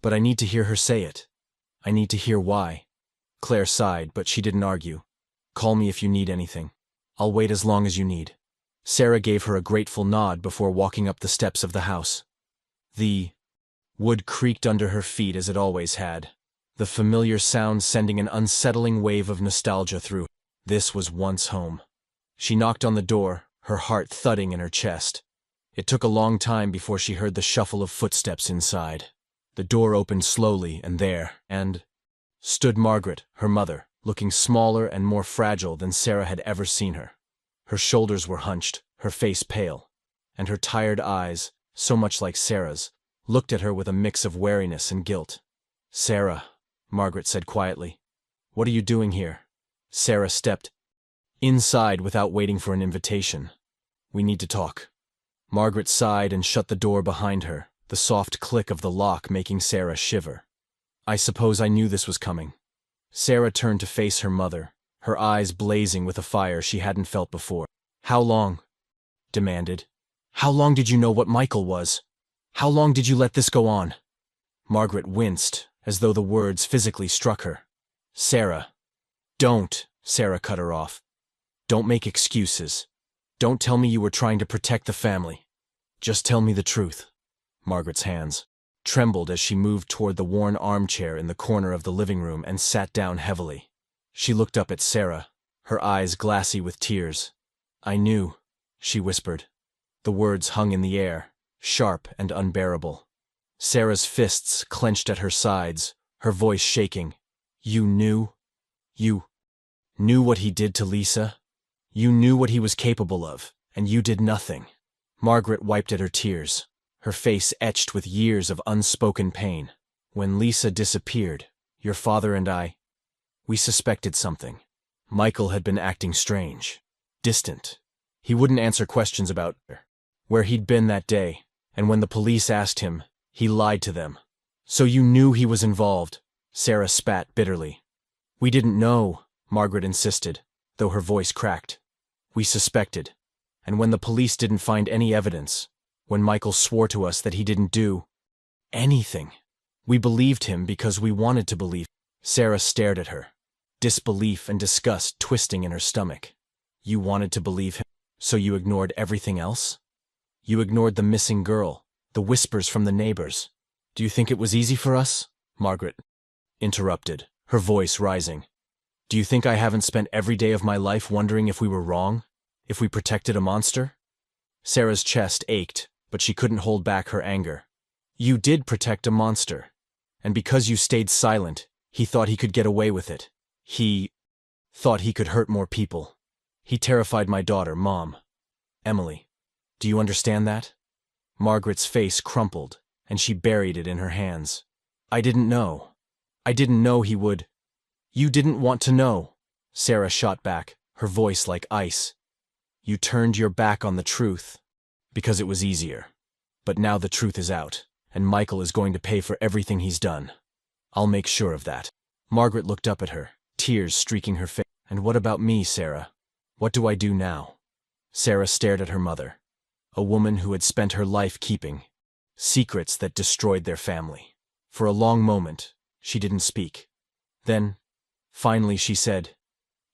"But I need to hear her say it. I need to hear why." Claire sighed, but she didn't argue. "Call me if you need anything. I'll wait as long as you need." Sarah gave her a grateful nod before walking up the steps of the house. The wood creaked under her feet as it always had, the familiar sound sending an unsettling wave of nostalgia through. This was once home. She knocked on the door, her heart thudding in her chest. It took a long time before she heard the shuffle of footsteps inside. The door opened slowly, and there stood Margaret, her mother, looking smaller and more fragile than Sarah had ever seen her. Her shoulders were hunched, her face pale, and her tired eyes, so much like Sarah's, looked at her with a mix of wariness and guilt. "Sarah," Margaret said quietly, "what are you doing here?" Sarah stepped inside without waiting for an invitation. "We need to talk." Margaret sighed and shut the door behind her, the soft click of the lock making Sarah shiver. "I suppose I knew this was coming." Sarah turned to face her mother, her eyes blazing with a fire she hadn't felt before. "How long?" demanded. "How long did you know what Michael was? How long did you let this go on?" Margaret winced, as though the words physically struck her. "Sarah." "Don't," Sarah cut her off. "Don't make excuses. Don't tell me you were trying to protect the family. Just tell me the truth." Margaret's hands trembled as she moved toward the worn armchair in the corner of the living room and sat down heavily. She looked up at Sarah, her eyes glassy with tears. "I knew," she whispered. The words hung in the air, sharp and unbearable. Sarah's fists clenched at her sides, her voice shaking. "You knew? You knew what he did to Lisa? You knew what he was capable of, and you did nothing." Margaret wiped at her tears, her face etched with years of unspoken pain. "When Lisa disappeared, your father and we suspected something. Michael had been acting strange, distant. He wouldn't answer questions about where he'd been that day, and when the police asked him, he lied to them. So you knew he was involved," Sarah spat bitterly. "We didn't know," Margaret insisted, though her voice cracked. "We suspected. And when the police didn't find any evidence, when Michael swore to us that he didn't do anything, we believed him because we wanted to believe." Sarah stared at her, disbelief and disgust twisting in her stomach. "You wanted to believe him, so you ignored everything else? You ignored the missing girl, the whispers from the neighbors. Do you think it was easy for us?" Margaret interrupted, her voice rising. "Do you think I haven't spent every day of my life wondering if we were wrong? If we protected a monster?" Sarah's chest ached, but she couldn't hold back her anger. "You did protect a monster. And because you stayed silent, he thought he could get away with it. He thought he could hurt more people. He terrified my daughter, Mom. Emily, do you understand that?" Margaret's face crumpled, and she buried it in her hands. "I didn't know. I didn't know he would." "You didn't want to know," Sarah shot back, her voice like ice. "You turned your back on the truth because it was easier. But now the truth is out, and Michael is going to pay for everything he's done. I'll make sure of that." Margaret looked up at her, tears streaking her face. "And what about me, Sarah? What do I do now?" Sarah stared at her mother, a woman who had spent her life keeping secrets that destroyed their family. For a long moment, she didn't speak. Then, finally she said,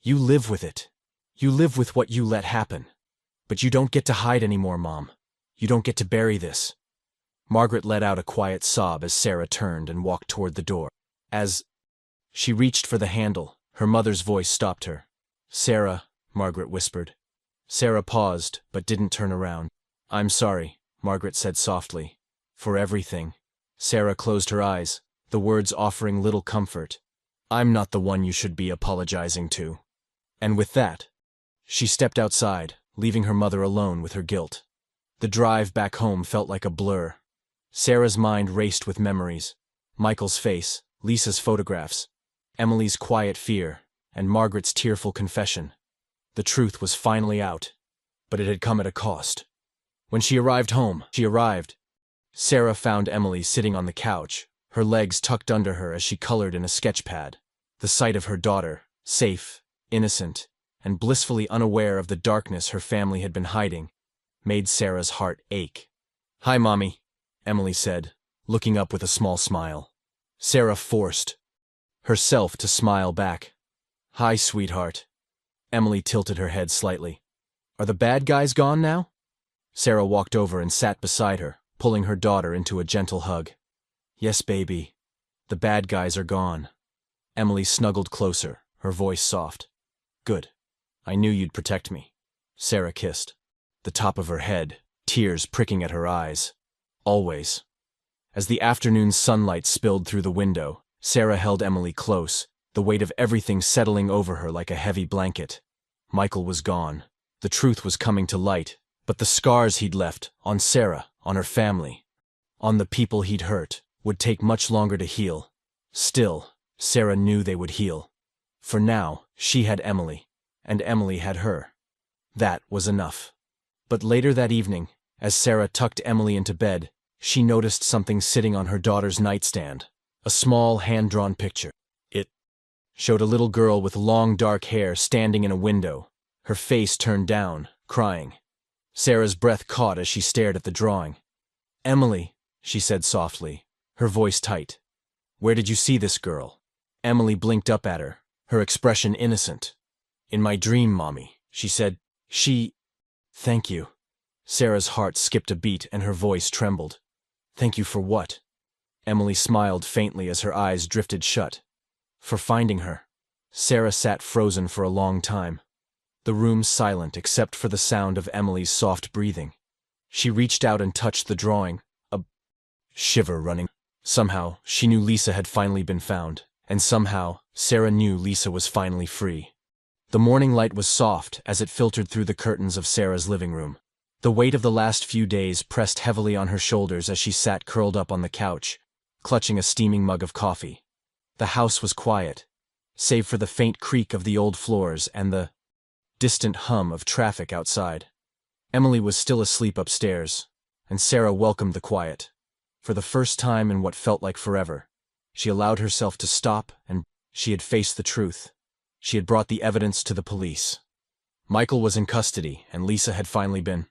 "You live with it. You live with what you let happen. But you don't get to hide anymore, Mom. You don't get to bury this." Margaret let out a quiet sob as Sarah turned and walked toward the door. As she reached for the handle, her mother's voice stopped her. "Sarah," Margaret whispered. Sarah paused, but didn't turn around. "I'm sorry," Margaret said softly. "For everything." Sarah closed her eyes, the words offering little comfort. "I'm not the one you should be apologizing to." And with that, she stepped outside, leaving her mother alone with her guilt. The drive back home felt like a blur. Sarah's mind raced with memories. Michael's face, Lisa's photographs, Emily's quiet fear, and Margaret's tearful confession. The truth was finally out, but it had come at a cost. When she arrived home, Sarah found Emily sitting on the couch, her legs tucked under her as she colored in a sketch pad. The sight of her daughter, safe, innocent, and blissfully unaware of the darkness her family had been hiding, made Sarah's heart ache. "Hi, Mommy," Emily said, looking up with a small smile. Sarah forced herself to smile back. "Hi, sweetheart." Emily tilted her head slightly. "Are the bad guys gone now?" Sarah walked over and sat beside her, pulling her daughter into a gentle hug. "Yes, baby. The bad guys are gone." Emily snuggled closer, her voice soft. "Good. I knew you'd protect me." Sarah kissed the top of her head, tears pricking at her eyes. "Always." As the afternoon sunlight spilled through the window, Sarah held Emily close, the weight of everything settling over her like a heavy blanket. Michael was gone. The truth was coming to light, but the scars he'd left, on Sarah, on her family, on the people he'd hurt, would take much longer to heal. Still, Sarah knew they would heal. For now, she had Emily, and Emily had her. That was enough. But later that evening, as Sarah tucked Emily into bed, she noticed something sitting on her daughter's nightstand, a small hand-drawn picture. It showed a little girl with long dark hair standing in a window, her face turned down, crying. Sarah's breath caught as she stared at the drawing. "Emily," she said softly, her voice tight. "Where did you see this girl?" Emily blinked up at her, her expression innocent. "In my dream, Mommy," she said. "She Thank you. Sarah's heart skipped a beat and her voice trembled. Thank you for what? Emily smiled faintly as her eyes drifted shut. For finding her. Sarah sat frozen for a long time. The room silent except for the sound of Emily's soft breathing. She reached out and touched the drawing, a shiver running. Somehow, she knew Lisa had finally been found, and somehow, Sarah knew Lisa was finally free. The morning light was soft as it filtered through the curtains of Sarah's living room. The weight of the last few days pressed heavily on her shoulders as she sat curled up on the couch, clutching a steaming mug of coffee. The house was quiet, save for the faint creak of the old floors and the distant hum of traffic outside. Emily was still asleep upstairs, and Sarah welcomed the quiet. For the first time in what felt like forever, she allowed herself to stop, and she had faced the truth. She had brought the evidence to the police. Michael was in custody, and Lisa had finally been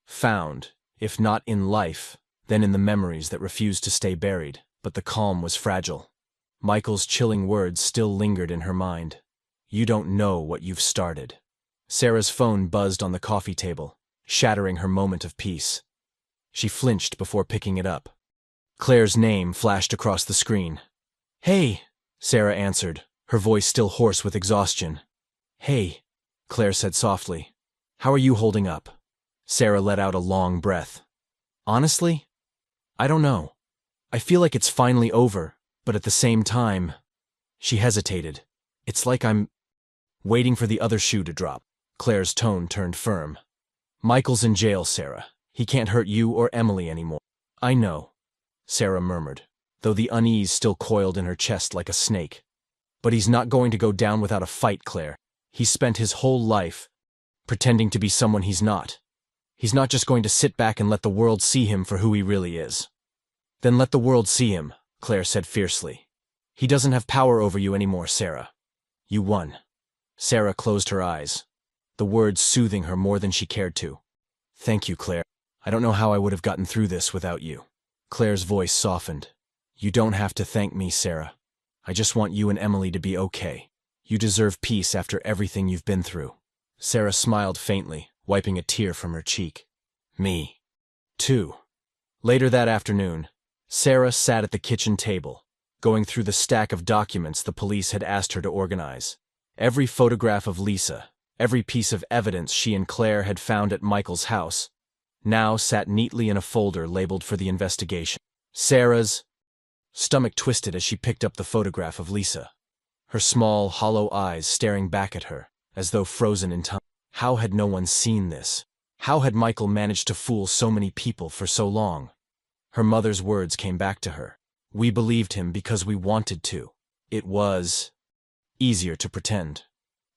found, if not in life, then in the memories that refused to stay buried, but the calm was fragile. Michael's chilling words still lingered in her mind. You don't know what you've started. Sarah's phone buzzed on the coffee table, shattering her moment of peace. She flinched before picking it up. Claire's name flashed across the screen. Hey, Sarah answered, her voice still hoarse with exhaustion. Hey, Claire said softly. How are you holding up? Sarah let out a long breath. Honestly? I don't know. I feel like it's finally over, but at the same time, she hesitated. It's like I'm waiting for the other shoe to drop. Claire's tone turned firm. Michael's in jail, Sarah. He can't hurt you or Emily anymore. I know, Sarah murmured, though the unease still coiled in her chest like a snake. But he's not going to go down without a fight, Claire. He spent his whole life pretending to be someone he's not. He's not just going to sit back and let the world see him for who he really is. Then let the world see him, Claire said fiercely. He doesn't have power over you anymore, Sarah. You won. Sarah closed her eyes, the words soothing her more than she cared to. Thank you, Claire. I don't know how I would have gotten through this without you. Claire's voice softened. You don't have to thank me, Sarah. I just want you and Emily to be okay. You deserve peace after everything you've been through. Sarah smiled faintly, wiping a tear from her cheek. Me, too. Later that afternoon, Sarah sat at the kitchen table, going through the stack of documents the police had asked her to organize. Every photograph of Lisa, every piece of evidence she and Claire had found at Michael's house, now sat neatly in a folder labeled for the investigation. Sarah's stomach twisted as she picked up the photograph of Lisa, her small, hollow eyes staring back at her, as though frozen in time. How had no one seen this? How had Michael managed to fool so many people for so long? Her mother's words came back to her. We believed him because we wanted to. It was easier to pretend,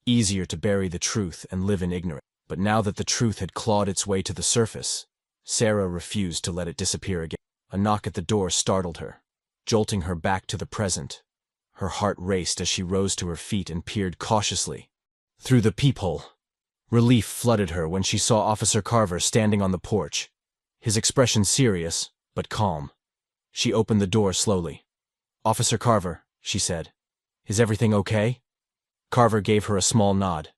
easier to bury the truth and live in ignorance. But now that the truth had clawed its way to the surface, Sarah refused to let it disappear again. A knock at the door startled her, jolting her back to the present. Her heart raced as she rose to her feet and peered cautiously through the peephole. Relief flooded her when she saw Officer Carver standing on the porch, his expression serious, but calm. She opened the door slowly. Officer Carver, she said. Is everything okay? Carver gave her a small nod.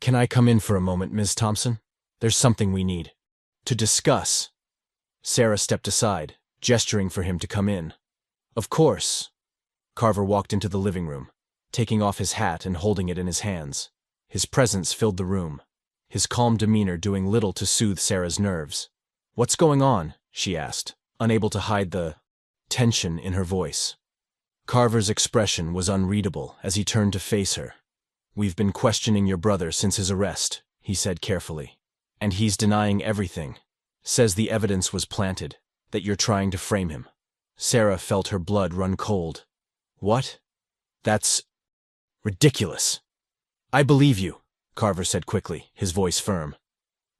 Can I come in for a moment, Ms. Thompson? There's something we need to discuss. Sarah stepped aside, gesturing for him to come in. Of course. Carver walked into the living room, taking off his hat and holding it in his hands. His presence filled the room, his calm demeanor doing little to soothe Sarah's nerves. What's going on? She asked, unable to hide the tension in her voice. Carver's expression was unreadable as he turned to face her. We've been questioning your brother since his arrest, he said carefully. And he's denying everything. Says the evidence was planted, that you're trying to frame him. Sarah felt her blood run cold. What? That's ridiculous. I believe you, Carver said quickly, his voice firm.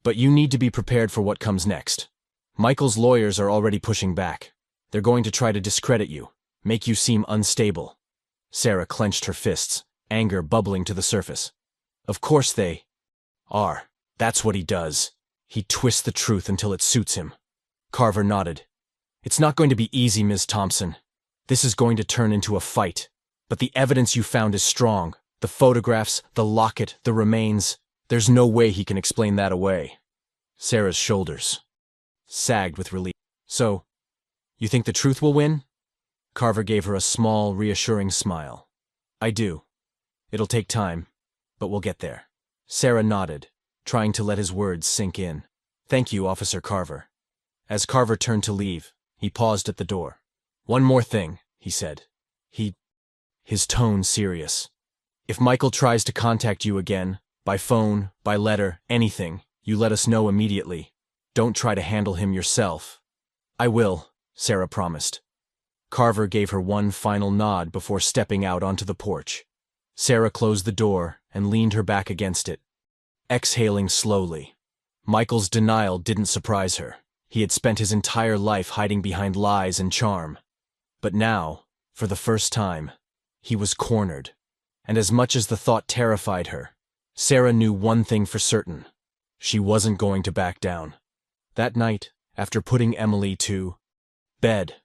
But you need to be prepared for what comes next. Michael's lawyers are already pushing back. They're going to try to discredit you, make you seem unstable. Sarah clenched her fists, anger bubbling to the surface. Of course they are. That's what he does. He twists the truth until it suits him. Carver nodded. It's not going to be easy, Ms. Thompson. This is going to turn into a fight. But the evidence you found is strong. The photographs, the locket, the remains. There's no way he can explain that away. Sarah's shoulders sagged with relief. So, you think the truth will win? Carver gave her a small, reassuring smile. I do. It'll take time, but we'll get there. Sarah nodded, trying to let his words sink in. Thank you, Officer Carver. As Carver turned to leave, he paused at the door. One more thing, he said. His tone serious. If Michael tries to contact you again, by phone, by letter, anything, you let us know immediately. Don't try to handle him yourself. I will, Sarah promised. Carver gave her one final nod before stepping out onto the porch. Sarah closed the door and leaned her back against it, exhaling slowly. Michael's denial didn't surprise her. He had spent his entire life hiding behind lies and charm. But now, for the first time, he was cornered. And as much as the thought terrified her, Sarah knew one thing for certain. She wasn't going to back down. That night, after putting Emily to bed,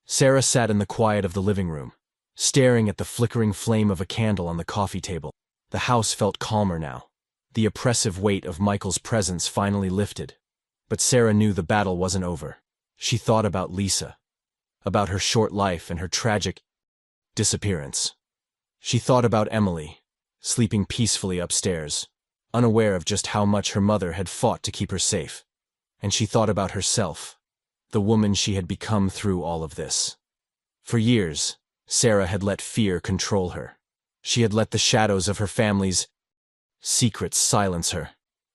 Sarah sat in the quiet of the living room, staring at the flickering flame of a candle on the coffee table. The house felt calmer now. The oppressive weight of Michael's presence finally lifted. But Sarah knew the battle wasn't over. She thought about Lisa, about her short life and her tragic disappearance. She thought about Emily, sleeping peacefully upstairs, unaware of just how much her mother had fought to keep her safe. And she thought about herself, the woman she had become through all of this. For years, Sarah had let fear control her. She had let the shadows of her family's secrets silence her.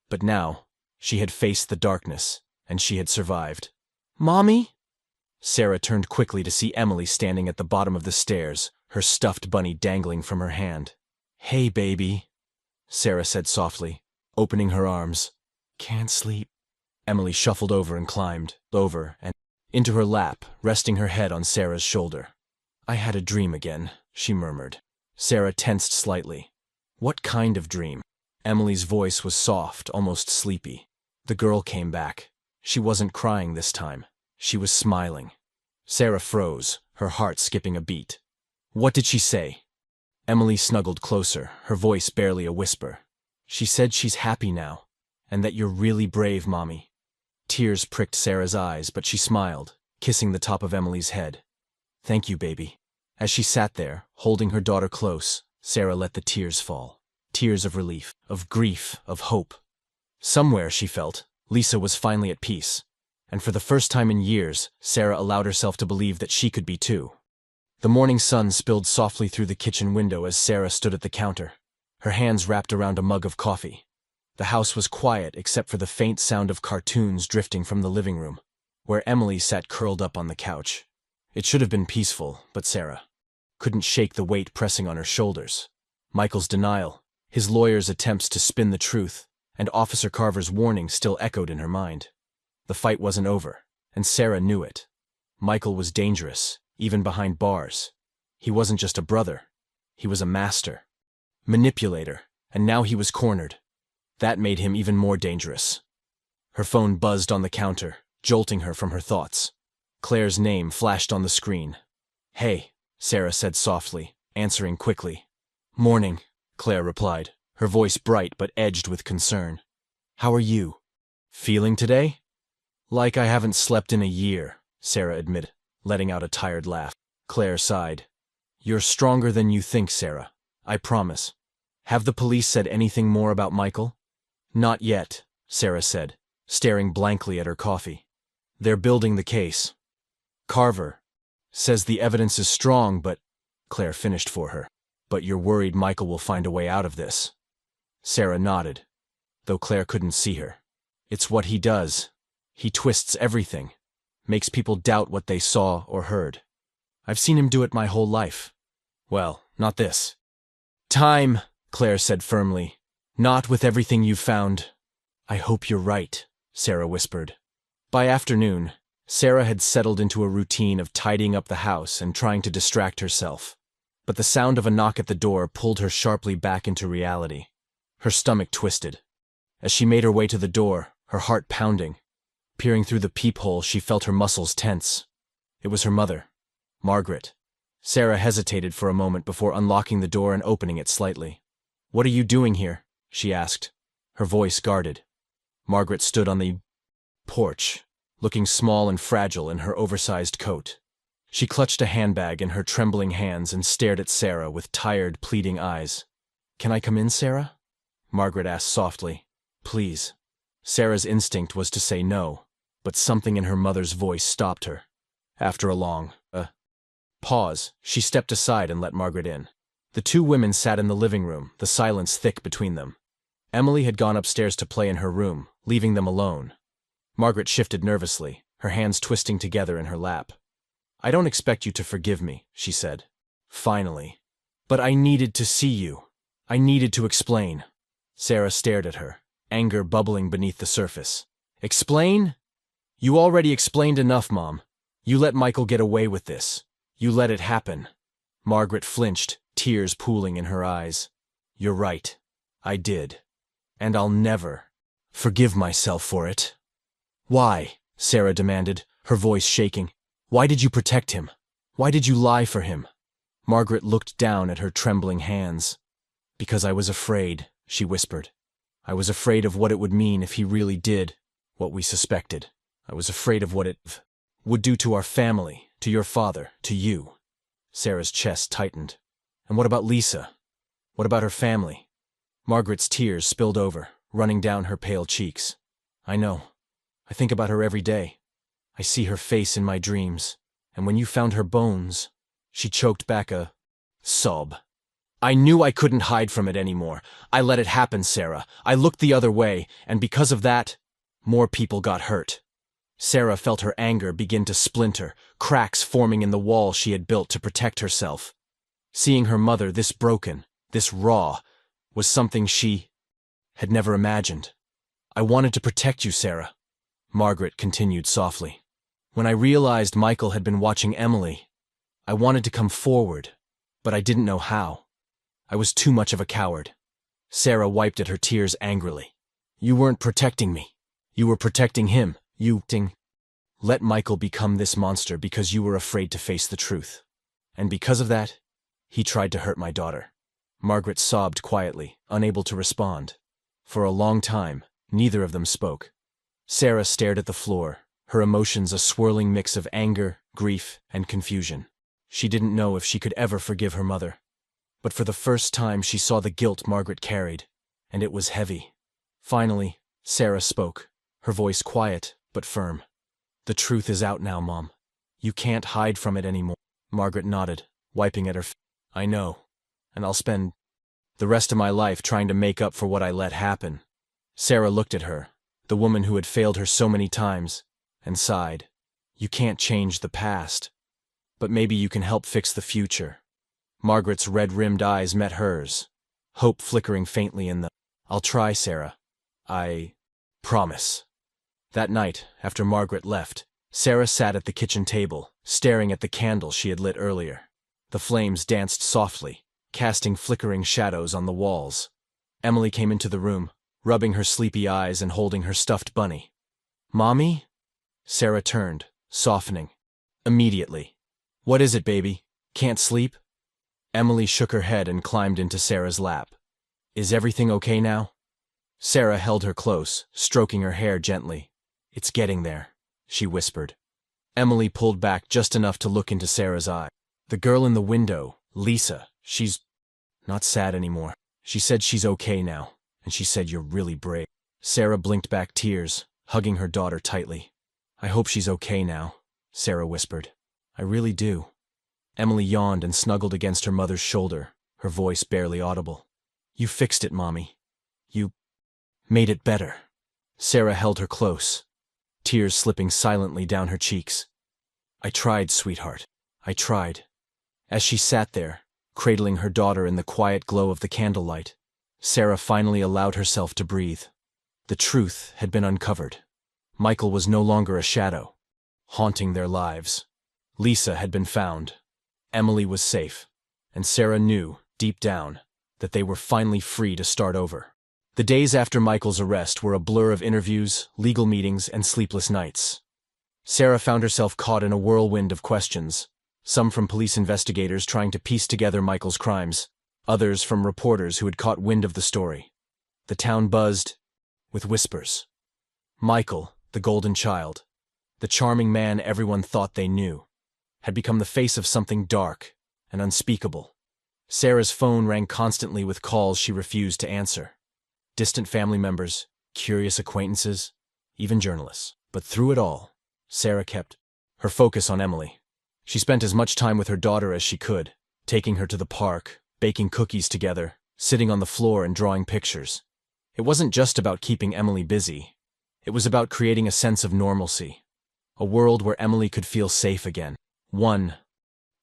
But now, she had faced the darkness, and she had survived. Mommy? Sarah turned quickly to see Emily standing at the bottom of the stairs, her stuffed bunny dangling from her hand. Hey, baby, Sarah said softly, opening her arms. Can't sleep. Emily shuffled over and climbed over and into her lap, resting her head on Sarah's shoulder. I had a dream again, she murmured. Sarah tensed slightly. What kind of dream? Emily's voice was soft, almost sleepy. The girl came back. She wasn't crying this time. She was smiling. Sarah froze, her heart skipping a beat. What did she say? Emily snuggled closer, her voice barely a whisper. She said she's happy now, and that you're really brave, Mommy. Tears pricked Sarah's eyes, but she smiled, kissing the top of Emily's head. Thank you, baby. As she sat there, holding her daughter close, Sarah let the tears fall. Tears of relief, of grief, of hope. Somewhere, she felt, Lisa was finally at peace. And for the first time in years, Sarah allowed herself to believe that she could be too. The morning sun spilled softly through the kitchen window as Sarah stood at the counter, her hands wrapped around a mug of coffee. The house was quiet except for the faint sound of cartoons drifting from the living room, where Emily sat curled up on the couch. It should have been peaceful, but Sarah couldn't shake the weight pressing on her shoulders. Michael's denial, his lawyer's attempts to spin the truth, and Officer Carver's warning still echoed in her mind. The fight wasn't over, and Sarah knew it. Michael was dangerous, even behind bars. He wasn't just a brother. He was a master, manipulator, and now he was cornered. That made him even more dangerous. Her phone buzzed on the counter, jolting her from her thoughts. Claire's name flashed on the screen. Hey, Sarah said softly, answering quickly. Morning, Claire replied, her voice bright but edged with concern. How are you? Feeling today? Like I haven't slept in a year, Sarah admitted, letting out a tired laugh. Claire sighed. You're stronger than you think, Sarah. I promise. Have the police said anything more about Michael? Not yet, Sarah said, staring blankly at her coffee. They're building the case. Carver says the evidence is strong, but Claire finished for her. But you're worried Michael will find a way out of this. Sarah nodded, though Claire couldn't see her. It's what he does. He twists everything, makes people doubt what they saw or heard. I've seen him do it my whole life. Well, not this time, Claire said firmly. Not with everything you've found. I hope you're right, Sarah whispered. By afternoon, Sarah had settled into a routine of tidying up the house and trying to distract herself. But the sound of a knock at the door pulled her sharply back into reality. Her stomach twisted. As she made her way to the door, her heart pounding. Peering through the peephole, she felt her muscles tense. It was her mother, Margaret. Sarah hesitated for a moment before unlocking the door and opening it slightly. What are you doing here? She asked, her voice guarded. Margaret stood on the porch, looking small and fragile in her oversized coat. She clutched a handbag in her trembling hands and stared at Sarah with tired, pleading eyes. "Can I come in, Sarah?" Margaret asked softly. "Please." Sarah's instinct was to say no, but something in her mother's voice stopped her. After a long pause, she stepped aside and let Margaret in. The two women sat in the living room, the silence thick between them. Emily had gone upstairs to play in her room, leaving them alone. Margaret shifted nervously, her hands twisting together in her lap. "I don't expect you to forgive me," she said. Finally. "But I needed to see you. I needed to explain." Sarah stared at her, anger bubbling beneath the surface. "Explain? You already explained enough, Mom. You let Michael get away with this. You let it happen." Margaret flinched, tears pooling in her eyes. "You're right. I did. And I'll never forgive myself for it." "Why?" Sarah demanded, her voice shaking. "Why did you protect him? Why did you lie for him?" Margaret looked down at her trembling hands. "Because I was afraid," she whispered. "I was afraid of what it would mean if he really did what we suspected. I was afraid of what it would do to our family, to your father, to you." Sarah's chest tightened. "And what about Lisa? What about her family?" Margaret's tears spilled over, running down her pale cheeks. "I know. I think about her every day. I see her face in my dreams. And when you found her bones..." She choked back a sob. "I knew I couldn't hide from it anymore. I let it happen, Sarah. I looked the other way, and because of that, more people got hurt." Sarah felt her anger begin to splinter, cracks forming in the wall she had built to protect herself. Seeing her mother this broken, this raw, was something she had never imagined. "I wanted to protect you, Sarah," Margaret continued softly. "When I realized Michael had been watching Emily, I wanted to come forward, but I didn't know how. I was too much of a coward." Sarah wiped at her tears angrily. "You weren't protecting me. You were protecting him. You let Michael become this monster because you were afraid to face the truth. And because of that, he tried to hurt my daughter." Margaret sobbed quietly, unable to respond. For a long time, neither of them spoke. Sarah stared at the floor, her emotions a swirling mix of anger, grief, and confusion. She didn't know if she could ever forgive her mother. But for the first time she saw the guilt Margaret carried, and it was heavy. Finally, Sarah spoke, her voice quiet but firm. "The truth is out now, Mom. You can't hide from it anymore." Margaret nodded, wiping at her face. "I know, and I'll spend the rest of my life trying to make up for what I let happen." Sarah looked at her, the woman who had failed her so many times, and sighed. "You can't change the past, but maybe you can help fix the future." Margaret's red-rimmed eyes met hers, hope flickering faintly in them. "I'll try, Sarah. I promise." That night, after Margaret left, Sarah sat at the kitchen table, staring at the candle she had lit earlier. The flames danced softly, casting flickering shadows on the walls. Emily came into the room, rubbing her sleepy eyes and holding her stuffed bunny. "Mommy?" Sarah turned, softening. Immediately. "What is it, baby? Can't sleep?" Emily shook her head and climbed into Sarah's lap. "Is everything okay now?" Sarah held her close, stroking her hair gently. "It's getting there," she whispered. Emily pulled back just enough to look into Sarah's eye. "The girl in the window, Lisa, she's not sad anymore. She said she's okay now, and she said you're really brave." Sarah blinked back tears, hugging her daughter tightly. "I hope she's okay now," Sarah whispered. "I really do." Emily yawned and snuggled against her mother's shoulder, her voice barely audible. "You fixed it, Mommy. You made it better." Sarah held her close, tears slipping silently down her cheeks. "I tried, sweetheart. I tried." As she sat there, cradling her daughter in the quiet glow of the candlelight, Sarah finally allowed herself to breathe. The truth had been uncovered. Michael was no longer a shadow, haunting their lives. Lisa had been found. Emily was safe, and Sarah knew, deep down, that they were finally free to start over. The days after Michael's arrest were a blur of interviews, legal meetings, and sleepless nights. Sarah found herself caught in a whirlwind of questions, some from police investigators trying to piece together Michael's crimes, others from reporters who had caught wind of the story. The town buzzed, with whispers. Michael, the golden child, the charming man everyone thought they knew, had become the face of something dark and unspeakable. Sarah's phone rang constantly with calls she refused to answer. Distant family members, curious acquaintances, even journalists. But through it all, Sarah kept her focus on Emily. She spent as much time with her daughter as she could, taking her to the park, baking cookies together, sitting on the floor and drawing pictures. It wasn't just about keeping Emily busy. It was about creating a sense of normalcy, a world where Emily could feel safe again. One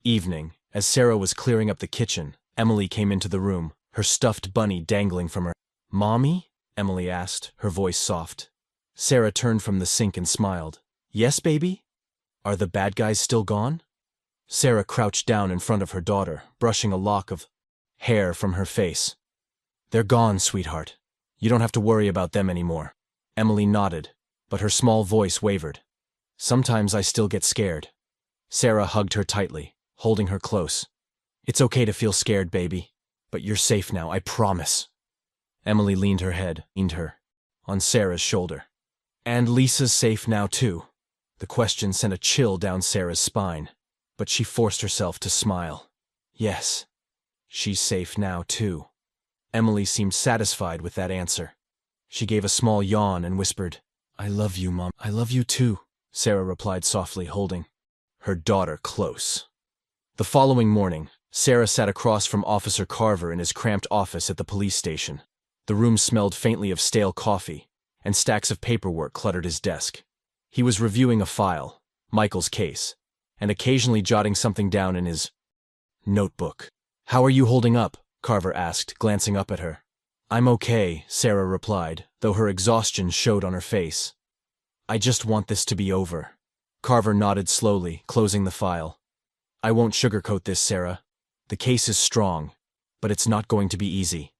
evening, as Sarah was clearing up the kitchen, Emily came into the room, her stuffed bunny dangling from her. "Mommy?" Emily asked, her voice soft. Sarah turned from the sink and smiled. "Yes, baby? Are the bad guys still gone?" Sarah crouched down in front of her daughter, brushing a lock of hair from her face. "They're gone, sweetheart. You don't have to worry about them anymore." Emily nodded, but her small voice wavered. "Sometimes I still get scared." Sarah hugged her tightly, holding her close. "It's okay to feel scared, baby, but you're safe now, I promise." Emily leaned her head, on Sarah's shoulder. "And Lisa's safe now, too." The question sent a chill down Sarah's spine, but she forced herself to smile. "Yes, she's safe now, too." Emily seemed satisfied with that answer. She gave a small yawn and whispered, "I love you, Mom." "I love you too," Sarah replied softly, holding her daughter close. The following morning, Sarah sat across from Officer Carver in his cramped office at the police station. The room smelled faintly of stale coffee, and stacks of paperwork cluttered his desk. He was reviewing a file, Michael's case, and occasionally jotting something down in his notebook. "How are you holding up?" Carver asked, glancing up at her. "I'm okay," Sarah replied, though her exhaustion showed on her face. "I just want this to be over." Carver nodded slowly, closing the file. "I won't sugarcoat this, Sarah. The case is strong, but it's not going to be easy.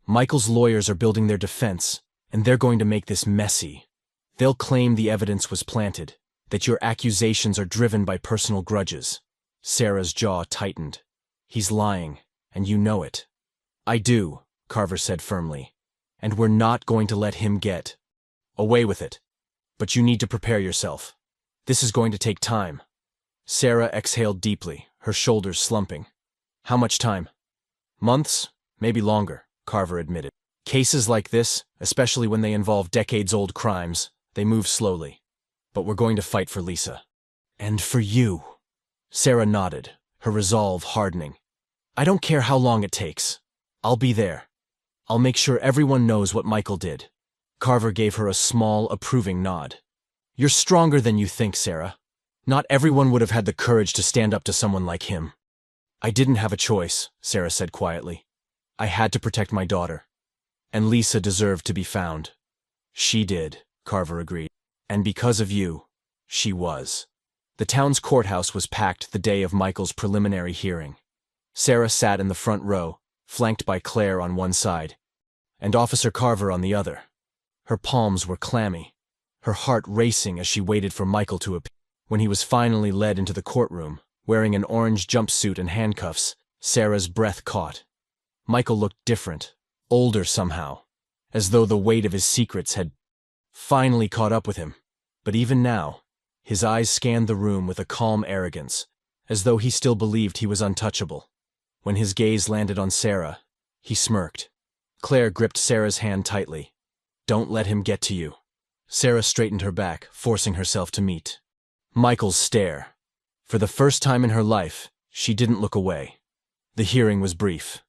Michael's lawyers are building their defense, and they're going to make this messy. They'll claim the evidence was planted, that your accusations are driven by personal grudges." Sarah's jaw tightened. "He's lying, and you know it." "I do," Carver said firmly, "and we're not going to let him get away with it. But you need to prepare yourself. This is going to take time." Sarah exhaled deeply, her shoulders slumping. "How much time?" "Months, maybe longer," Carver admitted. "Cases like this, especially when they involve decades-old crimes, they move slowly. But we're going to fight for Lisa. And for you." Sarah nodded, her resolve hardening. "I don't care how long it takes. I'll be there. I'll make sure everyone knows what Michael did." Carver gave her a small, approving nod. "You're stronger than you think, Sarah. Not everyone would have had the courage to stand up to someone like him." "I didn't have a choice," Sarah said quietly. "I had to protect my daughter. And Lisa deserved to be found." "She did," Carver agreed. "And because of you, she was." The town's courthouse was packed the day of Michael's preliminary hearing. Sarah sat in the front row, flanked by Claire on one side, and Officer Carver on the other. Her palms were clammy, her heart racing as she waited for Michael to appear. When he was finally led into the courtroom, wearing an orange jumpsuit and handcuffs, Sarah's breath caught. Michael looked different, older somehow, as though the weight of his secrets had finally caught up with him. But even now, his eyes scanned the room with a calm arrogance, as though he still believed he was untouchable. When his gaze landed on Sarah, he smirked. Claire gripped Sarah's hand tightly. "Don't let him get to you." Sarah straightened her back, forcing herself to meet Michael's stare. For the first time in her life, she didn't look away. The hearing was brief.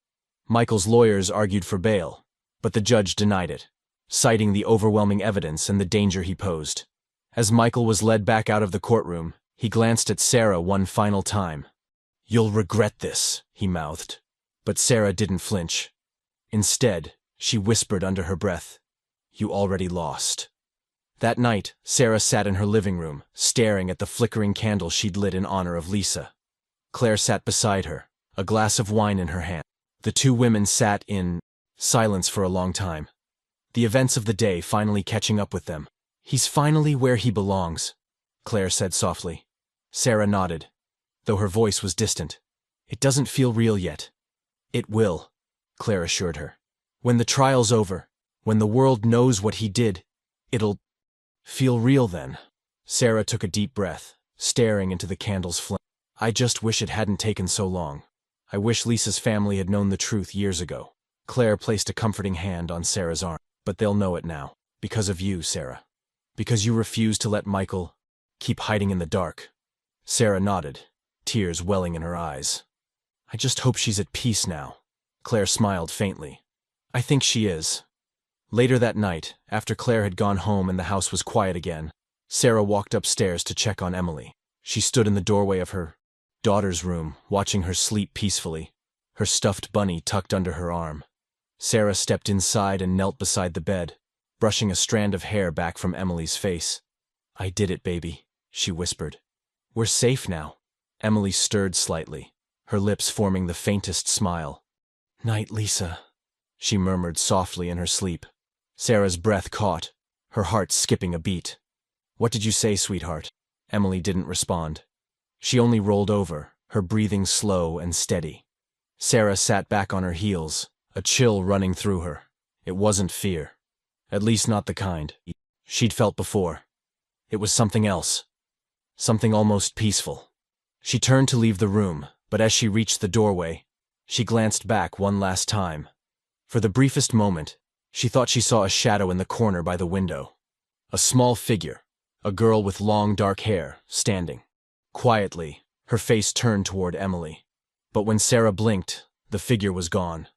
Michael's lawyers argued for bail, but the judge denied it, citing the overwhelming evidence and the danger he posed. As Michael was led back out of the courtroom, he glanced at Sarah one final time. "You'll regret this," he mouthed. But Sarah didn't flinch. Instead, she whispered under her breath, "You already lost." That night, Sarah sat in her living room, staring at the flickering candle she'd lit in honor of Lisa. Claire sat beside her, a glass of wine in her hand. The two women sat in silence for a long time, the events of the day finally catching up with them. "He's finally where he belongs," Claire said softly. Sarah nodded, though her voice was distant. "It doesn't feel real yet." "It will," Claire assured her. "When the trial's over, When the world knows what he did, it'll feel real then. Sarah took a deep breath, staring into the candle's flame. I just wish it hadn't taken so long. I wish Lisa's family had known the truth years ago. Claire placed a comforting hand on Sarah's arm. But they'll know it now. Because of you, Sarah. Because you refused to let Michael keep hiding in the dark. Sarah nodded, tears welling in her eyes. I just hope she's at peace now. Claire smiled faintly. I think she is. Later that night, after Claire had gone home and the house was quiet again, Sarah walked upstairs to check on Emily. She stood in the doorway of her daughter's room, watching her sleep peacefully, her stuffed bunny tucked under her arm. Sarah stepped inside and knelt beside the bed, brushing a strand of hair back from Emily's face. I did it, baby, she whispered. We're safe now. Emily stirred slightly, her lips forming the faintest smile. Night, Lisa, she murmured softly in her sleep. Sarah's breath caught, her heart skipping a beat. What did you say, sweetheart? Emily didn't respond. She only rolled over, her breathing slow and steady. Sarah sat back on her heels, a chill running through her. It wasn't fear. At least not the kind she'd felt before. It was something else. Something almost peaceful. She turned to leave the room, but as she reached the doorway, she glanced back one last time. For the briefest moment, she thought she saw a shadow in the corner by the window. A small figure, a girl with long dark hair, standing. Quietly, her face turned toward Emily. But when Sarah blinked, the figure was gone.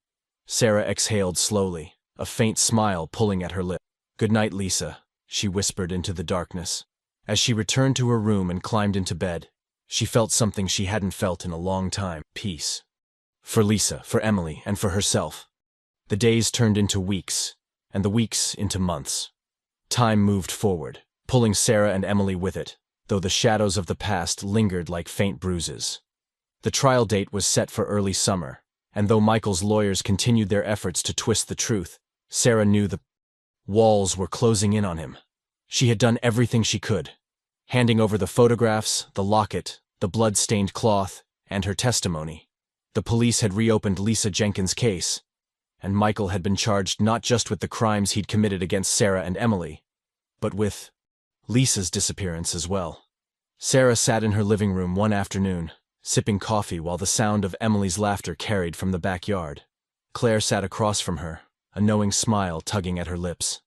Sarah exhaled slowly, a faint smile pulling at her lip. Good night, Lisa, she whispered into the darkness. As she returned to her room and climbed into bed, she felt something she hadn't felt in a long time. Peace. For Lisa, for Emily, and for herself. The days turned into weeks, and the weeks into months. Time moved forward, pulling Sarah and Emily with it, though the shadows of the past lingered like faint bruises. The trial date was set for early summer, and though Michael's lawyers continued their efforts to twist the truth, Sarah knew the walls were closing in on him. She had done everything she could, handing over the photographs, the locket, the blood-stained cloth, and her testimony. The police had reopened Lisa Jenkins' case, and Michael had been charged not just with the crimes he'd committed against Sarah and Emily, but with Lisa's disappearance as well. Sarah sat in her living room one afternoon, sipping coffee while the sound of Emily's laughter carried from the backyard. Claire sat across from her, a knowing smile tugging at her lips.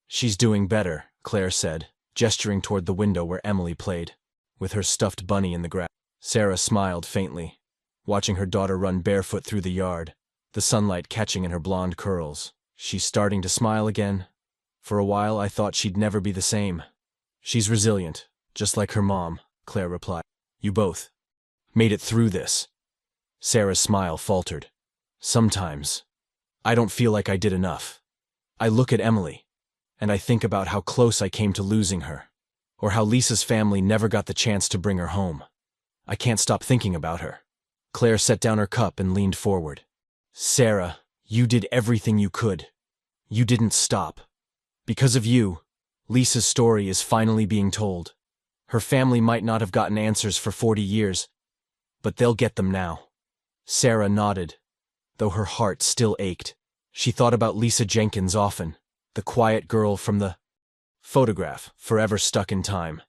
She's doing better, Claire said, gesturing toward the window where Emily played, with her stuffed bunny in the grass. Sarah smiled faintly, watching her daughter run barefoot through the yard, the sunlight catching in her blonde curls. She's starting to smile again. For a while I thought she'd never be the same. She's resilient, just like her mom, Claire replied. You both made it through this. Sarah's smile faltered. Sometimes, I don't feel like I did enough. I look at Emily, and I think about how close I came to losing her, or how Lisa's family never got the chance to bring her home. I can't stop thinking about her. Claire set down her cup and leaned forward. Sarah, you did everything you could. You didn't stop. Because of you, Lisa's story is finally being told. Her family might not have gotten answers for 40 years, but they'll get them now. Sarah nodded, though her heart still ached. She thought about Lisa Jenkins often, the quiet girl from the photograph, forever stuck in time.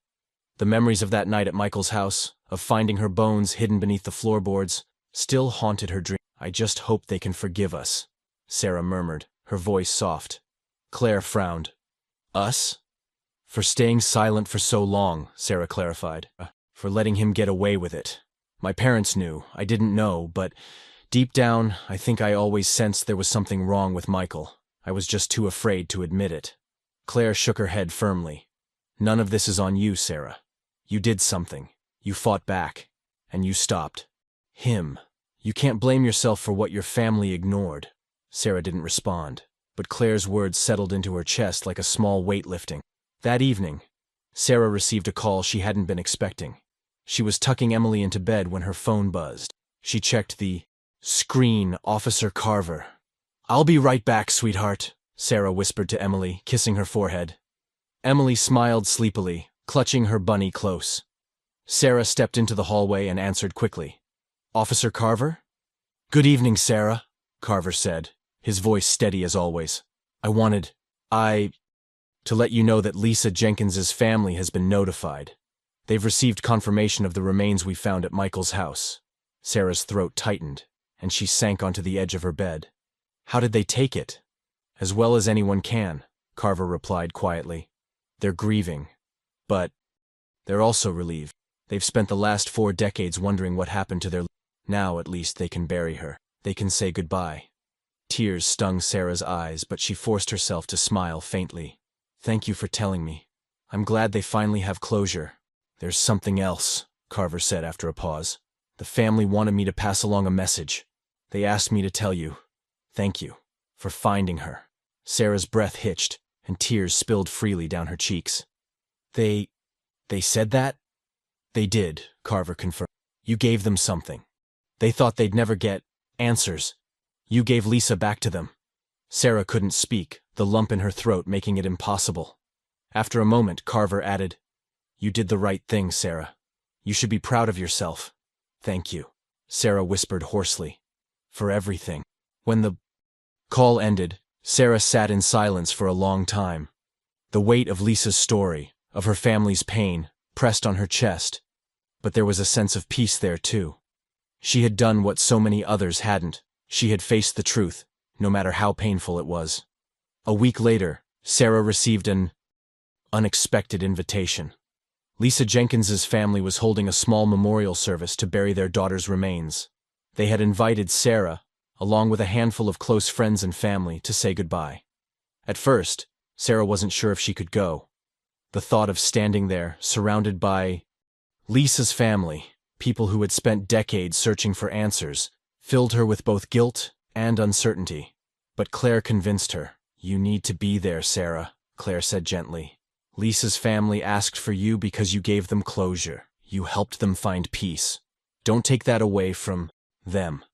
The memories of that night at Michael's house, of finding her bones hidden beneath the floorboards, still haunted her dream. I just hope they can forgive us, Sarah murmured, her voice soft. Claire frowned. Us? For staying silent for so long, Sarah clarified. For letting him get away with it. My parents knew, I didn't know, but deep down, I think I always sensed there was something wrong with Michael. I was just too afraid to admit it. Claire shook her head firmly. None of this is on you, Sarah. You did something. You fought back. And you stopped. Him. You can't blame yourself for what your family ignored. Sarah didn't respond, but Claire's words settled into her chest like a small weight lifting. That evening, Sarah received a call she hadn't been expecting. She was tucking Emily into bed when her phone buzzed. She checked the screen. Officer Carver. I'll be right back, sweetheart, Sarah whispered to Emily, kissing her forehead. Emily smiled sleepily, clutching her bunny close. Sarah stepped into the hallway and answered quickly. Officer Carver? Good evening, Sarah, Carver said, his voice steady as always. I to let you know that Lisa Jenkins's family has been notified. They've received confirmation of the remains we found at Michael's house." Sarah's throat tightened, and she sank onto the edge of her bed. "How did they take it?" "As well as anyone can," Carver replied quietly. "They're grieving. But they're also relieved. They've spent the last 4 decades wondering what happened to their... Now, at least, they can bury her. They can say goodbye." Tears stung Sarah's eyes, but she forced herself to smile faintly. "Thank you for telling me. I'm glad they finally have closure." "There's something else," Carver said after a pause. "The family wanted me to pass along a message. They asked me to tell you. Thank you for finding her." Sarah's breath hitched, and tears spilled freely down her cheeks. They said that?" "They did," Carver confirmed. "You gave them something. They thought they'd never get answers. You gave Lisa back to them." Sarah couldn't speak, the lump in her throat making it impossible. After a moment, Carver added, "You did the right thing, Sarah. You should be proud of yourself." "Thank you," Sarah whispered hoarsely. "For everything." When the call ended, Sarah sat in silence for a long time. The weight of Lisa's story, of her family's pain, pressed on her chest, but there was a sense of peace there too. She had done what so many others hadn't. She had faced the truth, no matter how painful it was. A week later, Sarah received an unexpected invitation. Lisa Jenkins's family was holding a small memorial service to bury their daughter's remains. They had invited Sarah, along with a handful of close friends and family, to say goodbye. At first, Sarah wasn't sure if she could go. The thought of standing there, surrounded by Lisa's family, people who had spent decades searching for answers, filled her with both guilt and uncertainty. But Claire convinced her. "You need to be there, Sarah," Claire said gently. "Lisa's family asked for you because you gave them closure. You helped them find peace. Don't take that away from them."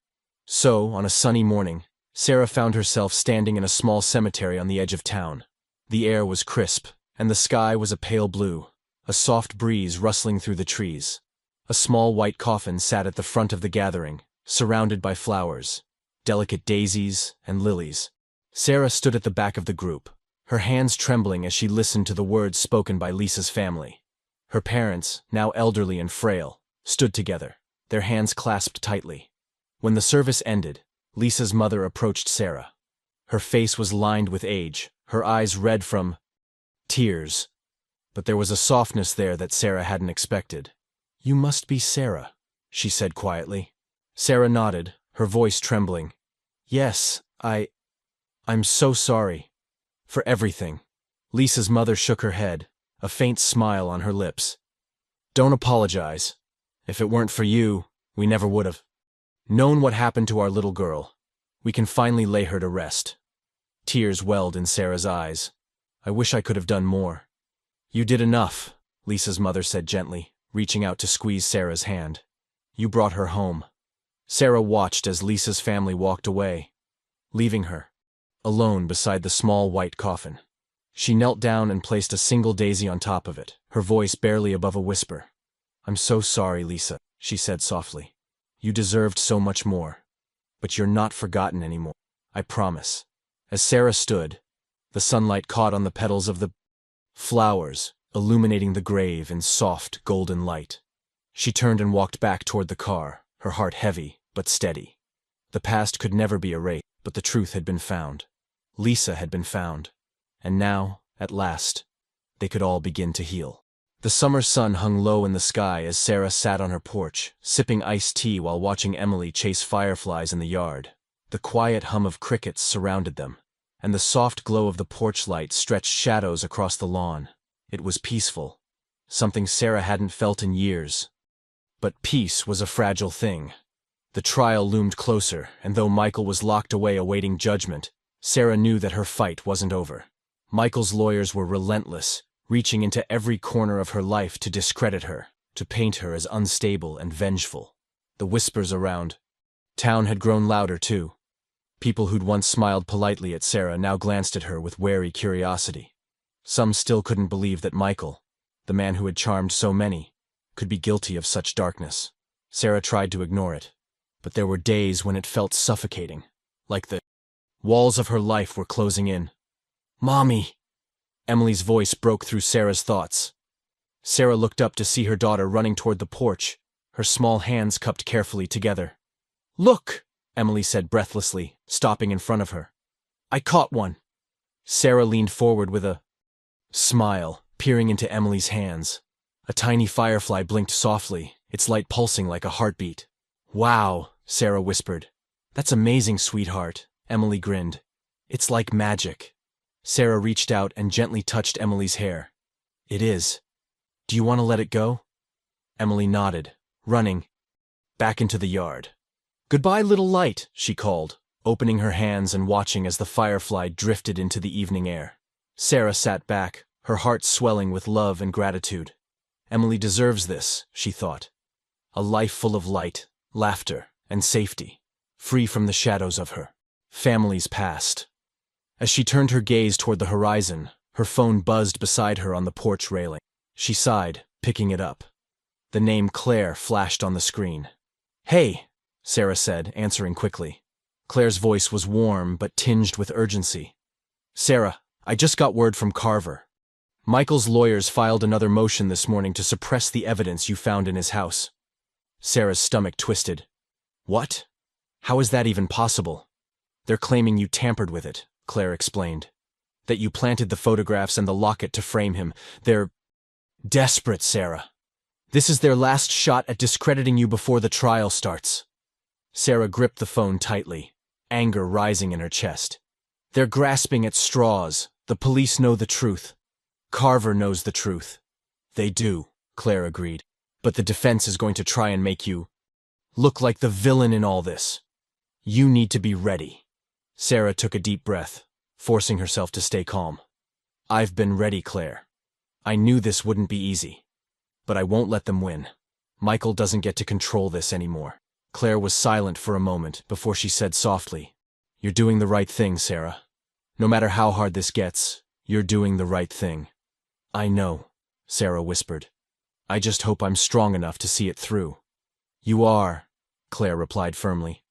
So, on a sunny morning, Sarah found herself standing in a small cemetery on the edge of town. The air was crisp, and the sky was a pale blue, a soft breeze rustling through the trees. A small white coffin sat at the front of the gathering, surrounded by flowers, delicate daisies and lilies. Sarah stood at the back of the group, her hands trembling as she listened to the words spoken by Lisa's family. Her parents, now elderly and frail, stood together, their hands clasped tightly. When the service ended, Lisa's mother approached Sarah. Her face was lined with age, her eyes red from tears. But there was a softness there that Sarah hadn't expected. "You must be Sarah," she said quietly. Sarah nodded, her voice trembling. "Yes, I'm so sorry. For everything." Lisa's mother shook her head, a faint smile on her lips. "Don't apologize. If it weren't for you, we never would have known what happened to our little girl. We can finally lay her to rest." Tears welled in Sarah's eyes. "I wish I could have done more." "You did enough," Lisa's mother said gently, reaching out to squeeze Sarah's hand. "You brought her home." Sarah watched as Lisa's family walked away, leaving her alone beside the small white coffin. She knelt down and placed a single daisy on top of it, her voice barely above a whisper. "I'm so sorry, Lisa," she said softly. "You deserved so much more. But you're not forgotten anymore. I promise." As Sarah stood, the sunlight caught on the petals of the flowers, illuminating the grave in soft, golden light. She turned and walked back toward the car, her heart heavy but steady. The past could never be erased, but the truth had been found. Lisa had been found. And now, at last, they could all begin to heal. The summer sun hung low in the sky as Sarah sat on her porch, sipping iced tea while watching Emily chase fireflies in the yard. The quiet hum of crickets surrounded them, and the soft glow of the porch light stretched shadows across the lawn. It was peaceful, something Sarah hadn't felt in years. But peace was a fragile thing. The trial loomed closer, and though Michael was locked away awaiting judgment, Sarah knew that her fight wasn't over. Michael's lawyers were relentless, reaching into every corner of her life to discredit her, to paint her as unstable and vengeful. The whispers around town had grown louder too. People who'd once smiled politely at Sarah now glanced at her with wary curiosity. Some still couldn't believe that Michael, the man who had charmed so many, could be guilty of such darkness. Sarah tried to ignore it, but there were days when it felt suffocating, like the walls of her life were closing in. Mommy! Emily's voice broke through Sarah's thoughts. Sarah looked up to see her daughter running toward the porch, her small hands cupped carefully together. Look! Emily said breathlessly, stopping in front of her. I caught one. Sarah leaned forward with a smile, peering into Emily's hands. A tiny firefly blinked softly, its light pulsing like a heartbeat. Wow, Sarah whispered. That's amazing, sweetheart, Emily grinned. It's like magic. Sarah reached out and gently touched Emily's hair. It is. Do you want to let it go? Emily nodded, running back into the yard. Goodbye, little light, she called, opening her hands and watching as the firefly drifted into the evening air. Sarah sat back, her heart swelling with love and gratitude. Emily deserves this, she thought. A life full of light, laughter, and safety, free from the shadows of her family's past. As she turned her gaze toward the horizon, her phone buzzed beside her on the porch railing. She sighed, picking it up. The name Claire flashed on the screen. Hey, Sarah said, answering quickly. Claire's voice was warm but tinged with urgency. Sarah, I just got word from Carver. Michael's lawyers filed another motion this morning to suppress the evidence you found in his house. Sarah's stomach twisted. What? How is that even possible? They're claiming you tampered with it, Claire explained. That you planted the photographs and the locket to frame him. They're desperate, Sarah. This is their last shot at discrediting you before the trial starts. Sarah gripped the phone tightly, anger rising in her chest. They're grasping at straws. The police know the truth. Carver knows the truth. They do, Claire agreed. But the defense is going to try and make you look like the villain in all this. You need to be ready. Sarah took a deep breath, forcing herself to stay calm. I've been ready, Claire. I knew this wouldn't be easy. But I won't let them win. Michael doesn't get to control this anymore. Claire was silent for a moment before she said softly, You're doing the right thing, Sarah. No matter how hard this gets, you're doing the right thing. I know, Sarah whispered. I just hope I'm strong enough to see it through. You are, Claire replied firmly.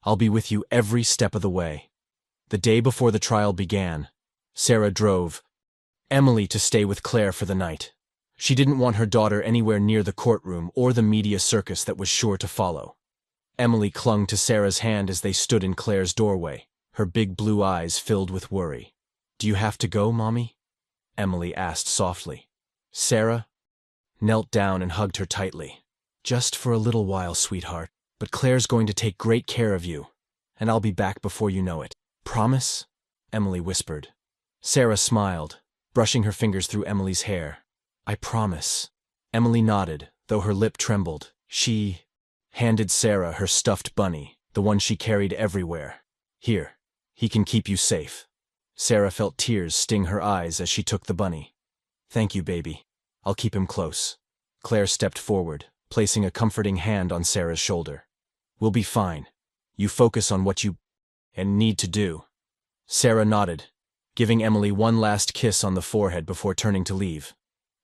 I'll be with you every step of the way. The day before the trial began, Sarah drove Emily to stay with Claire for the night. She didn't want her daughter anywhere near the courtroom or the media circus that was sure to follow. Emily clung to Sarah's hand as they stood in Claire's doorway, her big blue eyes filled with worry. Do you have to go, Mommy? Emily asked softly. Sarah knelt down and hugged her tightly. Just for a little while, sweetheart, but Claire's going to take great care of you, and I'll be back before you know it. Promise? Emily whispered. Sarah smiled, brushing her fingers through Emily's hair. I promise. Emily nodded, though her lip trembled. She handed Sarah her stuffed bunny, the one she carried everywhere. Here, he can keep you safe. Sarah felt tears sting her eyes as she took the bunny. Thank you, baby. I'll keep him close. Claire stepped forward, placing a comforting hand on Sarah's shoulder. We'll be fine. You focus on what you need to do. Sarah nodded, giving Emily one last kiss on the forehead before turning to leave.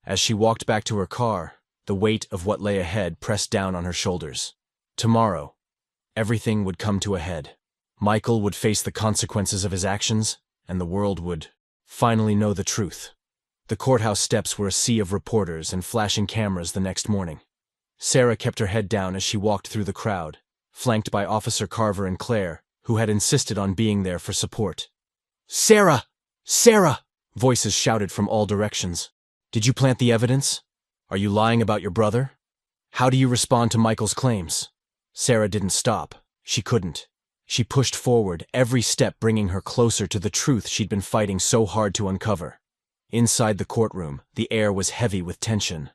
As she walked back to her car, the weight of what lay ahead pressed down on her shoulders. Tomorrow, everything would come to a head. Michael would face the consequences of his actions, and the world would finally know the truth. The courthouse steps were a sea of reporters and flashing cameras the next morning. Sarah kept her head down as she walked through the crowd, flanked by Officer Carver and Claire, who had insisted on being there for support. Sarah! Sarah! Voices shouted from all directions. Did you plant the evidence? Are you lying about your brother? How do you respond to Michael's claims? Sarah didn't stop. She couldn't. She pushed forward, every step bringing her closer to the truth she'd been fighting so hard to uncover. Inside the courtroom, the air was heavy with tension.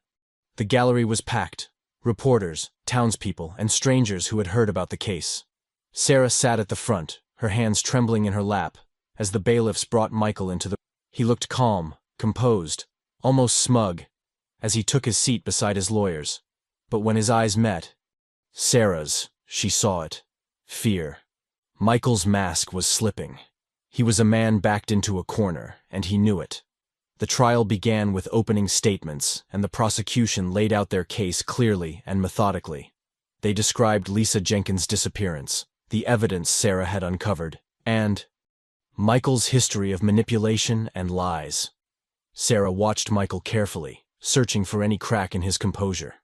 The gallery was packed. Reporters, townspeople, and strangers who had heard about the case. Sarah sat at the front, her hands trembling in her lap, as the bailiffs brought Michael into the... He looked calm, composed, almost smug, as he took his seat beside his lawyers. But when his eyes met Sarah's, she saw it. Fear. Michael's mask was slipping. He was a man backed into a corner, and he knew it. The trial began with opening statements, and the prosecution laid out their case clearly and methodically. They described Lisa Jenkins' disappearance, the evidence Sarah had uncovered, and Michael's history of manipulation and lies. Sarah watched Michael carefully, searching for any crack in his composure.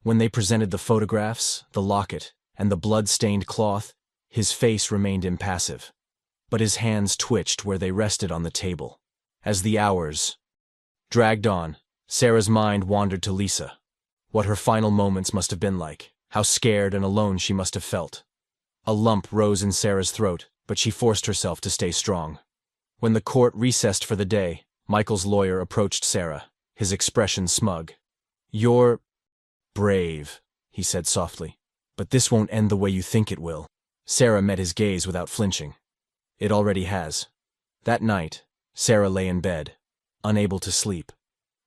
When they presented the photographs, the locket, and the blood-stained cloth, his face remained impassive. But his hands twitched where they rested on the table. As the hours dragged on, Sarah's mind wandered to Lisa. What her final moments must have been like, how scared and alone she must have felt. A lump rose in Sarah's throat, but she forced herself to stay strong. When the court recessed for the day, Michael's lawyer approached Sarah, his expression smug. "You're brave," he said softly, "but this won't end the way you think it will." Sarah met his gaze without flinching. "It already has." That night, Sarah lay in bed, unable to sleep.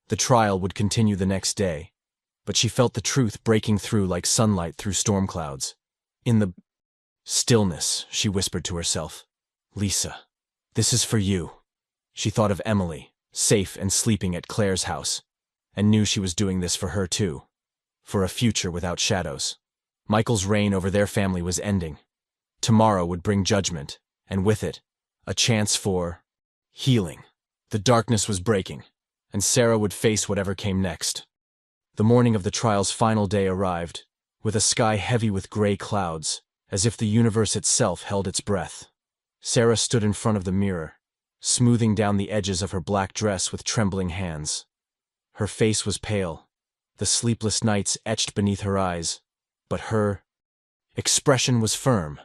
The trial would continue the next day, but she felt the truth breaking through like sunlight through storm clouds. In the stillness, she whispered to herself, "Lisa, this is for you." She thought of Emily, safe and sleeping at Claire's house, and knew she was doing this for her too, for a future without shadows. Michael's reign over their family was ending. Tomorrow would bring judgment, and with it, a chance for healing. The darkness was breaking, and Sarah would face whatever came next. The morning of the trial's final day arrived, with a sky heavy with gray clouds, as if the universe itself held its breath. Sarah stood in front of the mirror, smoothing down the edges of her black dress with trembling hands. Her face was pale, the sleepless nights etched beneath her eyes, but her expression was firm,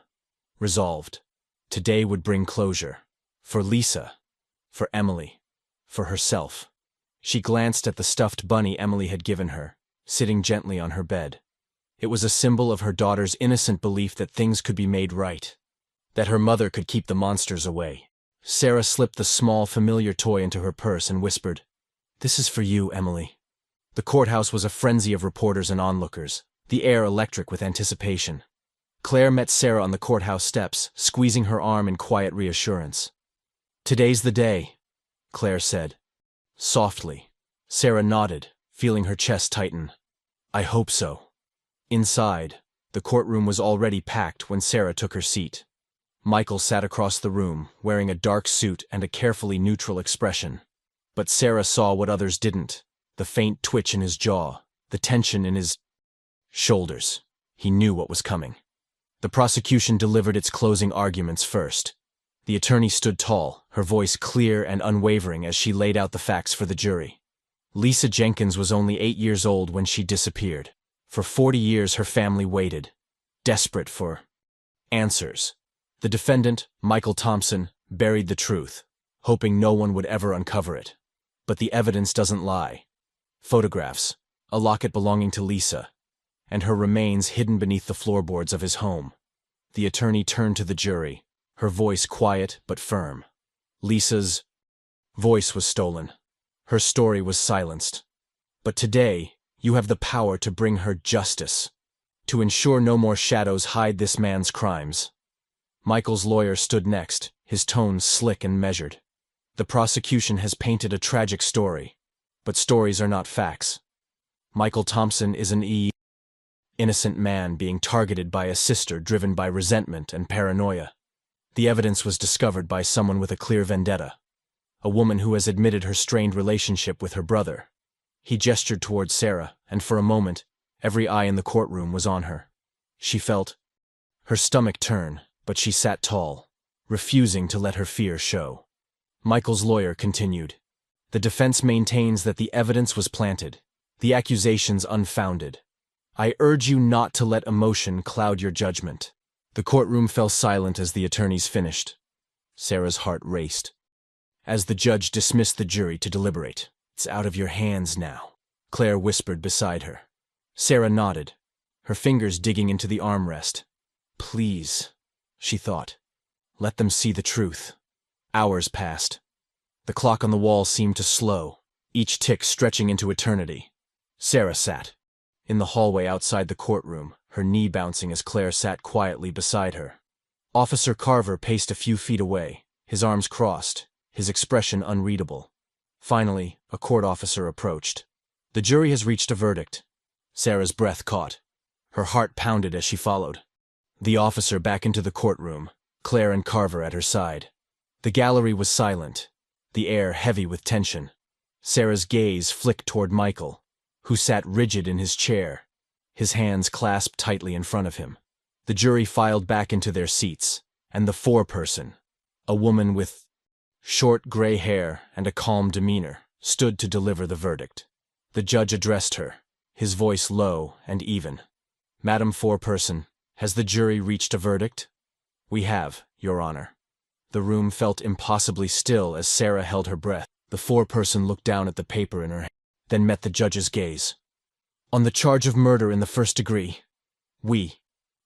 resolved. Today would bring closure. For Lisa, for Emily, for herself. She glanced at the stuffed bunny Emily had given her, sitting gently on her bed. It was a symbol of her daughter's innocent belief that things could be made right, that her mother could keep the monsters away. Sarah slipped the small, familiar toy into her purse and whispered, "This is for you, Emily." The courthouse was a frenzy of reporters and onlookers, the air electric with anticipation. Claire met Sarah on the courthouse steps, squeezing her arm in quiet reassurance. "Today's the day," Claire said. Softly, Sarah nodded, feeling her chest tighten. "I hope so." Inside, the courtroom was already packed when Sarah took her seat. Michael sat across the room, wearing a dark suit and a carefully neutral expression. But Sarah saw what others didn't, the faint twitch in his jaw, the tension in his shoulders. He knew what was coming. The prosecution delivered its closing arguments first. The attorney stood tall, her voice clear and unwavering as she laid out the facts for the jury. Lisa Jenkins was only 8 years old when she disappeared. For 40 years her family waited, desperate for answers. The defendant, Michael Thompson, buried the truth, hoping no one would ever uncover it. But the evidence doesn't lie. Photographs, a locket belonging to Lisa, and her remains hidden beneath the floorboards of his home. The attorney turned to the jury, her voice quiet but firm. Lisa's voice was stolen. Her story was silenced. But today, you have the power to bring her justice, to ensure no more shadows hide this man's crimes. Michael's lawyer stood next, his tone slick and measured. The prosecution has painted a tragic story, but stories are not facts. Michael Thompson is an innocent man being targeted by a sister driven by resentment and paranoia. The evidence was discovered by someone with a clear vendetta, a woman who has admitted her strained relationship with her brother. He gestured towards Sarah, and for a moment, every eye in the courtroom was on her. She felt her stomach turn, but she sat tall, refusing to let her fear show. Michael's lawyer continued, "The defense maintains that the evidence was planted, the accusations unfounded. I urge you not to let emotion cloud your judgment." The courtroom fell silent as the attorneys finished. Sarah's heart raced. As the judge dismissed the jury to deliberate, "It's out of your hands now," Claire whispered beside her. Sarah nodded, her fingers digging into the armrest. "Please," she thought, "let them see the truth." Hours passed. The clock on the wall seemed to slow, each tick stretching into eternity. Sarah sat in the hallway outside the courtroom, her knee bouncing as Claire sat quietly beside her. Officer Carver paced a few feet away, his arms crossed, his expression unreadable. Finally, a court officer approached. "The jury has reached a verdict." Sarah's breath caught. Her heart pounded as she followed. The officer back into the courtroom, Claire and Carver at her side. The gallery was silent, the air heavy with tension. Sarah's gaze flicked toward Michael, who sat rigid in his chair, his hands clasped tightly in front of him. The jury filed back into their seats, and the foreperson, a woman with short gray hair and a calm demeanor, stood to deliver the verdict. The judge addressed her, his voice low and even. "Madam Foreperson, has the jury reached a verdict?" "We have, Your Honor." The room felt impossibly still as Sarah held her breath. The foreperson looked down at the paper in her hand, then met the judge's gaze. "On the charge of murder in the first degree, we,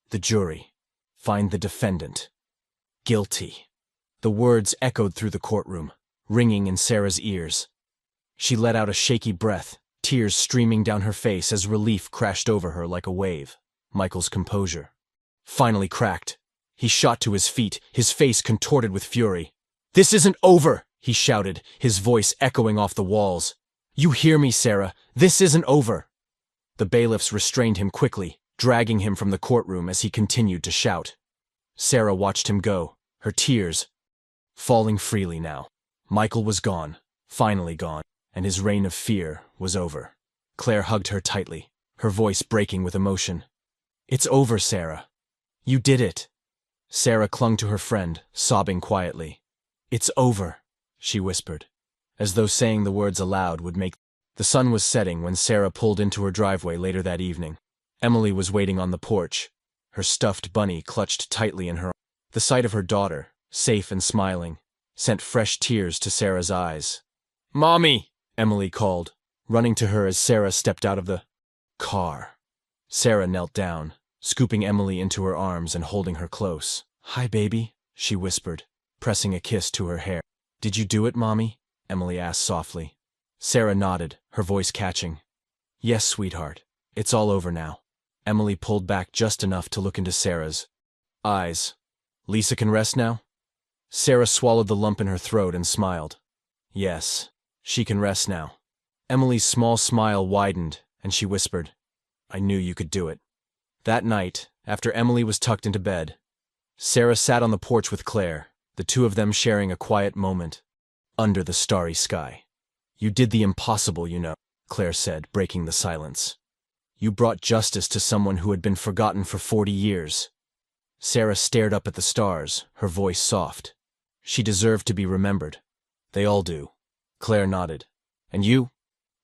the jury, find the defendant guilty." The words echoed through the courtroom, ringing in Sarah's ears. She let out a shaky breath, tears streaming down her face as relief crashed over her like a wave. Michael's composure finally cracked. He shot to his feet, his face contorted with fury. "This isn't over!" he shouted, his voice echoing off the walls. "You hear me, Sarah? This isn't over!" The bailiffs restrained him quickly, dragging him from the courtroom as he continued to shout. Sarah watched him go, her tears falling freely now. Michael was gone, finally gone, and his reign of fear was over. Claire hugged her tightly, her voice breaking with emotion. "It's over, Sarah. You did it." Sarah clung to her friend, sobbing quietly. "It's over," she whispered, as though saying the words aloud would make. The sun was setting when Sarah pulled into her driveway later that evening. Emily was waiting on the porch, her stuffed bunny clutched tightly in her arms. The sight of her daughter, safe and smiling, sent fresh tears to Sarah's eyes. "Mommy!" Emily called, running to her as Sarah stepped out of the car. Sarah knelt down, scooping Emily into her arms and holding her close. "Hi, baby," she whispered, pressing a kiss to her hair. "Did you do it, Mommy?" Emily asked softly. Sarah nodded, her voice catching. "Yes, sweetheart. It's all over now." Emily pulled back just enough to look into Sarah's eyes. "Lisa can rest now?" Sarah swallowed the lump in her throat and smiled. "Yes, she can rest now." Emily's small smile widened, and she whispered, "I knew you could do it." That night, after Emily was tucked into bed, Sarah sat on the porch with Claire, the two of them sharing a quiet moment under the starry sky. "You did the impossible, you know," Claire said, breaking the silence. "You brought justice to someone who had been forgotten for 40 years. Sarah stared up at the stars, her voice soft. "She deserved to be remembered. They all do." Claire nodded. "And you?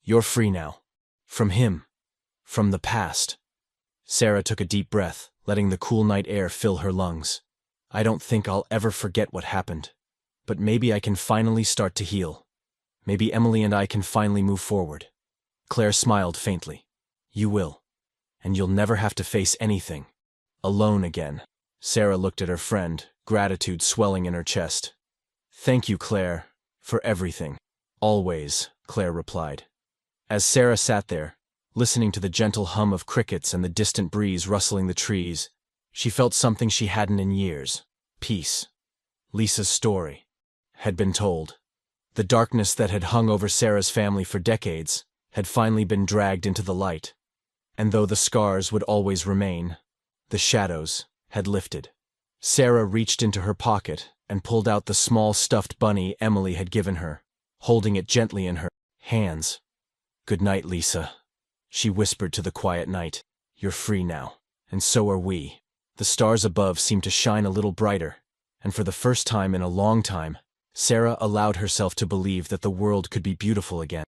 You're free now. From him. From the past." Sarah took a deep breath, letting the cool night air fill her lungs. "I don't think I'll ever forget what happened. But maybe I can finally start to heal. Maybe Emily and I can finally move forward." Claire smiled faintly. "You will. And you'll never have to face anything alone again." Sarah looked at her friend, gratitude swelling in her chest. "Thank you, Claire, for everything." "Always," Claire replied. As Sarah sat there, listening to the gentle hum of crickets and the distant breeze rustling the trees, she felt something she hadn't in years: peace. Lisa's story had been told. The darkness that had hung over Sarah's family for decades had finally been dragged into the light. And though the scars would always remain, the shadows had lifted. Sarah reached into her pocket and pulled out the small stuffed bunny Emily had given her, holding it gently in her hands. "Good night, Lisa," she whispered to the quiet night. "You're free now, and so are we." The stars above seemed to shine a little brighter, and for the first time in a long time, Sarah allowed herself to believe that the world could be beautiful again.